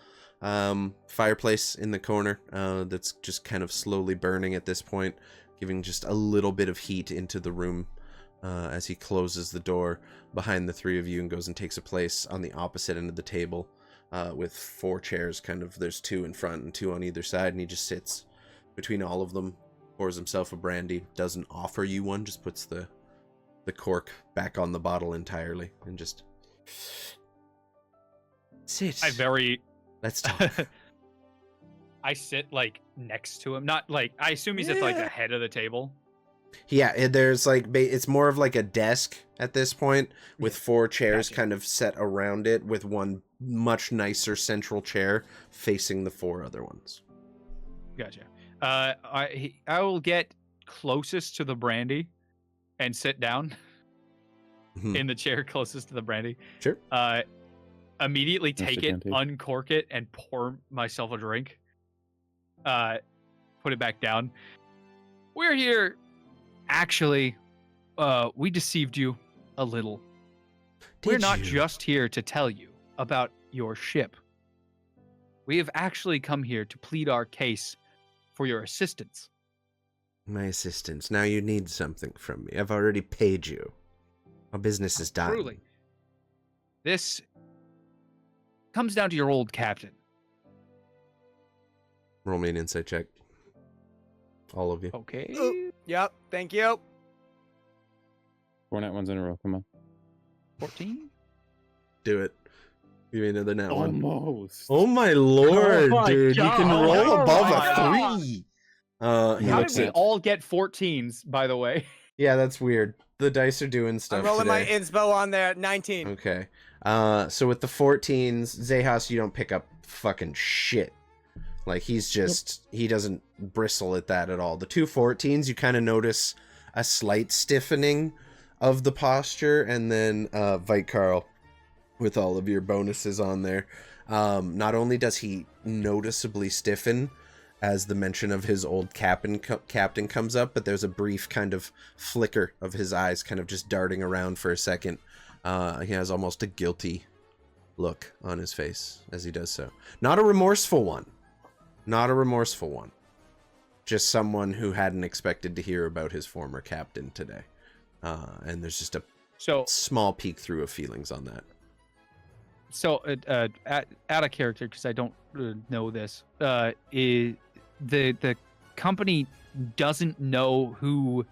Speaker 1: fireplace in the corner that's just kind of slowly burning at this point, giving just a little bit of heat into the room as he closes the door behind the three of you and goes and takes a place on the opposite end of the table with 4 chairs. Kind of, there's 2 in front and 2 on either side, and he just sits between all of them, pours himself a brandy, doesn't offer you one, just puts the cork back on the bottle entirely and just sit. Let's talk.
Speaker 6: I sit like next to him, not like I assume he's at like the head of the table.
Speaker 1: Yeah, there's like it's more of like a desk at this point with 4 chairs
Speaker 6: Gotcha.
Speaker 1: kind of set around it, with one much nicer central chair facing the 4 other ones.
Speaker 6: Gotcha. I will get closest to the brandy and sit down in the chair closest to the brandy.
Speaker 1: Sure.
Speaker 6: Immediately
Speaker 3: Mr.
Speaker 6: take it,
Speaker 3: Kennedy.
Speaker 6: uncork it, and pour myself a drink. Put it back down. We're here. Actually, we deceived you a little. We're not just here to tell you about your ship. We have actually come here to plead our case for your assistance.
Speaker 1: My assistance. Now you need something from me. I've already paid you. My business is done.
Speaker 6: Truly. This comes down to your old captain.
Speaker 1: Roll me an insight check. All of you.
Speaker 6: Okay.
Speaker 5: Ooh, yep, thank you.
Speaker 3: 4 nat ones in a row. Come on.
Speaker 6: 14?
Speaker 1: Do it. Give me another nat one.
Speaker 3: Almost.
Speaker 1: Oh my lord,
Speaker 4: my
Speaker 1: dude. You can
Speaker 4: God.
Speaker 1: roll
Speaker 4: Oh
Speaker 1: above
Speaker 4: my
Speaker 1: a
Speaker 4: God.
Speaker 1: 3. He
Speaker 6: How
Speaker 1: looks
Speaker 6: did we
Speaker 1: at...
Speaker 6: all get 14s, by the way?
Speaker 1: Yeah, that's weird. The dice are doing stuff
Speaker 5: I'm rolling
Speaker 1: today.
Speaker 5: my inspo on there. 19.
Speaker 1: Okay. So with the 14s, Xechas, you don't pick up fucking shit. Like, he's just, he doesn't bristle at that at all. The 2 14s, you kind of notice a slight stiffening of the posture, and then Vite Carl, with all of your bonuses on there. Not only does he noticeably stiffen as the mention of his old captain comes up, but there's a brief kind of flicker of his eyes kind of just darting around for a second. He has almost a guilty look on his face as he does so. Not a remorseful one. Not a remorseful one. Just someone who hadn't expected to hear about his former captain today. And there's just a
Speaker 6: So,
Speaker 1: small peek through of feelings on that.
Speaker 6: out of character, because I don't know this, the company doesn't know who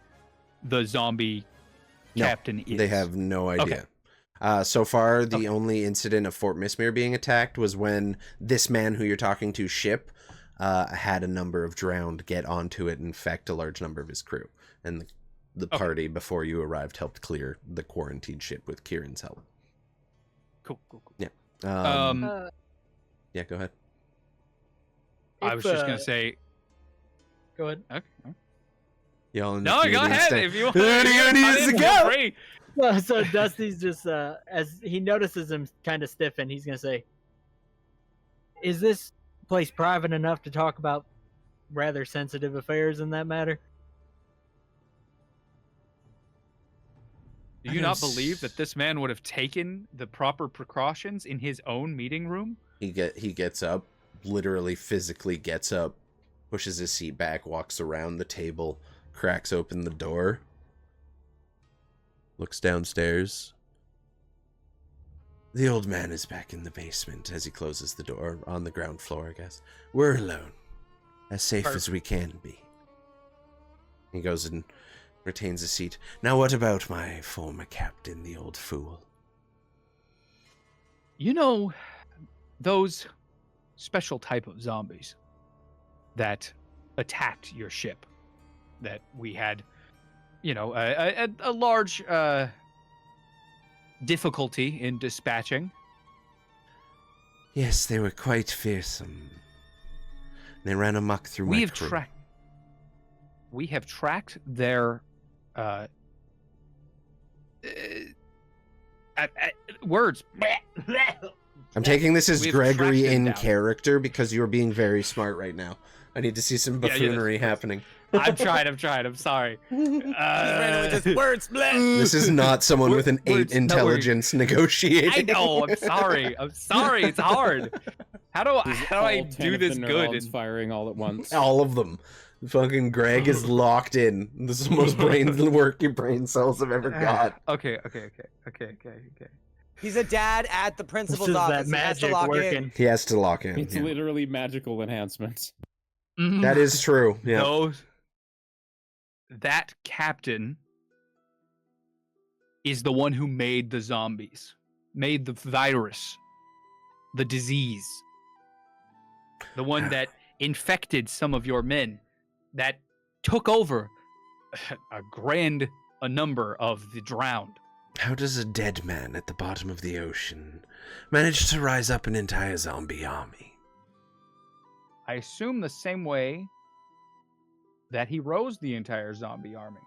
Speaker 6: the zombie
Speaker 1: No,
Speaker 6: captain is.
Speaker 1: They have no idea. So far, the only incident of Fort Mistmere being attacked was when this man who you're talking to ship had a number of drowned get onto it and infect a large number of his crew. And the party, before you arrived, helped clear the quarantined ship with Kieran's help.
Speaker 6: Cool.
Speaker 1: Yeah. Yeah, go ahead.
Speaker 6: I was just gonna say.
Speaker 4: Go ahead.
Speaker 6: Okay.
Speaker 1: Y'all in the
Speaker 6: No, go
Speaker 1: Canadian
Speaker 6: ahead
Speaker 1: stand.
Speaker 6: if you want.
Speaker 1: Anybody needs to go.
Speaker 6: Free.
Speaker 4: Well, so Dusty's just as he notices him kind of stiffen, he's gonna say, "Is this place private enough to talk about rather sensitive affairs in that matter?"
Speaker 6: Do you not believe that this man would have taken the proper precautions in his own meeting room?
Speaker 1: He gets up, literally physically gets up, pushes his seat back, walks around the table, cracks open the door, looks downstairs. The old man is back in the basement as he closes the door, on the ground floor, I guess. We're alone, as safe as we can be. He goes and retains a seat. Now what about my former captain, the old fool?
Speaker 6: You know, those special type of zombies that attacked your ship that we had, you know, a large difficulty in dispatching.
Speaker 1: Yes, they were quite fearsome. They ran amok through my crew.
Speaker 6: We have tracked their words.
Speaker 1: I'm taking this as
Speaker 6: We've
Speaker 1: Gregory
Speaker 6: tracked them
Speaker 1: in
Speaker 6: down.
Speaker 1: character because you're being very smart right now. I need to see some
Speaker 6: Yeah,
Speaker 1: buffoonery
Speaker 6: that's-
Speaker 1: happening.
Speaker 6: I'm trying. I'm sorry.
Speaker 5: Randomly just word split.
Speaker 1: This is not someone with an 8
Speaker 6: Words, no
Speaker 1: intelligence negotiating.
Speaker 6: I know. I'm sorry. It's hard. How do I
Speaker 3: All 10
Speaker 6: do
Speaker 3: of
Speaker 6: this
Speaker 3: the
Speaker 6: good?
Speaker 3: neurons firing all at once.
Speaker 1: All of them. Fucking Greg is locked in. This is the most brain work your brain cells have ever got.
Speaker 6: Okay.
Speaker 5: He's a dad at the
Speaker 4: This
Speaker 5: principal's
Speaker 4: is
Speaker 5: office.
Speaker 4: that
Speaker 5: He has to
Speaker 4: magic
Speaker 5: lock
Speaker 4: working.
Speaker 5: in.
Speaker 1: He has to lock in.
Speaker 3: It's
Speaker 1: yeah.
Speaker 3: literally magical enhancements.
Speaker 1: That is true. Yeah.
Speaker 6: That captain is the one who made the zombies, made the virus, the disease, the one that infected some of your men, that took over a number of the drowned.
Speaker 1: How does a dead man at the bottom of the ocean manage to rise up an entire zombie army?
Speaker 6: I assume the same way that he rose the entire zombie army.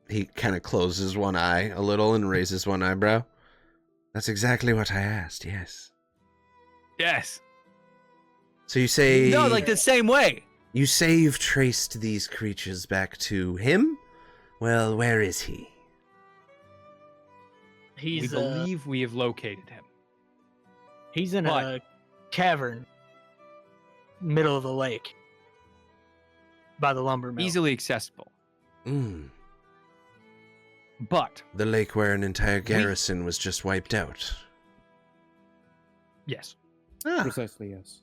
Speaker 1: He kind of closes one eye a little and raises one eyebrow. That's exactly what I asked, yes.
Speaker 6: Yes.
Speaker 1: So you say...
Speaker 6: No, like the same way.
Speaker 1: You say you've traced these creatures back to him? Well, where is he?
Speaker 6: We
Speaker 4: He's
Speaker 6: believe we have located him.
Speaker 4: he's in
Speaker 6: But-
Speaker 4: a cavern, middle of the lake, by the lumber mill.
Speaker 6: Easily accessible. But,
Speaker 1: The lake where an entire garrison was just wiped out.
Speaker 6: yes.
Speaker 1: Ah,
Speaker 3: Precisely, yes.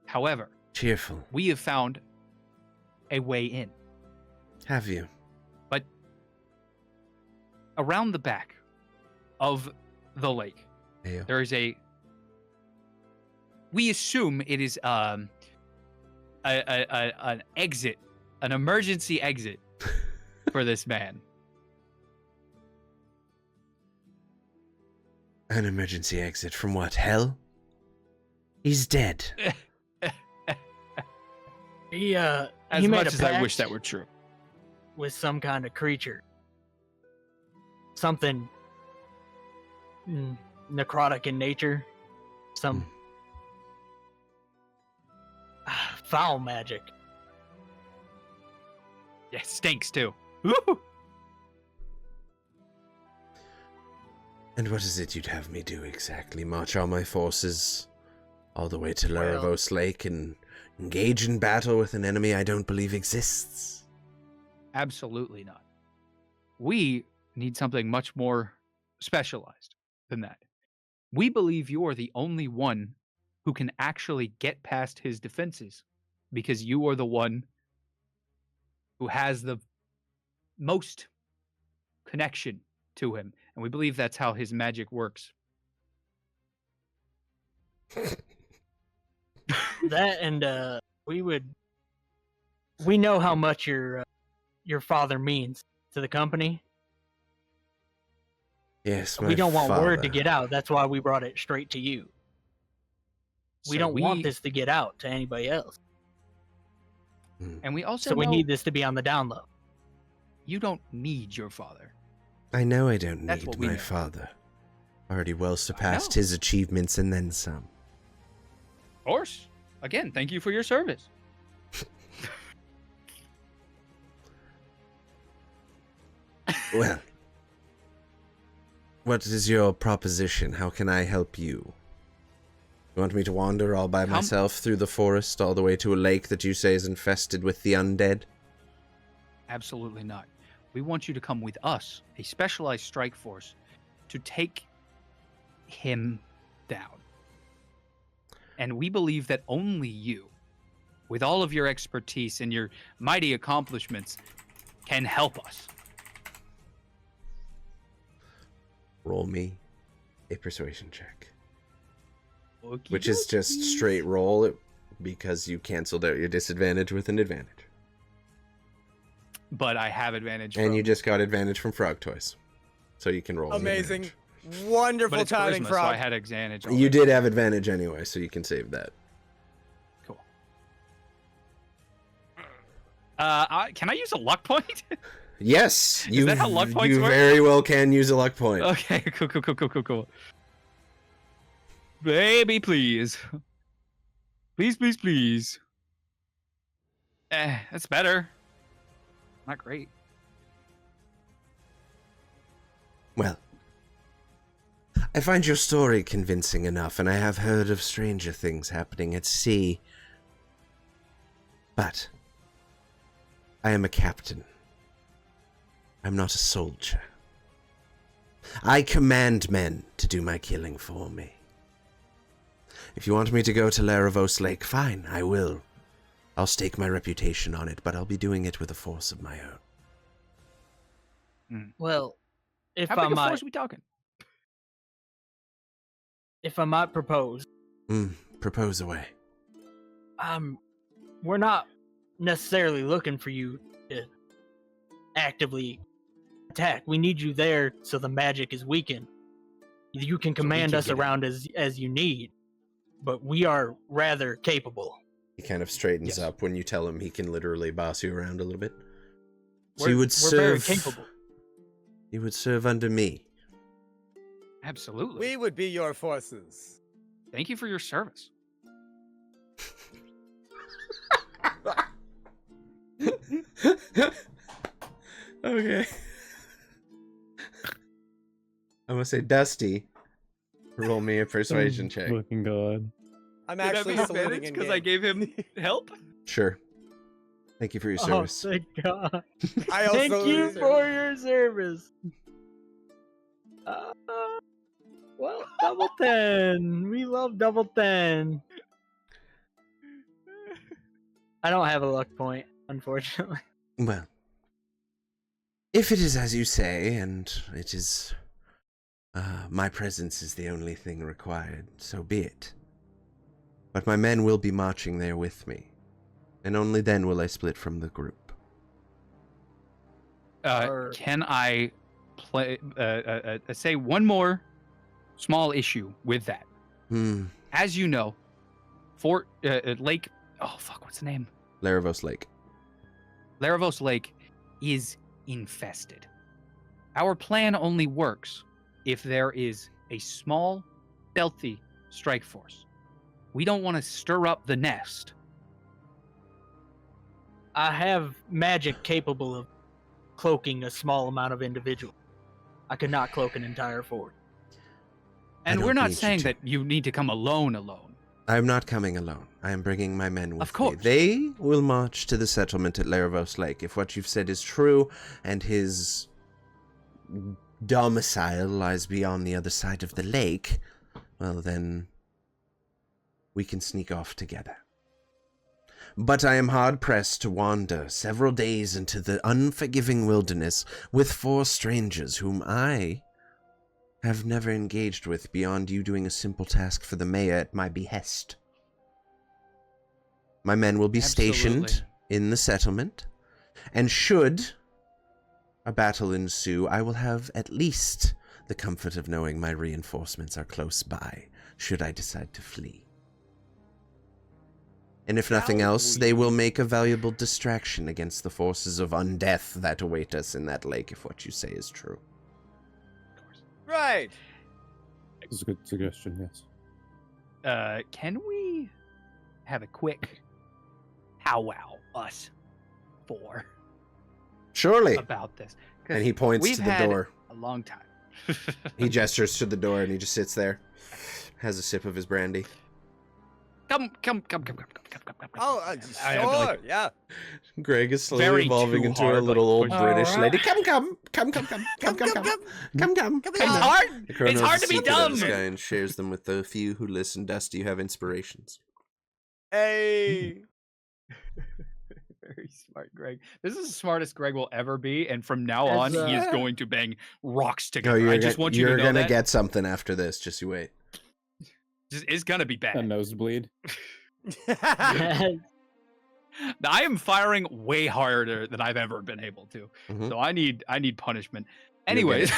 Speaker 6: However,
Speaker 1: cheerful.
Speaker 6: we have found a way in.
Speaker 1: Have you?
Speaker 6: Around the back of the lake,
Speaker 1: Ayo.
Speaker 6: there is we assume it is an exit, an emergency exit for this man.
Speaker 1: An emergency exit from what, hell? He's dead.
Speaker 4: He
Speaker 6: As
Speaker 4: he made
Speaker 6: much
Speaker 4: a
Speaker 6: as I wish
Speaker 4: pact
Speaker 6: that were true.
Speaker 4: with some kind of creature, something necrotic in nature, some foul magic.
Speaker 6: Yeah, stinks too.
Speaker 1: And what is it you'd have me do exactly? March all my forces all the way to
Speaker 4: Well-
Speaker 1: Laravos Lake and engage in battle with an enemy I don't believe exists?
Speaker 6: Absolutely not. We need something much more specialized than that. We believe you are the only one who can actually get past his defenses because you are the one who has the most connection to him. And we believe that's how his magic works.
Speaker 4: That and we know how much your father means to the company.
Speaker 1: Yes,
Speaker 4: We
Speaker 1: my
Speaker 4: don't want word to
Speaker 1: father.
Speaker 4: get out. That's why we brought it straight to you. We
Speaker 6: So
Speaker 4: don't want this to get out to anybody else.
Speaker 6: And we also
Speaker 4: So we
Speaker 6: know
Speaker 4: need this to be on the down low.
Speaker 6: you don't need your father.
Speaker 1: I know I don't
Speaker 6: That's
Speaker 1: need
Speaker 6: what we
Speaker 1: my
Speaker 6: know.
Speaker 1: father. Already well surpassed
Speaker 6: know.
Speaker 1: his achievements and then some.
Speaker 6: Of course. Again, thank you for your service.
Speaker 1: Well, what is your proposition? How can I help you? You want me to wander all by
Speaker 6: Come-
Speaker 1: myself through the forest all the way to a lake that you say is infested with the undead?
Speaker 6: Absolutely not. We want you to come with us, a specialized strike force, to take him down. And we believe that only you, with all of your expertise and your mighty accomplishments, can help us.
Speaker 1: Roll me a persuasion check.
Speaker 6: Okey
Speaker 1: Which is just
Speaker 6: dokey.
Speaker 1: straight roll because you canceled out your disadvantage with an advantage.
Speaker 6: But I have advantage.
Speaker 1: And
Speaker 6: from-
Speaker 1: you just got advantage from frog toys. So you can roll an
Speaker 5: Amazing.
Speaker 1: advantage.
Speaker 6: but
Speaker 5: Wonderful
Speaker 6: it's
Speaker 5: timing,
Speaker 6: charisma, so
Speaker 5: Frog.
Speaker 6: I had advantage.
Speaker 1: You
Speaker 6: already.
Speaker 1: did have advantage anyway, so you can save that.
Speaker 6: Cool. Can I use a luck point?
Speaker 1: Yes,
Speaker 6: Is that how luck points
Speaker 1: you
Speaker 6: work?
Speaker 1: very well can use a luck point.
Speaker 6: Okay, cool. Baby, please. Please. That's better. Not great.
Speaker 1: Well, I find your story convincing enough, and I have heard of stranger things happening at sea. But I am a captain. I'm not a soldier. I command men to do my killing for me. If you want me to go to Laravos Lake, fine, I will. I'll stake my reputation on it, but I'll be doing it with a force of my own.
Speaker 4: Well, if
Speaker 6: How
Speaker 4: I
Speaker 6: big a
Speaker 4: might,
Speaker 6: force we talking?
Speaker 4: propose,
Speaker 1: Propose away.
Speaker 4: we're not necessarily looking for you to actively attack. We need you there so the magic is weakened. You can command
Speaker 1: can
Speaker 4: us
Speaker 1: get
Speaker 4: around as you need, but we are rather capable.
Speaker 1: He kind of straightens
Speaker 6: Yes.
Speaker 1: up when you tell him he can literally boss you around a little bit. So
Speaker 4: We're,
Speaker 1: you would
Speaker 4: we're very
Speaker 1: serve.
Speaker 4: capable.
Speaker 1: You would serve under me.
Speaker 6: Absolutely.
Speaker 5: We would be your forces.
Speaker 6: Thank you for your service.
Speaker 1: Okay. I'm gonna say, Dusty, roll me a persuasion check.
Speaker 3: Fucking god.
Speaker 5: I'm
Speaker 6: Did
Speaker 5: actually
Speaker 6: I have
Speaker 5: saluting
Speaker 6: advantage
Speaker 5: in
Speaker 6: because I
Speaker 5: game.
Speaker 6: gave him help?
Speaker 1: Sure. Thank you for your
Speaker 4: Oh,
Speaker 1: service.
Speaker 4: thank God.
Speaker 5: I also
Speaker 4: Thank you
Speaker 5: salute
Speaker 4: for your service. Well, double 10. We love double 10. I don't have a luck point, unfortunately.
Speaker 1: Well, if it is as you say, and it is my presence is the only thing required, so be it. But my men will be marching there with me, and only then will I split from the group.
Speaker 6: Can I play? Say one more small issue with that. As you know, Fort Lake. Oh fuck, what's the name?
Speaker 1: Laravos Lake.
Speaker 6: Laravos Lake is infested. Our plan only works if there is a small, stealthy strike force. We don't want to stir up the nest.
Speaker 4: I have magic capable of cloaking a small amount of individual. I could not cloak an entire fort.
Speaker 6: And
Speaker 1: don't
Speaker 6: we're not
Speaker 1: need you
Speaker 6: saying
Speaker 1: to.
Speaker 6: that you need to come alone.
Speaker 1: I am not coming alone. I am bringing my men with
Speaker 6: Of course.
Speaker 1: me. They will march to the settlement at Laravos Lake. If what you've said is true, and his domicile lies beyond the other side of the lake, well then, we can sneak off together. But I am hard-pressed to wander several days into the unforgiving wilderness with 4 strangers whom I have never engaged with beyond you doing a simple task for the mayor at my behest. My men will be stationed
Speaker 6: Absolutely.
Speaker 1: in the settlement, and should a battle ensue, I will have at least the comfort of knowing my reinforcements are close by, should I decide to flee. And if nothing else, they will make a valuable distraction against the forces of undeath that await us in that lake, if what you say is true.
Speaker 5: Right.
Speaker 3: That's a good suggestion, yes.
Speaker 6: Can we have a quick powwow, us 4,
Speaker 1: Surely.
Speaker 6: about this? 'Cause
Speaker 1: And he points
Speaker 6: we've
Speaker 1: to the
Speaker 6: had
Speaker 1: door.
Speaker 6: a long time.
Speaker 1: He gestures to the door and he just sits there, has a sip of his brandy.
Speaker 6: Come.
Speaker 5: Oh,
Speaker 6: I-
Speaker 5: sure.
Speaker 6: like-
Speaker 5: Yeah.
Speaker 1: Greg is slowly
Speaker 6: Very
Speaker 1: evolving
Speaker 6: too
Speaker 1: into
Speaker 6: hard,
Speaker 1: a little
Speaker 6: like,
Speaker 1: old
Speaker 6: push-
Speaker 1: British
Speaker 4: Alright.
Speaker 1: lady. Come.
Speaker 5: Come.
Speaker 6: It's hard.
Speaker 1: The Kronos
Speaker 6: It's hard to be
Speaker 1: looks up at
Speaker 6: dumb.
Speaker 1: this guy and shares them with the few who listen. Dusty, you have inspirations.
Speaker 5: Hey.
Speaker 6: Very smart, Greg. This is the smartest Greg will ever be, and from now
Speaker 4: As,
Speaker 6: on, he is going to bang rocks
Speaker 1: No,
Speaker 6: together. I just want you to
Speaker 1: you're
Speaker 6: know
Speaker 1: gonna
Speaker 6: that
Speaker 1: get something after this. Just you wait.
Speaker 6: it's gonna be
Speaker 3: A
Speaker 6: bad.
Speaker 3: nosebleed.
Speaker 6: I am firing way harder than I've ever been able to,
Speaker 1: Mhm.
Speaker 6: so I need punishment.
Speaker 1: You're
Speaker 6: Anyways,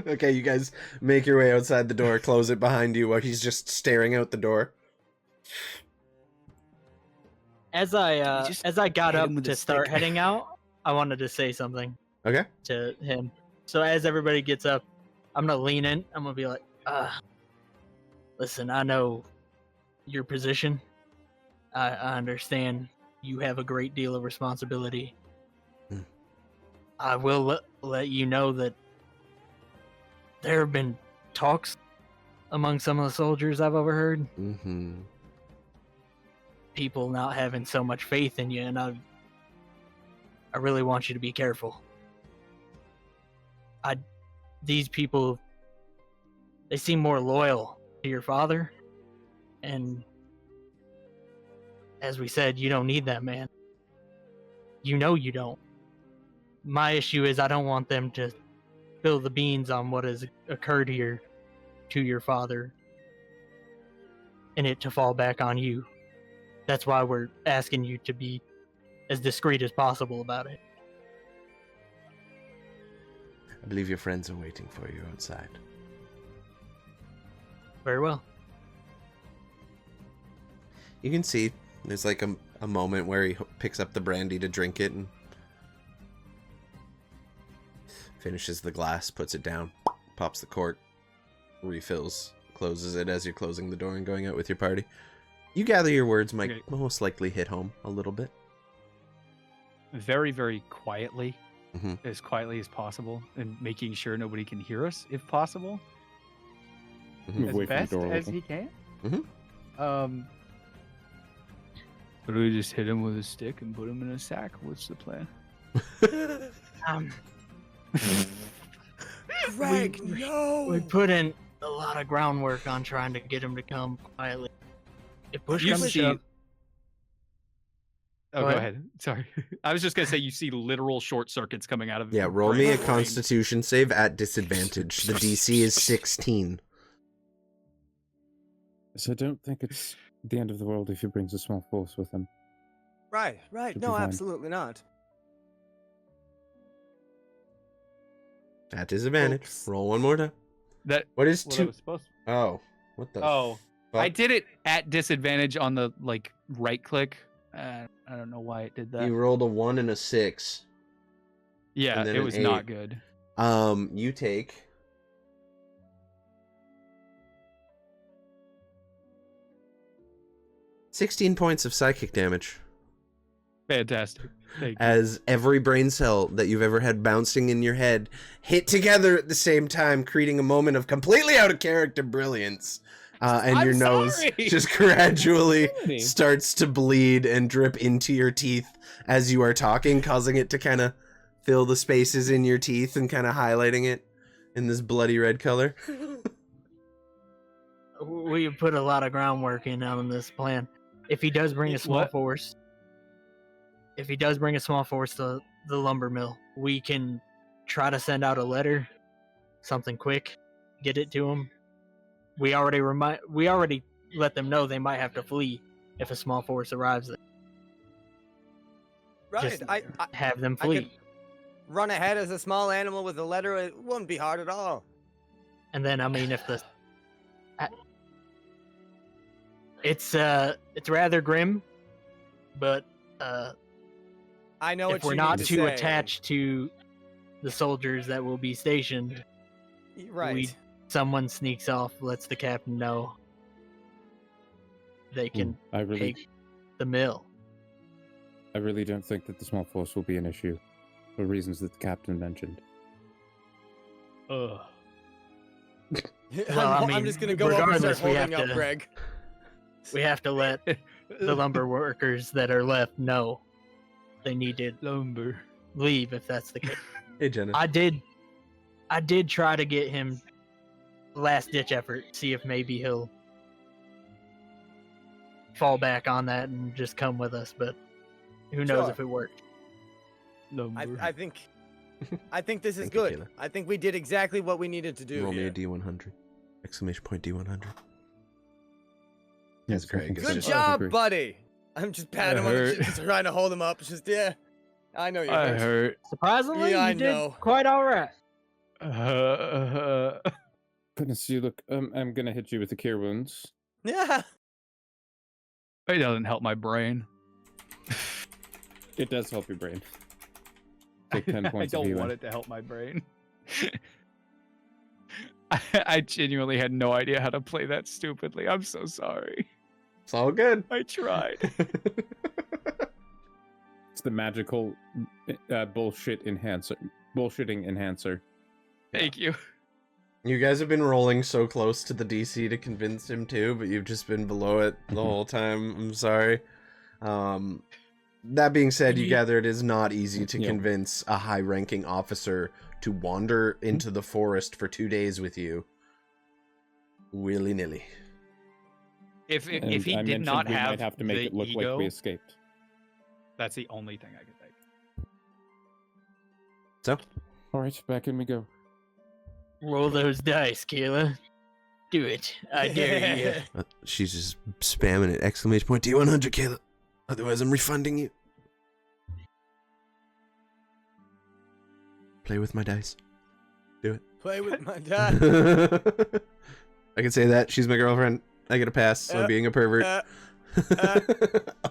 Speaker 1: Okay, you guys make your way outside the door, close it behind you while he's just staring out the door.
Speaker 4: As I
Speaker 6: just
Speaker 4: got
Speaker 6: hit
Speaker 4: up
Speaker 6: him with
Speaker 4: to
Speaker 6: a
Speaker 4: start
Speaker 6: stick.
Speaker 4: heading out, I wanted to say something
Speaker 1: Okay.
Speaker 4: to him. So as everybody gets up, I'm gonna lean in. I'm gonna be like, listen, I know your position. I understand you have a great deal of responsibility.
Speaker 1: Hmm.
Speaker 4: I will let you know that there have been talks among some of the soldiers I've overheard.
Speaker 1: Mm-hmm.
Speaker 4: People not having so much faith in you, and I really want you to be careful. These people, they seem more loyal to your father, and as we said, you don't need that man. You know you don't. My issue is I don't want them to spill the beans on what has occurred here to your father and it to fall back on you. That's why we're asking you to be as discreet as possible about it.
Speaker 1: I believe your friends are waiting for you outside.
Speaker 4: Very well.
Speaker 1: You can see there's like a moment where he picks up the brandy to drink it and finishes the glass, puts it down, pops the cork, refills, closes it as you're closing the door and going out with your party. You gather your words might
Speaker 6: Okay.
Speaker 1: most likely hit home a little bit.
Speaker 6: Very, very quietly,
Speaker 1: Mhm.
Speaker 6: as quietly as possible, and making sure nobody can hear us if possible,
Speaker 1: Mhm.
Speaker 6: as
Speaker 3: Away from the
Speaker 6: best
Speaker 3: door
Speaker 6: as
Speaker 3: open.
Speaker 6: he can.
Speaker 1: Mhm.
Speaker 6: But we just hit him with a stick and put him in a sack. What's the plan?
Speaker 4: Um,
Speaker 5: Greg,
Speaker 4: we
Speaker 5: no!
Speaker 4: put in a lot of groundwork on trying to get him to come quietly. If push
Speaker 6: You
Speaker 4: comes to
Speaker 6: see.
Speaker 4: shove,
Speaker 6: Oh,
Speaker 4: Go
Speaker 6: go
Speaker 4: ahead.
Speaker 6: ahead. Sorry. I was just gonna say you see literal short circuits coming out of.
Speaker 1: Yeah,
Speaker 6: your
Speaker 1: roll
Speaker 6: brain.
Speaker 1: me a Constitution save at disadvantage. The DC is 16.
Speaker 3: So I don't think it's the end of the world if he brings a small force with him.
Speaker 5: Right.
Speaker 3: Should be
Speaker 5: No,
Speaker 3: fine.
Speaker 5: absolutely not.
Speaker 1: At disadvantage.
Speaker 5: Oops.
Speaker 1: Roll one more time.
Speaker 6: That.
Speaker 1: What is
Speaker 6: Well, that
Speaker 1: two?
Speaker 6: was supposed.
Speaker 1: Oh, what the?
Speaker 6: Oh,
Speaker 1: fuck?
Speaker 6: I did it at disadvantage on the like right click. I don't know why it did that.
Speaker 1: You rolled a 1 and a 6.
Speaker 6: Yeah,
Speaker 1: and then
Speaker 6: it
Speaker 1: an
Speaker 6: was
Speaker 1: 8.
Speaker 6: not good.
Speaker 1: You take 16 points of psychic damage
Speaker 6: Fantastic. Thank you.
Speaker 1: as every brain cell that you've ever had bouncing in your head hit together at the same time, creating a moment of completely out of character brilliance. And
Speaker 6: I'm
Speaker 1: your nose
Speaker 6: sorry.
Speaker 1: just gradually
Speaker 3: Really?
Speaker 1: starts to bleed and drip into your teeth as you are talking, causing it to kind of fill the spaces in your teeth and kind of highlighting it in this bloody red color.
Speaker 4: we put a lot of groundwork in on this plan. If he does bring a small
Speaker 6: What?
Speaker 4: force, to the lumber mill, we can try to send out a letter, something quick, get it to him. We already let them know they might have to flee if a small force arrives there.
Speaker 5: Right.
Speaker 4: Just
Speaker 5: I
Speaker 4: have them
Speaker 5: I
Speaker 4: flee.
Speaker 5: could run ahead as a small animal with a letter. It wouldn't be hard at all.
Speaker 4: And then, I mean, if the it's rather grim, but
Speaker 5: I know
Speaker 4: if
Speaker 5: what
Speaker 4: we're
Speaker 5: you
Speaker 4: not
Speaker 5: need to
Speaker 4: too
Speaker 5: say.
Speaker 4: attached to the soldiers that will be stationed,
Speaker 5: Right.
Speaker 4: someone sneaks off, lets the captain know they can
Speaker 3: I really
Speaker 4: take the mill.
Speaker 3: don't think that the small force will be an issue, for reasons that the captain mentioned.
Speaker 6: Ugh.
Speaker 4: Well, I
Speaker 5: I'm
Speaker 4: mean,
Speaker 5: just gonna go over and start
Speaker 4: regardless, we
Speaker 5: holding
Speaker 4: have
Speaker 5: up
Speaker 4: to-
Speaker 5: Greg.
Speaker 4: We have to let the lumber workers that are left know they need to
Speaker 6: Lumber.
Speaker 4: leave if that's the case.
Speaker 1: Hey, Jenna.
Speaker 4: I did try to get him last ditch effort, see if maybe he'll fall back on that and just come with us, but who knows
Speaker 5: Sure.
Speaker 4: if it worked.
Speaker 6: Lumber.
Speaker 5: I think this is
Speaker 1: Thank you,
Speaker 5: good.
Speaker 1: Taylor.
Speaker 5: I think we did exactly what we needed to do.
Speaker 1: Roll me
Speaker 5: here.
Speaker 1: a D100. Exclamation point D100.
Speaker 3: Yes,
Speaker 1: Yes, Greg. It's
Speaker 5: Good
Speaker 1: just-
Speaker 5: job,
Speaker 3: agree.
Speaker 5: buddy. I'm just patting him on the
Speaker 6: hurt.
Speaker 5: chin, just trying to hold him up. It's just I know you
Speaker 6: I
Speaker 5: hurt.
Speaker 6: hurt.
Speaker 4: Surprisingly,
Speaker 5: Yeah, I
Speaker 4: you did
Speaker 5: know.
Speaker 4: quite all right.
Speaker 3: Goodness, you look. I'm gonna hit you with the cure wounds.
Speaker 5: Yeah.
Speaker 6: It doesn't help my brain.
Speaker 3: It does help your brain. Take 10
Speaker 6: I
Speaker 3: points of
Speaker 6: don't
Speaker 3: healing.
Speaker 6: want it to help my brain. I genuinely had no idea how to play that stupidly. I'm so sorry.
Speaker 1: It's all good.
Speaker 6: I tried.
Speaker 3: the magical bullshitting enhancer.
Speaker 6: Thank you.
Speaker 1: You guys have been rolling so close to the DC to convince him too, but you've just been below it the whole time. I'm sorry. That being said, you gather it is not easy to convince a high-ranking officer to wander into the forest for 2 days with you, willy-nilly.
Speaker 6: If he
Speaker 3: I
Speaker 6: did not
Speaker 3: we
Speaker 6: have
Speaker 3: might have to make
Speaker 6: the
Speaker 3: it look
Speaker 6: ego,
Speaker 3: like we escaped.
Speaker 6: that's the only thing I could think.
Speaker 1: So,
Speaker 3: All right, back in we go.
Speaker 4: Roll those dice, Kayla. Do it. I dare you.
Speaker 1: she's just spamming it. Exclamation point, D100, Caleb. Otherwise, I'm refunding you. Play with my dice. Do it.
Speaker 5: Play with my dice.
Speaker 1: I can say that. She's my girlfriend. I get a pass on being a pervert.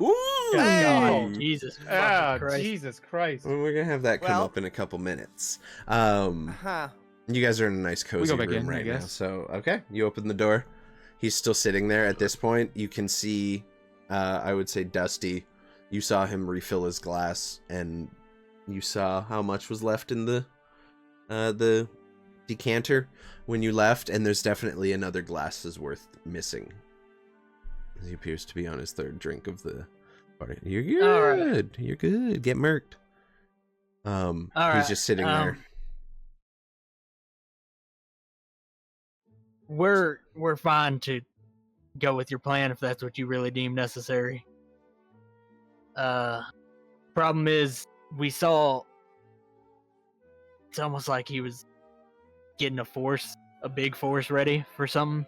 Speaker 1: Ooh!
Speaker 4: Oh, Jesus.
Speaker 2: Ah,
Speaker 4: Christ.
Speaker 2: Jesus Christ.
Speaker 1: Well, we're gonna have that come
Speaker 5: Well-
Speaker 1: up in a couple minutes.
Speaker 5: Huh.
Speaker 1: You guys are in a nice cozy
Speaker 6: go back
Speaker 1: room
Speaker 6: in, I
Speaker 1: right now.
Speaker 6: guess.
Speaker 1: So, okay, you open the door. He's still sitting there. At this point, you can see, I would say, Dusty. You saw him refill his glass, and you saw how much was left in the decanter when you left, and there's definitely another glass's worth missing. He appears to be on his third drink of the party. You're good.
Speaker 4: All right.
Speaker 1: You're good. Get murked. He's
Speaker 4: right,
Speaker 1: just sitting there.
Speaker 4: We're fine to go with your plan if that's what you really deem necessary. Problem is, we saw. It's almost like he was getting a big force ready for something.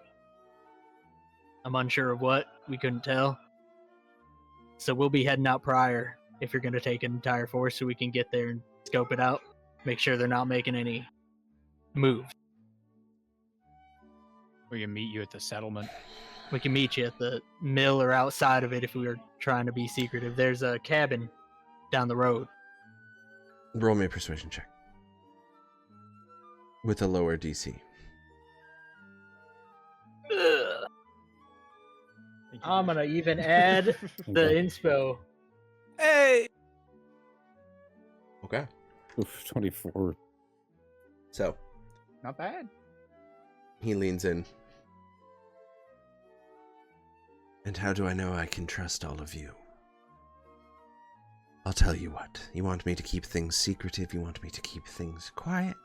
Speaker 4: I'm unsure of what. We couldn't tell. So we'll be heading out prior if you're going to take an entire force so we can get there and scope it out. Make sure they're not making any moves.
Speaker 6: We can meet you at the settlement.
Speaker 4: We can meet you at the mill or outside of it if we were trying to be secretive. There's a cabin down the road.
Speaker 1: Roll me a persuasion check. With a lower DC.
Speaker 4: Ugh. I'm going to even add the
Speaker 3: Okay.
Speaker 4: inspo.
Speaker 5: Hey.
Speaker 1: Okay.
Speaker 3: Oof, 24.
Speaker 1: So,
Speaker 2: Not bad.
Speaker 1: he leans in. And how do I know I can trust all of you? I'll tell you what. You want me to keep things secretive? You want me to keep things quiet?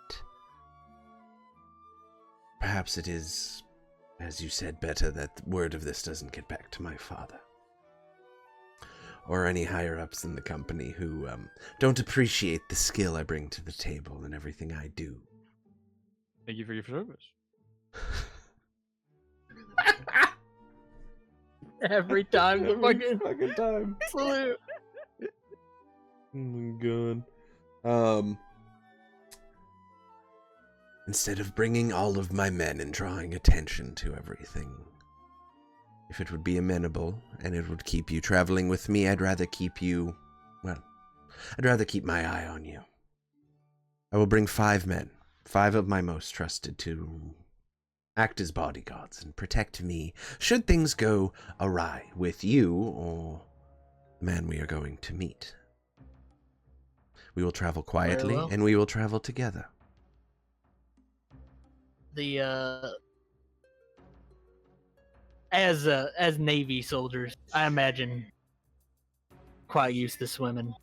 Speaker 1: Perhaps it is, as you said, better that word of this doesn't get back to my father. Or any higher-ups in the company who don't appreciate the skill I bring to the table and everything I do.
Speaker 6: Thank you for your service.
Speaker 4: Every time the
Speaker 1: fucking time.
Speaker 4: salute.
Speaker 1: Oh my god. Instead of bringing all of my men and drawing attention to everything, if it would be amenable and it would keep you traveling with me, I'd rather keep you, well, I'd rather keep my eye on you. I will bring 5 men, 5 of my most trusted, to act as bodyguards and protect me should things go awry with you or the man we are going to meet. We will travel quietly,
Speaker 4: well.
Speaker 1: and we will travel together.
Speaker 4: As Navy soldiers, I imagine quite used to swimming.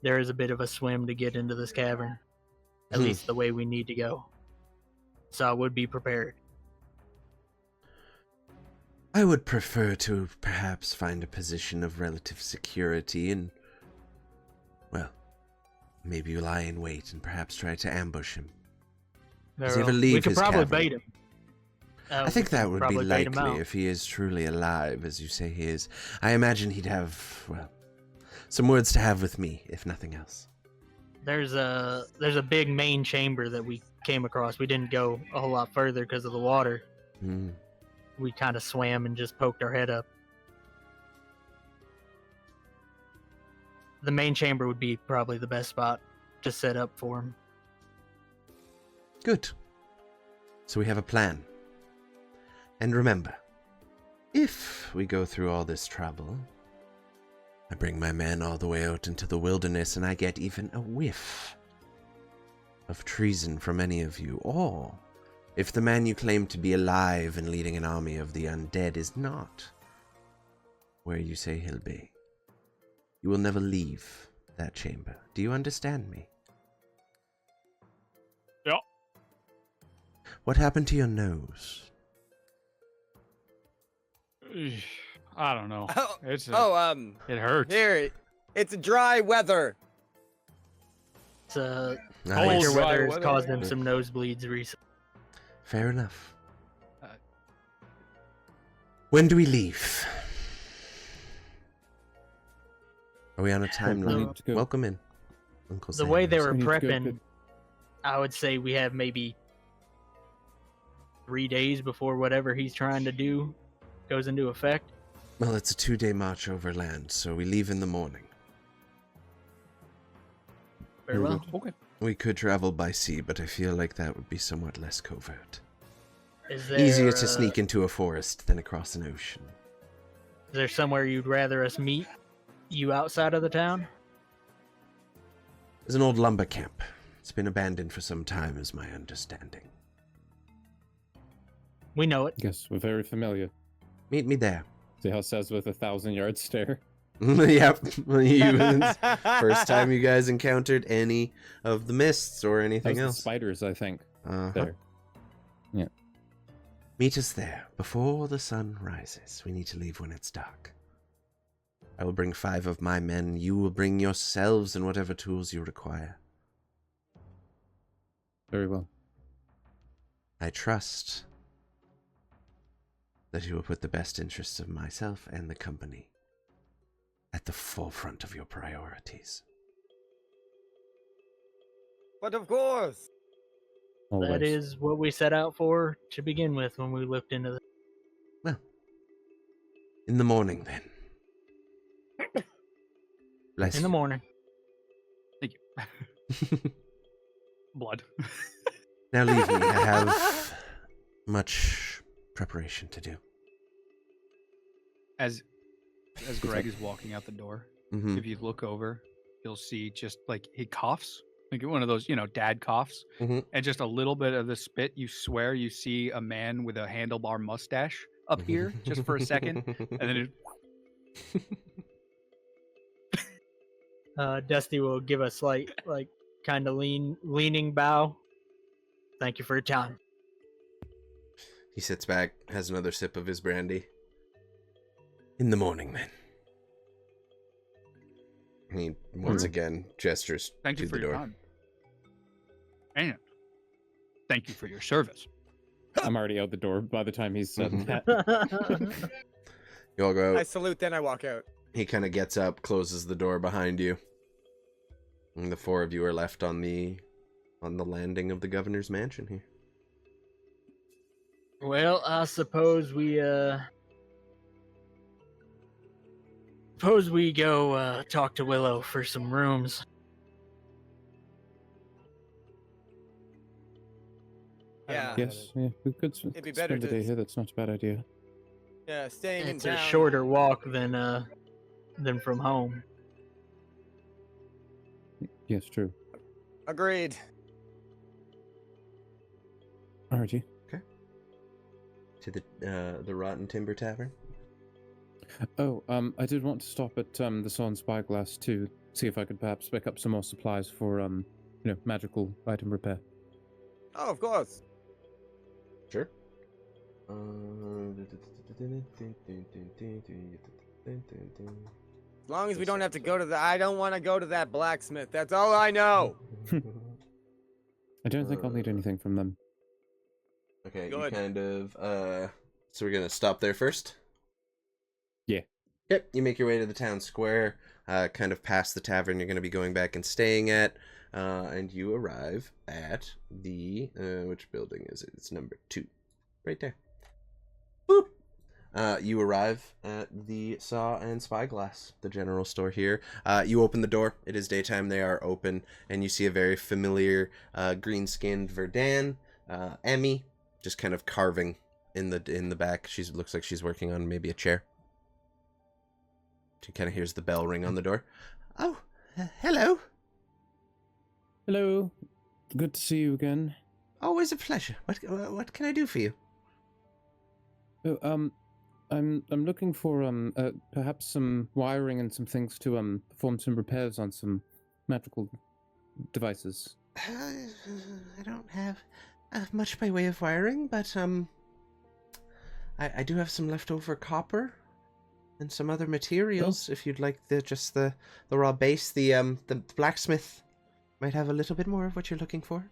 Speaker 4: There is a bit of a swim to get into this cavern, at least the way we need to go. So I would be prepared.
Speaker 1: I would prefer to perhaps find a position of relative security and, well, maybe lie in wait and perhaps try to ambush him. Does he ever leave
Speaker 4: we could
Speaker 1: his
Speaker 4: probably
Speaker 1: cavern?
Speaker 4: bait him.
Speaker 1: I think that would be
Speaker 4: probably bait him
Speaker 1: likely
Speaker 4: out.
Speaker 1: if he is truly alive, as you say he is. I imagine he'd have, well, some words to have with me, if nothing else.
Speaker 4: There's a big main chamber that we came across. We didn't go a whole lot further because of the water.
Speaker 1: Hmm.
Speaker 4: We kind of swam and just poked our head up. The main chamber would be probably the best spot to set up for him.
Speaker 1: Good. So we have a plan. And remember, if we go through all this trouble, I bring my men all the way out into the wilderness, and I get even a whiff of treason from any of you. Or, if the man you claim to be alive and leading an army of the undead is not where you say he'll be, you will never leave that chamber. Do you understand me?
Speaker 6: Yeah.
Speaker 1: What happened to your nose?
Speaker 6: I don't know.
Speaker 5: Oh,
Speaker 6: It's
Speaker 5: it
Speaker 6: it hurts.
Speaker 5: here, it's dry weather.
Speaker 4: It's winter
Speaker 1: Nice.
Speaker 6: Cold.
Speaker 4: weather has
Speaker 6: weather,
Speaker 4: caused
Speaker 6: yeah.
Speaker 4: him some nosebleeds recently.
Speaker 1: Fair enough.
Speaker 6: Uh,
Speaker 1: When do we leave? Are we on a timeline?
Speaker 3: need to go.
Speaker 1: Welcome in, Uncle
Speaker 4: The
Speaker 1: Sam.
Speaker 4: way they
Speaker 3: So
Speaker 4: were
Speaker 3: we need to go
Speaker 4: prepping,
Speaker 3: good.
Speaker 4: I would say we have maybe 3 days before whatever he's trying to do goes into effect.
Speaker 1: Well, it's a 2-day march overland, so we leave in the morning.
Speaker 4: Very
Speaker 3: Very
Speaker 4: well.
Speaker 3: good.
Speaker 6: Okay.
Speaker 1: We could travel by sea, but I feel like that would be somewhat less covert.
Speaker 4: Is there,
Speaker 1: Easier to sneak into a forest than across an ocean.
Speaker 4: Is there somewhere you'd rather us meet you outside of the town?
Speaker 1: There's an old lumber camp. It's been abandoned for some time, is my understanding.
Speaker 4: We know it.
Speaker 3: Yes, we're very familiar.
Speaker 1: Meet me there.
Speaker 3: See how it says with a 1,000-yard stare.
Speaker 1: Yep. First time you guys encountered any of the mists or
Speaker 3: That
Speaker 1: anything
Speaker 3: was the
Speaker 1: else.
Speaker 3: spiders, I think.
Speaker 1: Uh-huh.
Speaker 3: There. Yeah.
Speaker 1: Meet us there before the sun rises. We need to leave when it's dark. I will bring 5 of my men. You will bring yourselves and whatever tools you require.
Speaker 3: Very well.
Speaker 1: I trust that you will put the best interests of myself and the company at the forefront of your priorities.
Speaker 5: But of course.
Speaker 3: Always.
Speaker 4: That is what we set out for to begin with when we looked into the.
Speaker 1: Well, in the morning then. Bless
Speaker 4: In the morning.
Speaker 6: Thank you. Blood.
Speaker 1: Now leave me. I have much preparation to do.
Speaker 6: As Greg is walking out the door,
Speaker 1: Mm-hmm.
Speaker 6: if you look over, you'll see just like he coughs, like one of those, dad coughs,
Speaker 1: Mhm.
Speaker 6: and just a little bit of the spit. You swear you see a man with a handlebar mustache up here just for a second, and then it,
Speaker 4: Dusty will give a slight, kind of leaning bow. Thank you for your time.
Speaker 1: He sits back, has another sip of his brandy. In the morning, then. He once again gestures
Speaker 6: thank
Speaker 1: to
Speaker 6: you for
Speaker 1: the
Speaker 6: your
Speaker 1: door.
Speaker 6: time, and thank you for your service.
Speaker 3: I'm already out the door by the time he's said that.
Speaker 1: You all go
Speaker 5: I
Speaker 1: out.
Speaker 5: salute, then I walk out.
Speaker 1: He kind of gets up, closes the door behind you. And the 4 of you are left on the landing of the governor's mansion here.
Speaker 4: Well, I suppose we go talk to Willow for some rooms.
Speaker 5: Yeah.
Speaker 3: Yes, yeah, we could
Speaker 5: It'd be better
Speaker 3: spend the
Speaker 5: to-
Speaker 3: day here. That's not a bad idea.
Speaker 5: Yeah, staying in
Speaker 4: It's
Speaker 5: town.
Speaker 4: a shorter walk than from home.
Speaker 3: Yes, true.
Speaker 5: Agreed.
Speaker 3: Alrighty.
Speaker 1: To the Rotten Timber Tavern.
Speaker 3: Oh, I did want to stop at the Saw Spyglass to see if I could perhaps pick up some more supplies for magical item repair.
Speaker 5: Oh, of course.
Speaker 1: Sure.
Speaker 5: As long as we don't have to go to I don't want to go to that blacksmith. That's all I know.
Speaker 3: I don't think I'll need anything from them.
Speaker 1: Okay,
Speaker 5: Good.
Speaker 1: you kind of, so we're gonna stop there first?
Speaker 3: Yeah.
Speaker 1: Yep, you make your way to the town square, kind of past the tavern you're gonna be going back and staying at, and you arrive at the, which building is it? It's number 2. Right there. Boop! You arrive at the Saw and Spyglass, the general store here. You open the door. It is daytime. They are open, and you see a very familiar green-skinned Verdan, Emmy, just kind of carving in the back. She looks like she's working on maybe a chair. She kind of hears the bell ring on the door. Oh, hello.
Speaker 3: Hello. Good to see you again.
Speaker 1: Always a pleasure. What can I do for you?
Speaker 3: Oh, I'm looking for perhaps some wiring and some things to perform some repairs on some magical devices.
Speaker 1: I don't have much by way of wiring, but I do have some leftover copper and some other materials. If you'd like the raw base, the blacksmith might have a little bit more of what you're looking for.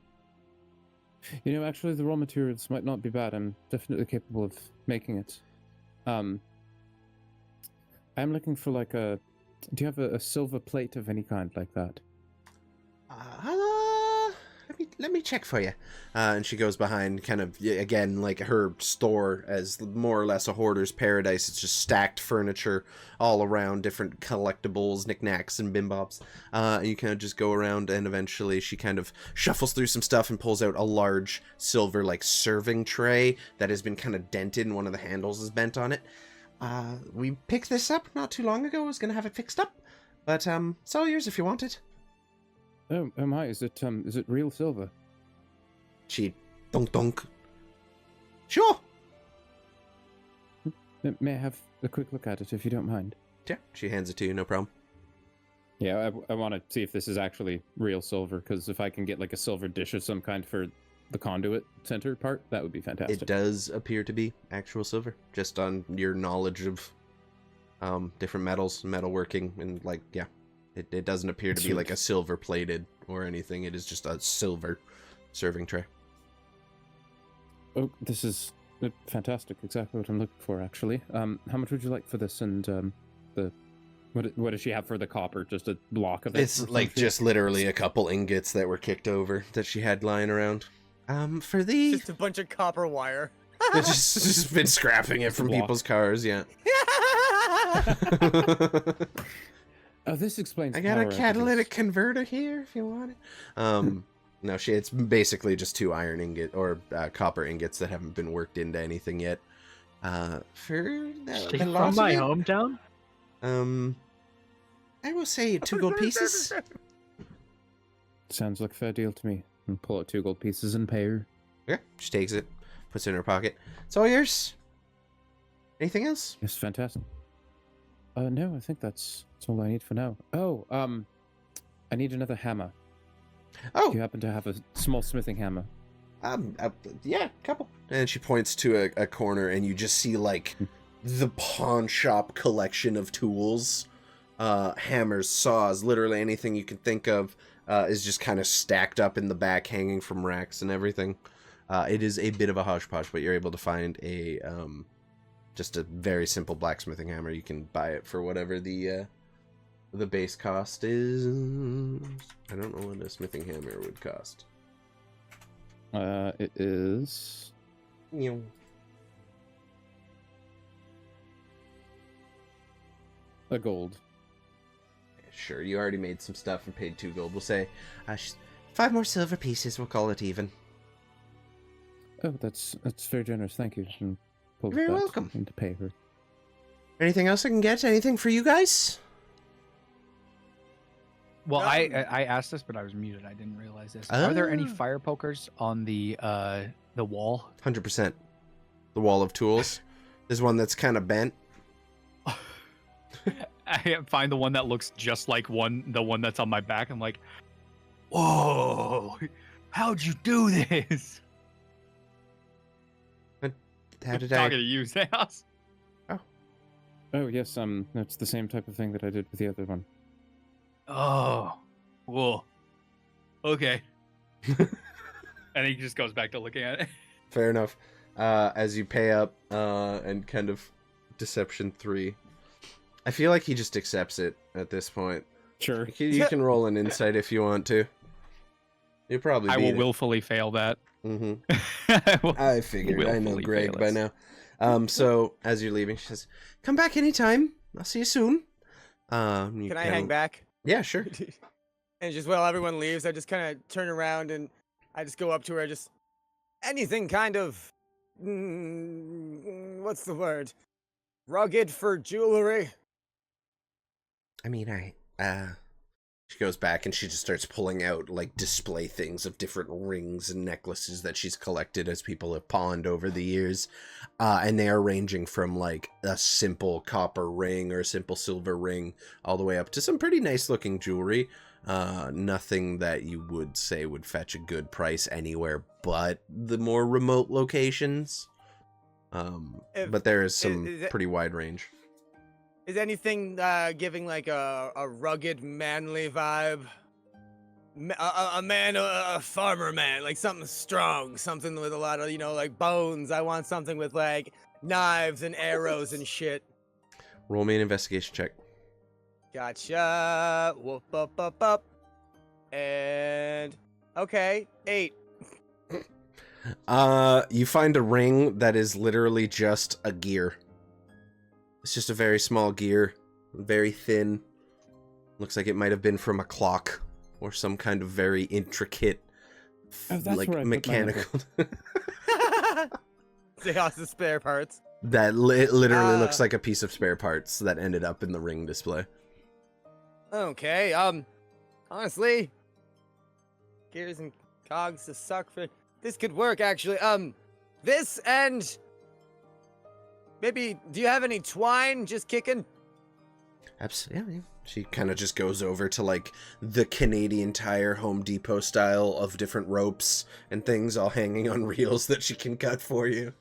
Speaker 3: You know, actually, the raw materials might not be bad. I'm definitely capable of making it. I'm looking for like a. Do you have a silver plate of any kind like that?
Speaker 1: Let me check for you. And she goes behind, kind of again like her store as more or less a hoarder's paradise. It's just stacked furniture all around, different collectibles, knickknacks, and bimbobs. And you kind of just go around, and eventually she kind of shuffles through some stuff and pulls out a large silver like serving tray that has been kind of dented, and one of the handles is bent on it. We picked this up not too long ago. I was gonna have it fixed up, but it's all yours if you want it.
Speaker 3: Oh my! Is it real silver?
Speaker 1: She dunk. Sure.
Speaker 3: May I have a quick look at it if you don't mind?
Speaker 1: Yeah, she hands it to you, no problem.
Speaker 3: Yeah, I want to see if this is actually real silver, because if I can get like a silver dish of some kind for the conduit center part, that would be fantastic.
Speaker 1: It does appear to be actual silver, just on your knowledge of different metals, metalworking, and like, yeah. It doesn't appear to be like a silver plated or anything. It is just a silver serving tray.
Speaker 3: Oh, this is fantastic. Exactly what I'm looking for, actually. How much would you like for this? And what does she have for the copper? Just a block of it?
Speaker 1: It's like just literally a couple ingots that were kicked over that she had lying around. For the
Speaker 5: Just a bunch of copper wire.
Speaker 1: it's just been scrapping it from people's cars. Yeah.
Speaker 3: Oh, this explains.
Speaker 1: I got a catalytic converter here if you want it. No, it's basically just 2 iron ingot or copper ingots that haven't been worked into anything yet. For the
Speaker 4: From
Speaker 1: loss
Speaker 4: my
Speaker 1: of it,
Speaker 4: hometown?
Speaker 1: I will say 2 gold pieces.
Speaker 3: Sounds like a fair deal to me. And pull out 2 gold pieces and pay her.
Speaker 1: Yeah, she takes it, puts it in her pocket. It's all yours. Anything else?
Speaker 3: Yes, fantastic. No, I think that's all I need for now. Oh, I need another hammer.
Speaker 1: Oh,
Speaker 3: Do you happen to have a small smithing hammer?
Speaker 1: yeah, couple. And she points to a corner, and you just see like the pawn shop collection of tools, hammers, saws, literally anything you can think of, is just kind of stacked up in the back, hanging from racks and everything. It is a bit of a hodgepodge, but you're able to find a just a very simple blacksmithing hammer. You can buy it for whatever the base cost is. I don't know what a smithing hammer would cost.
Speaker 3: It is a gold.
Speaker 1: Sure, you already made some stuff and paid 2 gold. We'll say 5 more silver pieces. We'll call it even.
Speaker 3: Oh, that's very generous. Thank you. And pull
Speaker 1: You're very
Speaker 3: that
Speaker 1: welcome.
Speaker 3: in to pay her.
Speaker 1: Anything else I can get? Anything for you guys?
Speaker 6: Well, I asked this, but I was muted. I didn't realize this. Are there any fire pokers on the wall?
Speaker 1: 100%. The wall of tools. There's one that's kind of bent.
Speaker 6: I find the one that looks just like the one that's on my back. I'm like, whoa, how'd you do this?
Speaker 1: How did
Speaker 6: Talking to you, Zeus.
Speaker 3: Oh yes, that's the same type of thing that I did with the other one.
Speaker 6: Oh, cool. Okay. And he just goes back to looking at it.
Speaker 1: Fair enough. As you pay up and kind of deception 3. I feel like he just accepts it at this point.
Speaker 3: Sure.
Speaker 1: You can roll an insight if you want to. You probably
Speaker 6: I
Speaker 1: beat
Speaker 6: will
Speaker 1: it.
Speaker 6: willfully fail that.
Speaker 1: Mm-hmm. I figured. I know
Speaker 6: willfully
Speaker 1: Greg
Speaker 6: fail
Speaker 1: by
Speaker 6: it.
Speaker 1: now. So as you're leaving, she says, "Come back anytime. I'll see you soon."
Speaker 5: Can I hang back?
Speaker 1: Yeah, sure.
Speaker 5: And just while everyone leaves, I just kind of turn around and I just go up to her. Anything kind of, what's the word? Rugged for jewelry.
Speaker 1: I mean, she goes back and she just starts pulling out like display things of different rings and necklaces that she's collected as people have pawned over the years. And they are ranging from like a simple copper ring or a simple silver ring all the way up to some pretty nice looking jewelry. Nothing that you would say would fetch a good price anywhere but the more remote locations. But there is some pretty wide range.
Speaker 5: Is anything giving like a rugged, manly vibe? A farmer man, like something strong, something with a lot of, like bones. I want something with like knives and arrows and shit.
Speaker 1: Roll me an investigation check.
Speaker 5: Gotcha. Whoop, up, up, up. And okay, 8.
Speaker 1: You find a ring that is literally just a gear. It's just a very small gear, very thin. Looks like it might have been from a clock or some kind of very intricate, like mechanical.
Speaker 5: Xechas's spare parts.
Speaker 1: That literally looks like a piece of spare parts that ended up in the ring display.
Speaker 5: Okay, honestly, gears and cogs to suck for. This could work actually. This and. Maybe, do you have any twine just kicking?
Speaker 1: Absolutely. She kind of just goes over to like the Canadian Tire Home Depot style of different ropes and things all hanging on reels that she can cut for you.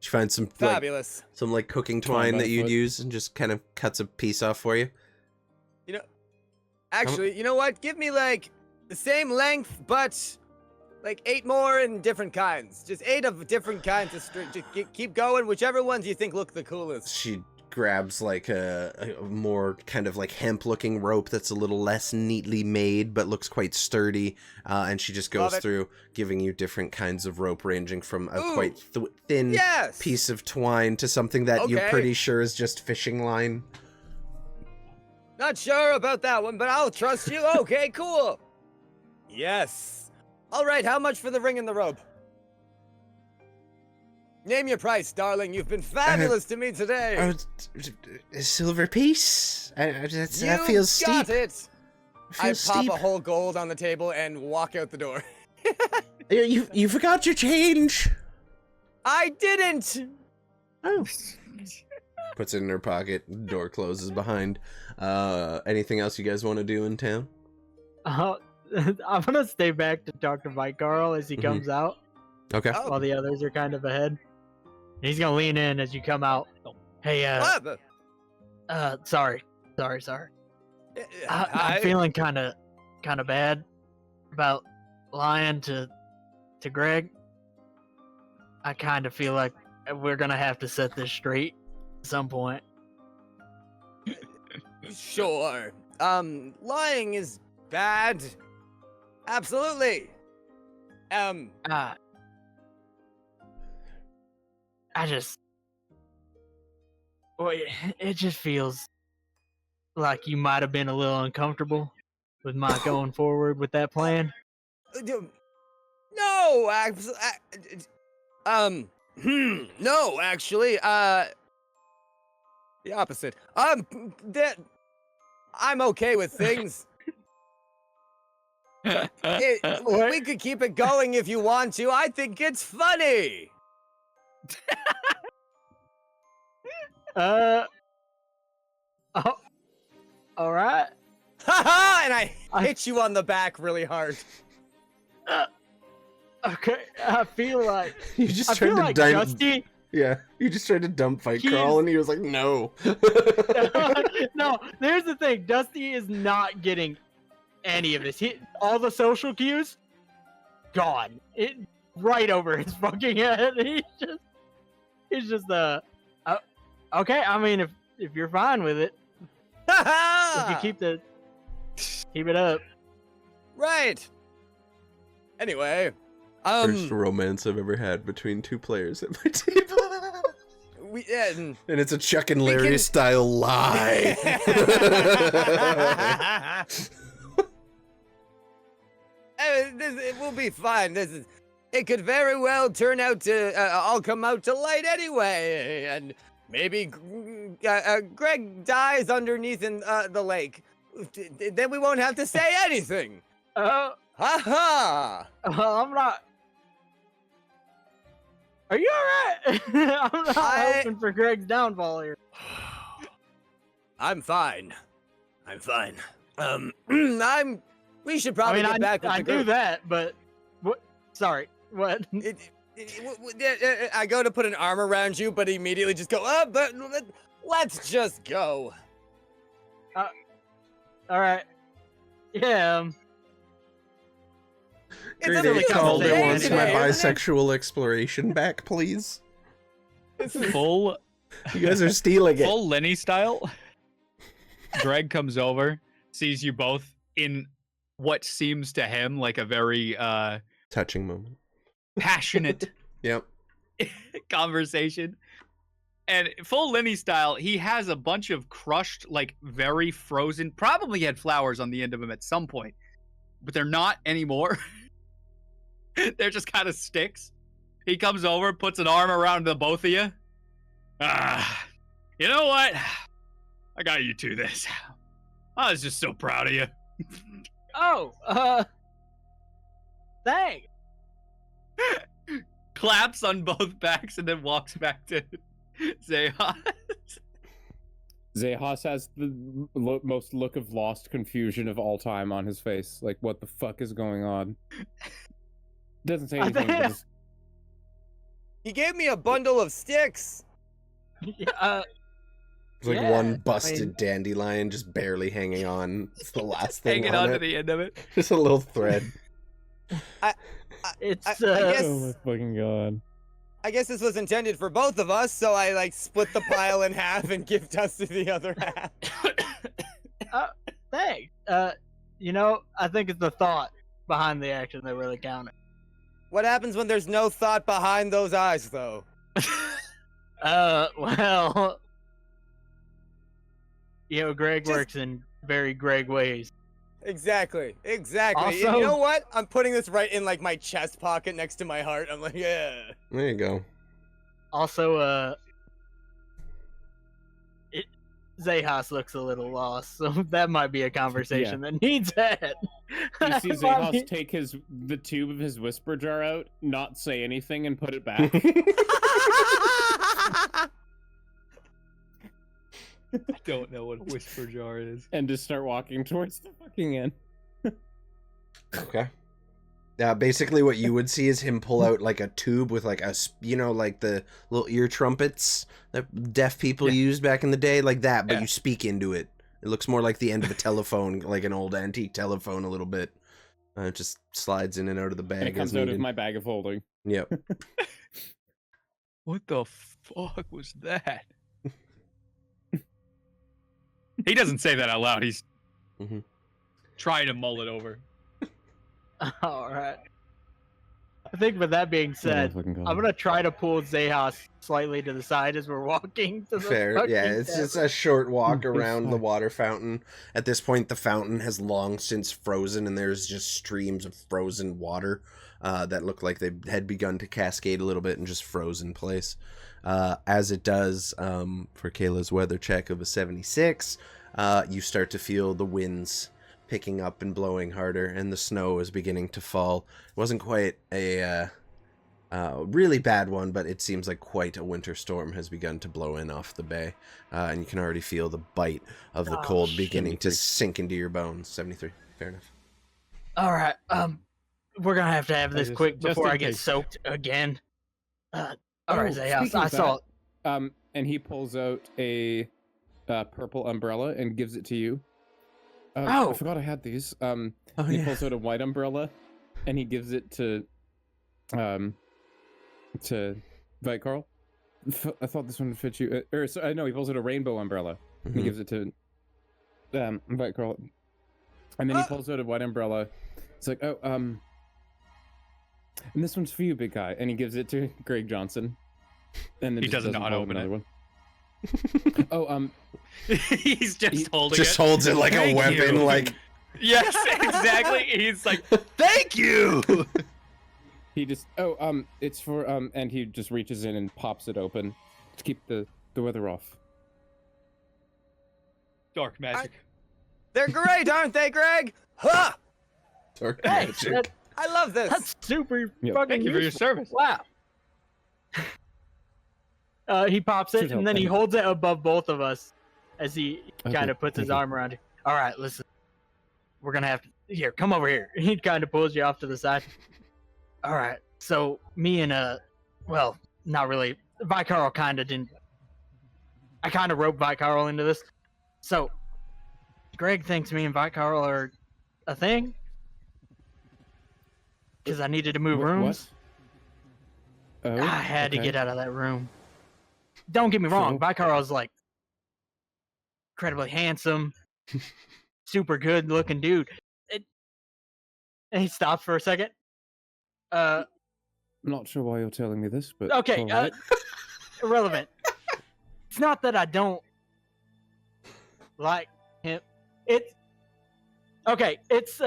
Speaker 1: She finds some
Speaker 5: fabulous,
Speaker 1: some like cooking twine that you'd use and just kind of cuts a piece off for you.
Speaker 5: Actually, you know what? Give me like the same length, but like 8 more in different kinds. Just 8 of different kinds of string. Just keep going. Whichever ones you think look the coolest.
Speaker 1: She grabs like a more kind of like hemp-looking rope that's a little less neatly made but looks quite sturdy, and she just goes through giving you different kinds of rope ranging from a quite thin piece of twine to something that you're pretty sure is just fishing line.
Speaker 5: Not sure about that one, but I'll trust you. Okay, cool. Yes. All right, how much for the ring and the rope? Name your price, darling. You've been fabulous to me today.
Speaker 1: A silver piece? That feels steep.
Speaker 5: Got it. I pop a whole gold on the table and walk out the door.
Speaker 1: You forgot your change.
Speaker 5: I didn't.
Speaker 1: Oh. Puts it in her pocket. Door closes behind. Anything else you guys want to do in town?
Speaker 4: I'm gonna stay back to talk to Mike Carl as he comes out.
Speaker 1: Okay.
Speaker 4: While the others are kind of ahead. He's gonna lean in as you come out. Hey, sorry. I'm feeling kind of bad about lying to Greg. I kind of feel like we're gonna have to set this straight at some point.
Speaker 5: Sure. Lying is bad. Absolutely. It just feels like you might have been a little uncomfortable with my going forward with that plan. No, no, actually, the opposite. I'm okay with things. We could keep it going if you want to. I think it's funny.
Speaker 4: Oh, all right.
Speaker 5: Haha! And I hit you on the back really hard.
Speaker 4: Okay, I feel like
Speaker 1: you just tried to
Speaker 4: Dusty.
Speaker 1: Yeah, you just tried to dump Fight Crawl, and he was like, "No."
Speaker 4: No, there's the thing. Dusty is not getting any of this. All the social cues, gone. It right over his fucking head. He's just okay. I mean, if you're fine with it, if you keep it up.
Speaker 5: Right. Anyway,
Speaker 1: first romance I've ever had between 2 players at my table. And it's a Chuck and Larry style lie.
Speaker 5: It will be fine. It could very well turn out to all come out to light anyway, and maybe Greg dies underneath in the lake. Then we won't have to say anything. Ha ha!
Speaker 4: I'm not. Are you alright? I'm not hoping for Greg's downfall here.
Speaker 5: I'm fine. We should probably get back with the group.
Speaker 4: I do that, but what? Sorry, what?
Speaker 5: I go to put an arm around you, but immediately just go, but let's just go.
Speaker 4: All right. Yeah.
Speaker 5: It's a silly
Speaker 1: Calder wants my
Speaker 5: conversation, isn't it?
Speaker 1: bisexual exploration back, please.
Speaker 6: Full
Speaker 1: You guys are stealing it.
Speaker 6: full Lenny style. Greg comes over, sees you both in what seems to him like a very
Speaker 1: Touching moment.
Speaker 6: passionate
Speaker 1: Yep.
Speaker 6: conversation. And full Lenny style, he has a bunch of crushed, like very frozen, probably had flowers on the end of them at some point, but they're not anymore. They're just kind of sticks. He comes over, puts an arm around the both of you. You know what? I got you two this. I was just so proud of you.
Speaker 4: Oh, thanks.
Speaker 6: Claps on both backs and then walks back to Xehas.
Speaker 3: Xehas has the most look of lost confusion of all time on his face. Like, what the fuck is going on? Doesn't say anything. But just...
Speaker 5: He gave me a bundle of sticks.
Speaker 1: It's like one busted dandelion just barely hanging on. It's the last thing
Speaker 6: Hanging
Speaker 1: on
Speaker 6: on
Speaker 1: it.
Speaker 6: to the end of it.
Speaker 1: Just a little thread.
Speaker 5: I
Speaker 4: It's
Speaker 5: guess-
Speaker 3: Oh my fucking god.
Speaker 5: I guess this was intended for both of us, so I like split the pile in half and give dust to the other half.
Speaker 4: thanks. You know, I think it's the thought behind the action that really counted.
Speaker 5: What happens when there's no thought behind those eyes, though?
Speaker 4: Well, you know, Greg
Speaker 5: Just-
Speaker 4: works in very Greg ways.
Speaker 5: Exactly. And you
Speaker 4: Also-
Speaker 5: know what? I'm putting this right in like my chest pocket next to my heart. I'm like, yeah.
Speaker 1: There you go.
Speaker 4: Also, Xehas looks a little lost, so that might be a conversation that needs that.
Speaker 3: You see Xehas take the tube of his whisper jar out, not say anything, and put it back.
Speaker 6: I don't know what whisper jar is.
Speaker 3: And just start walking towards the fucking end.
Speaker 1: Okay. Basically what you would see is him pull out like a tube with like like the little ear trumpets that deaf people used back in the day, like that, but you speak into it. It looks more like the end of a telephone, like an old antique telephone a little bit. It just slides in and out of the bag
Speaker 3: And it comes
Speaker 1: as
Speaker 3: out
Speaker 1: needed.
Speaker 3: of my bag of holding.
Speaker 1: Yep.
Speaker 6: What the fuck was that? He doesn't say that out loud. He's trying to mull it over.
Speaker 4: All right. I think with that being said, I'm gonna try to pull Xehas slightly to the side as we're walking to the
Speaker 1: Fair.
Speaker 4: fucking
Speaker 1: Yeah, it's
Speaker 4: tavern.
Speaker 1: just a short walk around the water fountain. At this point, the fountain has long since frozen, and there's just streams of frozen water that look like they had begun to cascade a little bit and just froze in place. As it does for Kayla's weather check of a 76, you start to feel the winds picking up and blowing harder, and the snow is beginning to fall. It wasn't quite a really bad one, but it seems like quite a winter storm has begun to blow in off the bay, and you can already feel the bite of the cold beginning to sink into your bones. 73, fair enough.
Speaker 4: All right. We're gonna have to have this quick
Speaker 3: just
Speaker 4: before
Speaker 3: in
Speaker 4: I get
Speaker 3: case.
Speaker 4: soaked again. All right, Xehas.
Speaker 3: speaking
Speaker 4: I
Speaker 3: of
Speaker 4: saw.
Speaker 3: that, and he pulls out a purple umbrella and gives it to you. I forgot I had these. He pulls out a white umbrella, and he gives it to Vite Carl. I thought this one would fit you. No, he pulls out a rainbow umbrella. And he gives it to Vite Carl, and then he pulls out a white umbrella. It's like, and this one's for you, big guy. And he gives it to Greg Johnson. And then
Speaker 6: He
Speaker 3: just
Speaker 6: doesn't know how to
Speaker 3: hold
Speaker 6: open
Speaker 3: another
Speaker 6: it.
Speaker 3: one.
Speaker 6: He's just holding
Speaker 1: Just
Speaker 6: it.
Speaker 1: holds it like a
Speaker 6: Thank
Speaker 1: weapon,
Speaker 6: you.
Speaker 1: like
Speaker 6: Yes, exactly. He's like, thank you.
Speaker 3: He just it's for and he just reaches in and pops it open to keep the the weather off.
Speaker 6: Dark magic.
Speaker 5: They're great, aren't they, Greg? Huh!
Speaker 1: Dark
Speaker 4: Hey,
Speaker 1: magic.
Speaker 5: I love this.
Speaker 4: that's super
Speaker 3: Yep.
Speaker 4: fucking
Speaker 6: Thank you for your
Speaker 4: useful.
Speaker 6: service.
Speaker 4: Wow. He pops it
Speaker 3: Should help
Speaker 4: and then he
Speaker 3: any-
Speaker 4: holds it above both of us as he
Speaker 3: Okay,
Speaker 4: kind of puts his
Speaker 3: thank you.
Speaker 4: arm around you. All right, listen. We're gonna have to come over here. He kind of pulls you off to the side. All right, so me and well, not really. Vicarl kind of didn't. I kind of roped Vicarl into this. So, Greg thinks me and Vicarl are a thing because I needed to move rooms.
Speaker 3: What? Oh,
Speaker 4: I had to
Speaker 3: okay.
Speaker 4: get out of that room. Don't get me wrong,
Speaker 3: So?
Speaker 4: Vicarl's like incredibly handsome, super good looking dude. And he stops for a second.
Speaker 3: I'm not sure why you're telling me this, but
Speaker 4: Okay,
Speaker 3: all right.
Speaker 4: irrelevant. It's not that I don't like him. It's okay. It's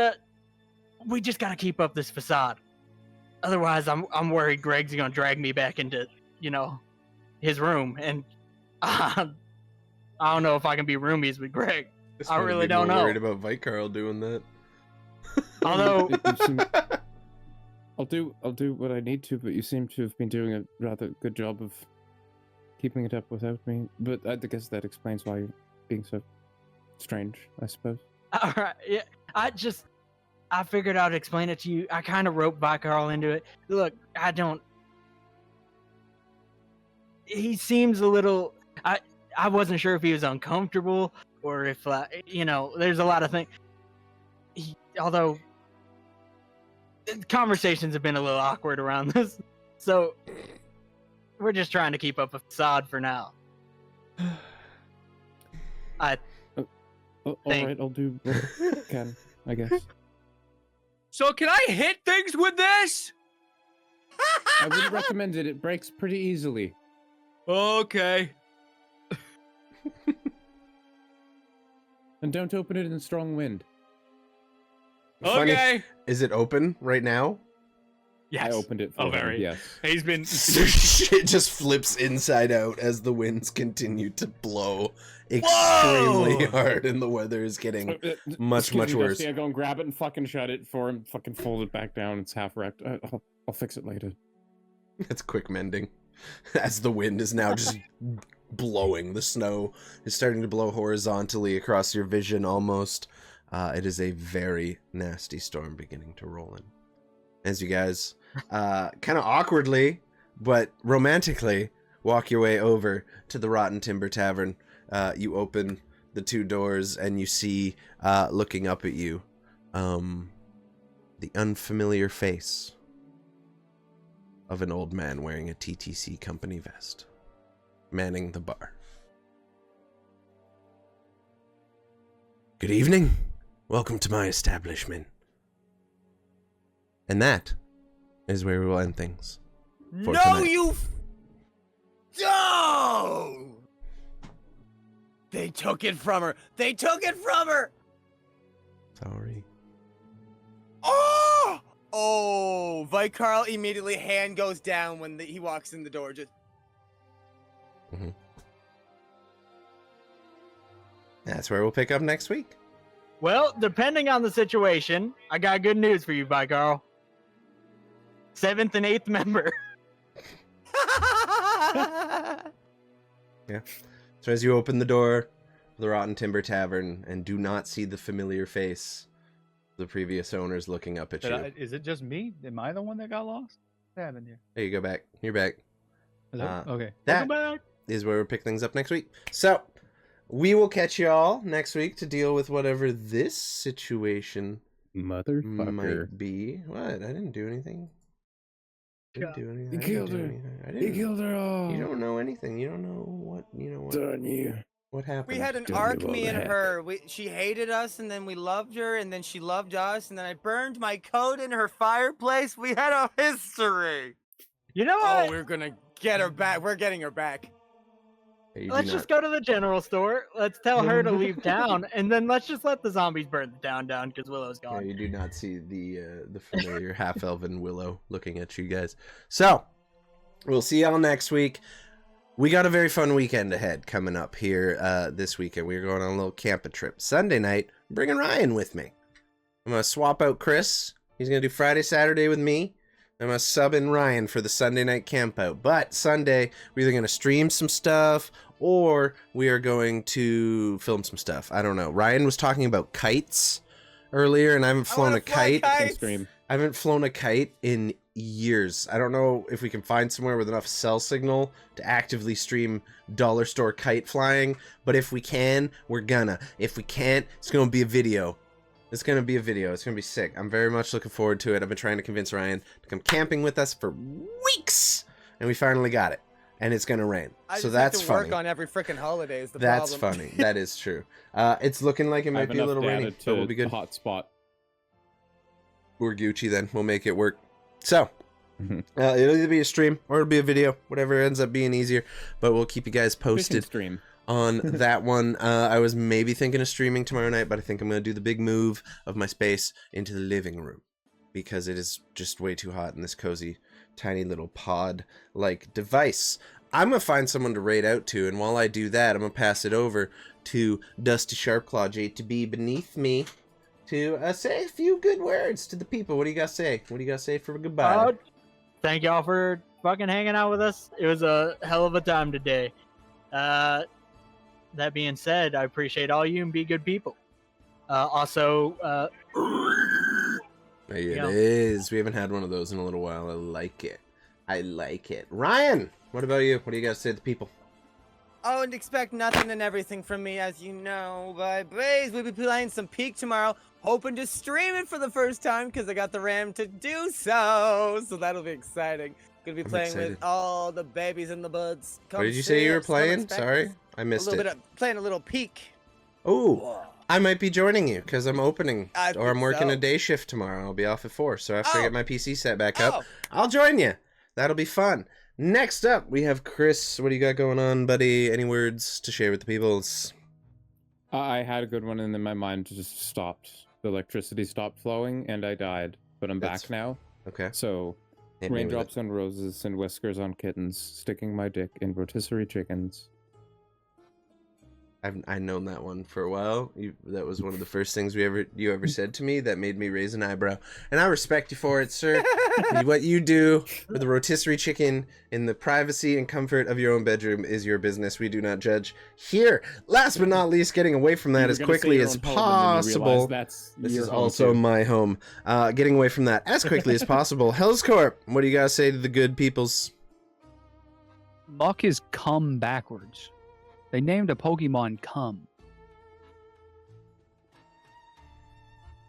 Speaker 4: we just gotta keep up this facade. Otherwise, I'm worried Greg's gonna drag me back into his room, and I don't know if I can be roomies with Greg.
Speaker 1: This
Speaker 4: I
Speaker 1: might
Speaker 4: really
Speaker 1: be
Speaker 4: don't
Speaker 1: more
Speaker 4: know.
Speaker 1: Worried about Vicarl doing that.
Speaker 4: Although
Speaker 3: I'll do what I need to, but you seem to have been doing a rather good job of keeping it up without me. But I guess that explains why you're being so strange, I suppose.
Speaker 4: all right, yeah. I figured I'd explain it to you. I kind of roped Vicarl into it. Look, he seems a little. I wasn't sure if he was uncomfortable or if there's a lot of things. Although conversations have been a little awkward around this, so we're just trying to keep up a facade for now.
Speaker 3: All
Speaker 4: Thank-
Speaker 3: right, I'll do what I can, I guess.
Speaker 6: So can I hit things with this?
Speaker 3: I would recommend it. It breaks pretty easily.
Speaker 6: Okay.
Speaker 3: And don't open it in strong wind.
Speaker 1: Funny-
Speaker 6: Okay.
Speaker 1: Is it open right now?
Speaker 6: Yes.
Speaker 3: I opened it for
Speaker 6: Oh,
Speaker 3: him,
Speaker 6: very.
Speaker 3: yes.
Speaker 6: He's been.
Speaker 1: Shit just flips inside out as the winds continue to blow extremely
Speaker 6: Whoa!
Speaker 1: hard and the weather is getting much,
Speaker 3: Excuse
Speaker 1: much
Speaker 3: me,
Speaker 1: worse.
Speaker 3: Dusty, I go and grab it and fucking shut it for him. Fucking fold it back down. It's half wrecked. I'll fix it later.
Speaker 1: That's quick mending. As the wind is now just blowing. The snow is starting to blow horizontally across your vision almost. It is a very nasty storm beginning to roll in. As you guys kind of awkwardly, but romantically, walk your way over to the Rotten Timber Tavern. You open the two doors and you see, looking up at you, the unfamiliar face of an old man wearing a T.T.C company vest, manning the bar. Good evening. Welcome to my establishment. And that is where we will end things. For
Speaker 5: No,
Speaker 1: tonight.
Speaker 5: you. No! They took it from her. They took it from her.
Speaker 1: Sorry.
Speaker 5: Oh! Oh! Vicarl immediately hand goes down when he walks in the door. Just.
Speaker 1: That's where we'll pick up next week.
Speaker 4: Well, depending on the situation, I got good news for you, Vicarl. 7th and 8th member.
Speaker 1: So as you open the door of the Rotten Timber Tavern and do not see the familiar face of the previous owners looking up at you.
Speaker 2: Is it just me? Am I the one that got lost? What happened here?
Speaker 1: There you go back. You're back.
Speaker 2: Hello? Okay.
Speaker 1: That
Speaker 4: Welcome back.
Speaker 1: is where we'll pick things up next week. So we will catch you all next week to deal with whatever this situation
Speaker 3: Motherfucker.
Speaker 1: might be. What? I didn't do anything. Didn't do anything.
Speaker 3: You
Speaker 1: I didn't
Speaker 3: killed
Speaker 1: do
Speaker 3: her.
Speaker 1: anything. I
Speaker 3: You
Speaker 1: didn't.
Speaker 3: killed her all.
Speaker 1: You don't know anything. You don't know what. You know what.
Speaker 3: Darn you.
Speaker 1: What happened?
Speaker 5: We had an
Speaker 3: Tell me
Speaker 5: arc,
Speaker 3: what
Speaker 5: me and
Speaker 3: the heck.
Speaker 5: her. She hated us, and then we loved her, and then she loved us, and then I burned my coat in her fireplace. We had a history.
Speaker 4: You know
Speaker 5: Oh,
Speaker 4: what?
Speaker 5: we're gonna get her back. We're getting her back.
Speaker 1: You do
Speaker 4: Let's
Speaker 1: not-
Speaker 4: just go to the general store. Let's tell her to leave town, and then let's just let the zombies burn the town down because Willow's
Speaker 1: Yeah,
Speaker 4: gone.
Speaker 1: you do not see the familiar half-elven Willow looking at you guys. So we'll see y'all next week. We got a very fun weekend ahead coming up here this weekend. We're going on a little camping trip. Sunday night, I'm bringing Ryan with me. I'm going to swap out Chris. He's going to do Friday, Saturday with me. I'm going to sub in Ryan for the Sunday night camp out. But Sunday, we're either going to stream some stuff or we are going to film some stuff. I don't know. Ryan was talking about kites earlier, and I haven't flown a kite.
Speaker 3: Can stream.
Speaker 1: I haven't flown a kite in years. I don't know if we can find somewhere with enough cell signal to actively stream dollar store kite flying, but if we can, we're gonna. If we can't, it's gonna be a video. It's gonna be a video. It's gonna be sick. I'm very much looking forward to it. I've been trying to convince Ryan to come camping with us for weeks, and we finally got it. And it's gonna rain, so that's funny.
Speaker 5: Work on every freaking holiday is the
Speaker 1: that's
Speaker 5: problem.
Speaker 1: funny. That is true. It's looking like it might be a little rainy, but we'll be good.
Speaker 3: Hotspot.
Speaker 1: We're Gucci then. We'll make it work. So, it'll either be a stream or it'll be a video, whatever ends up being easier. But we'll keep you guys posted on that one. I was maybe thinking of streaming tomorrow night, but I think I'm going to do the big move of my space into the living room because it is just way too hot in this cozy, tiny little pod-like device. I'm going to find someone to raid out to, and while I do that, I'm going to pass it over to Dusty Sharpclaw J2B beneath me to say a few good words to the people. What do you got to say? What do you got to say for goodbye?
Speaker 4: Thank y'all for fucking hanging out with us. It was a hell of a time today. That being said, I appreciate all you and be good people. Also,
Speaker 1: it is. We haven't had one of those in a little while. I like it. I like it. Ryan, what about you? What do you got to say to the people?
Speaker 5: Oh, and expect nothing and everything from me, as you know. But Blaze, we'll be playing some Peak tomorrow. Hoping to stream it for the first time because I got the RAM to do so. So that'll be exciting. Gonna be playing with all the babies and the buds.
Speaker 1: What did you say you were playing? Sorry, I missed it.
Speaker 5: Playing a little Peak.
Speaker 1: Oh, I might be joining you because I'm opening or I'm working
Speaker 5: so.
Speaker 1: a day shift tomorrow. I'll be off at 4, so after I get my PC set back up, I'll join you. That'll be fun. Next up, we have Chris. What do you got going on, buddy? Any words to share with the peoples?
Speaker 3: I had a good one, and then my mind just stopped. The electricity stopped flowing, and I died. But I'm back now.
Speaker 1: Okay.
Speaker 3: So, raindrops on roses and whiskers on kittens, sticking my dick in rotisserie chickens.
Speaker 1: I've known that one for a while. That was one of the first things you ever said to me that made me raise an eyebrow, and I respect you for it, sir. What you do with the rotisserie chicken in the privacy and comfort of your own bedroom is your business. We do not judge here. Last but not least, getting away from that as quickly as possible. This is also my home. Getting away from that as quickly as possible. Hell's Corp, what do you guys say to the good peoples?
Speaker 6: Muck is come backwards. They named a Pokemon Cum.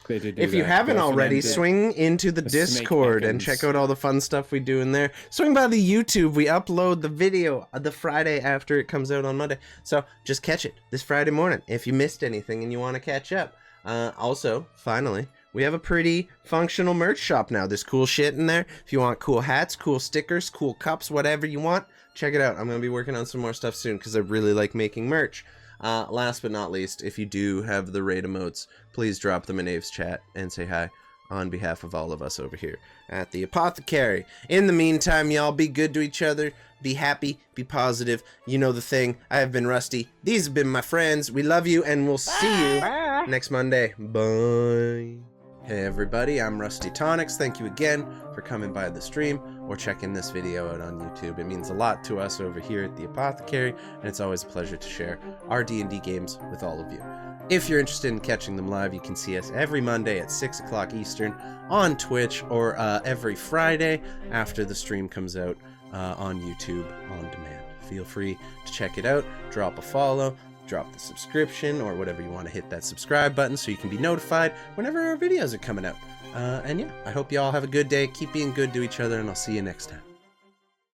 Speaker 1: If you haven't already, swing into the Discord and check out all the fun stuff we do in there. Swing by the YouTube. We upload the video the Friday after it comes out on Monday. So just catch it this Friday morning if you missed anything and you want to catch up. Also, finally, we have a pretty functional merch shop now. There's cool shit in there. If you want cool hats, cool stickers, cool cups, whatever you want, check it out. I'm going to be working on some more stuff soon because I really like making merch. Last but not least, if you do have the raid emotes, please drop them in Abe's chat and say hi on behalf of all of us over here at the Apothecary. In the meantime, y'all, be good to each other. Be happy. Be positive. You know the thing. I have been Rusty. These have been my friends. We love you, and we'll see you next Monday. Bye. Hey everybody, I'm Rusty Tonics. Thank you again for coming by the stream or checking this video out on YouTube. It means a lot to us over here at the Apothecary, and it's always a pleasure to share our D&D games with all of you. If you're interested in catching them live, you can see us every Monday at 6 o'clock Eastern on Twitch, or every Friday after the stream comes out on YouTube on demand. Feel free to check it out, drop a follow, drop the subscription, or whatever you want to hit that subscribe button so you can be notified whenever our videos are coming out. And yeah, I hope you all have a good day. Keep being good to each other, and I'll see you next time.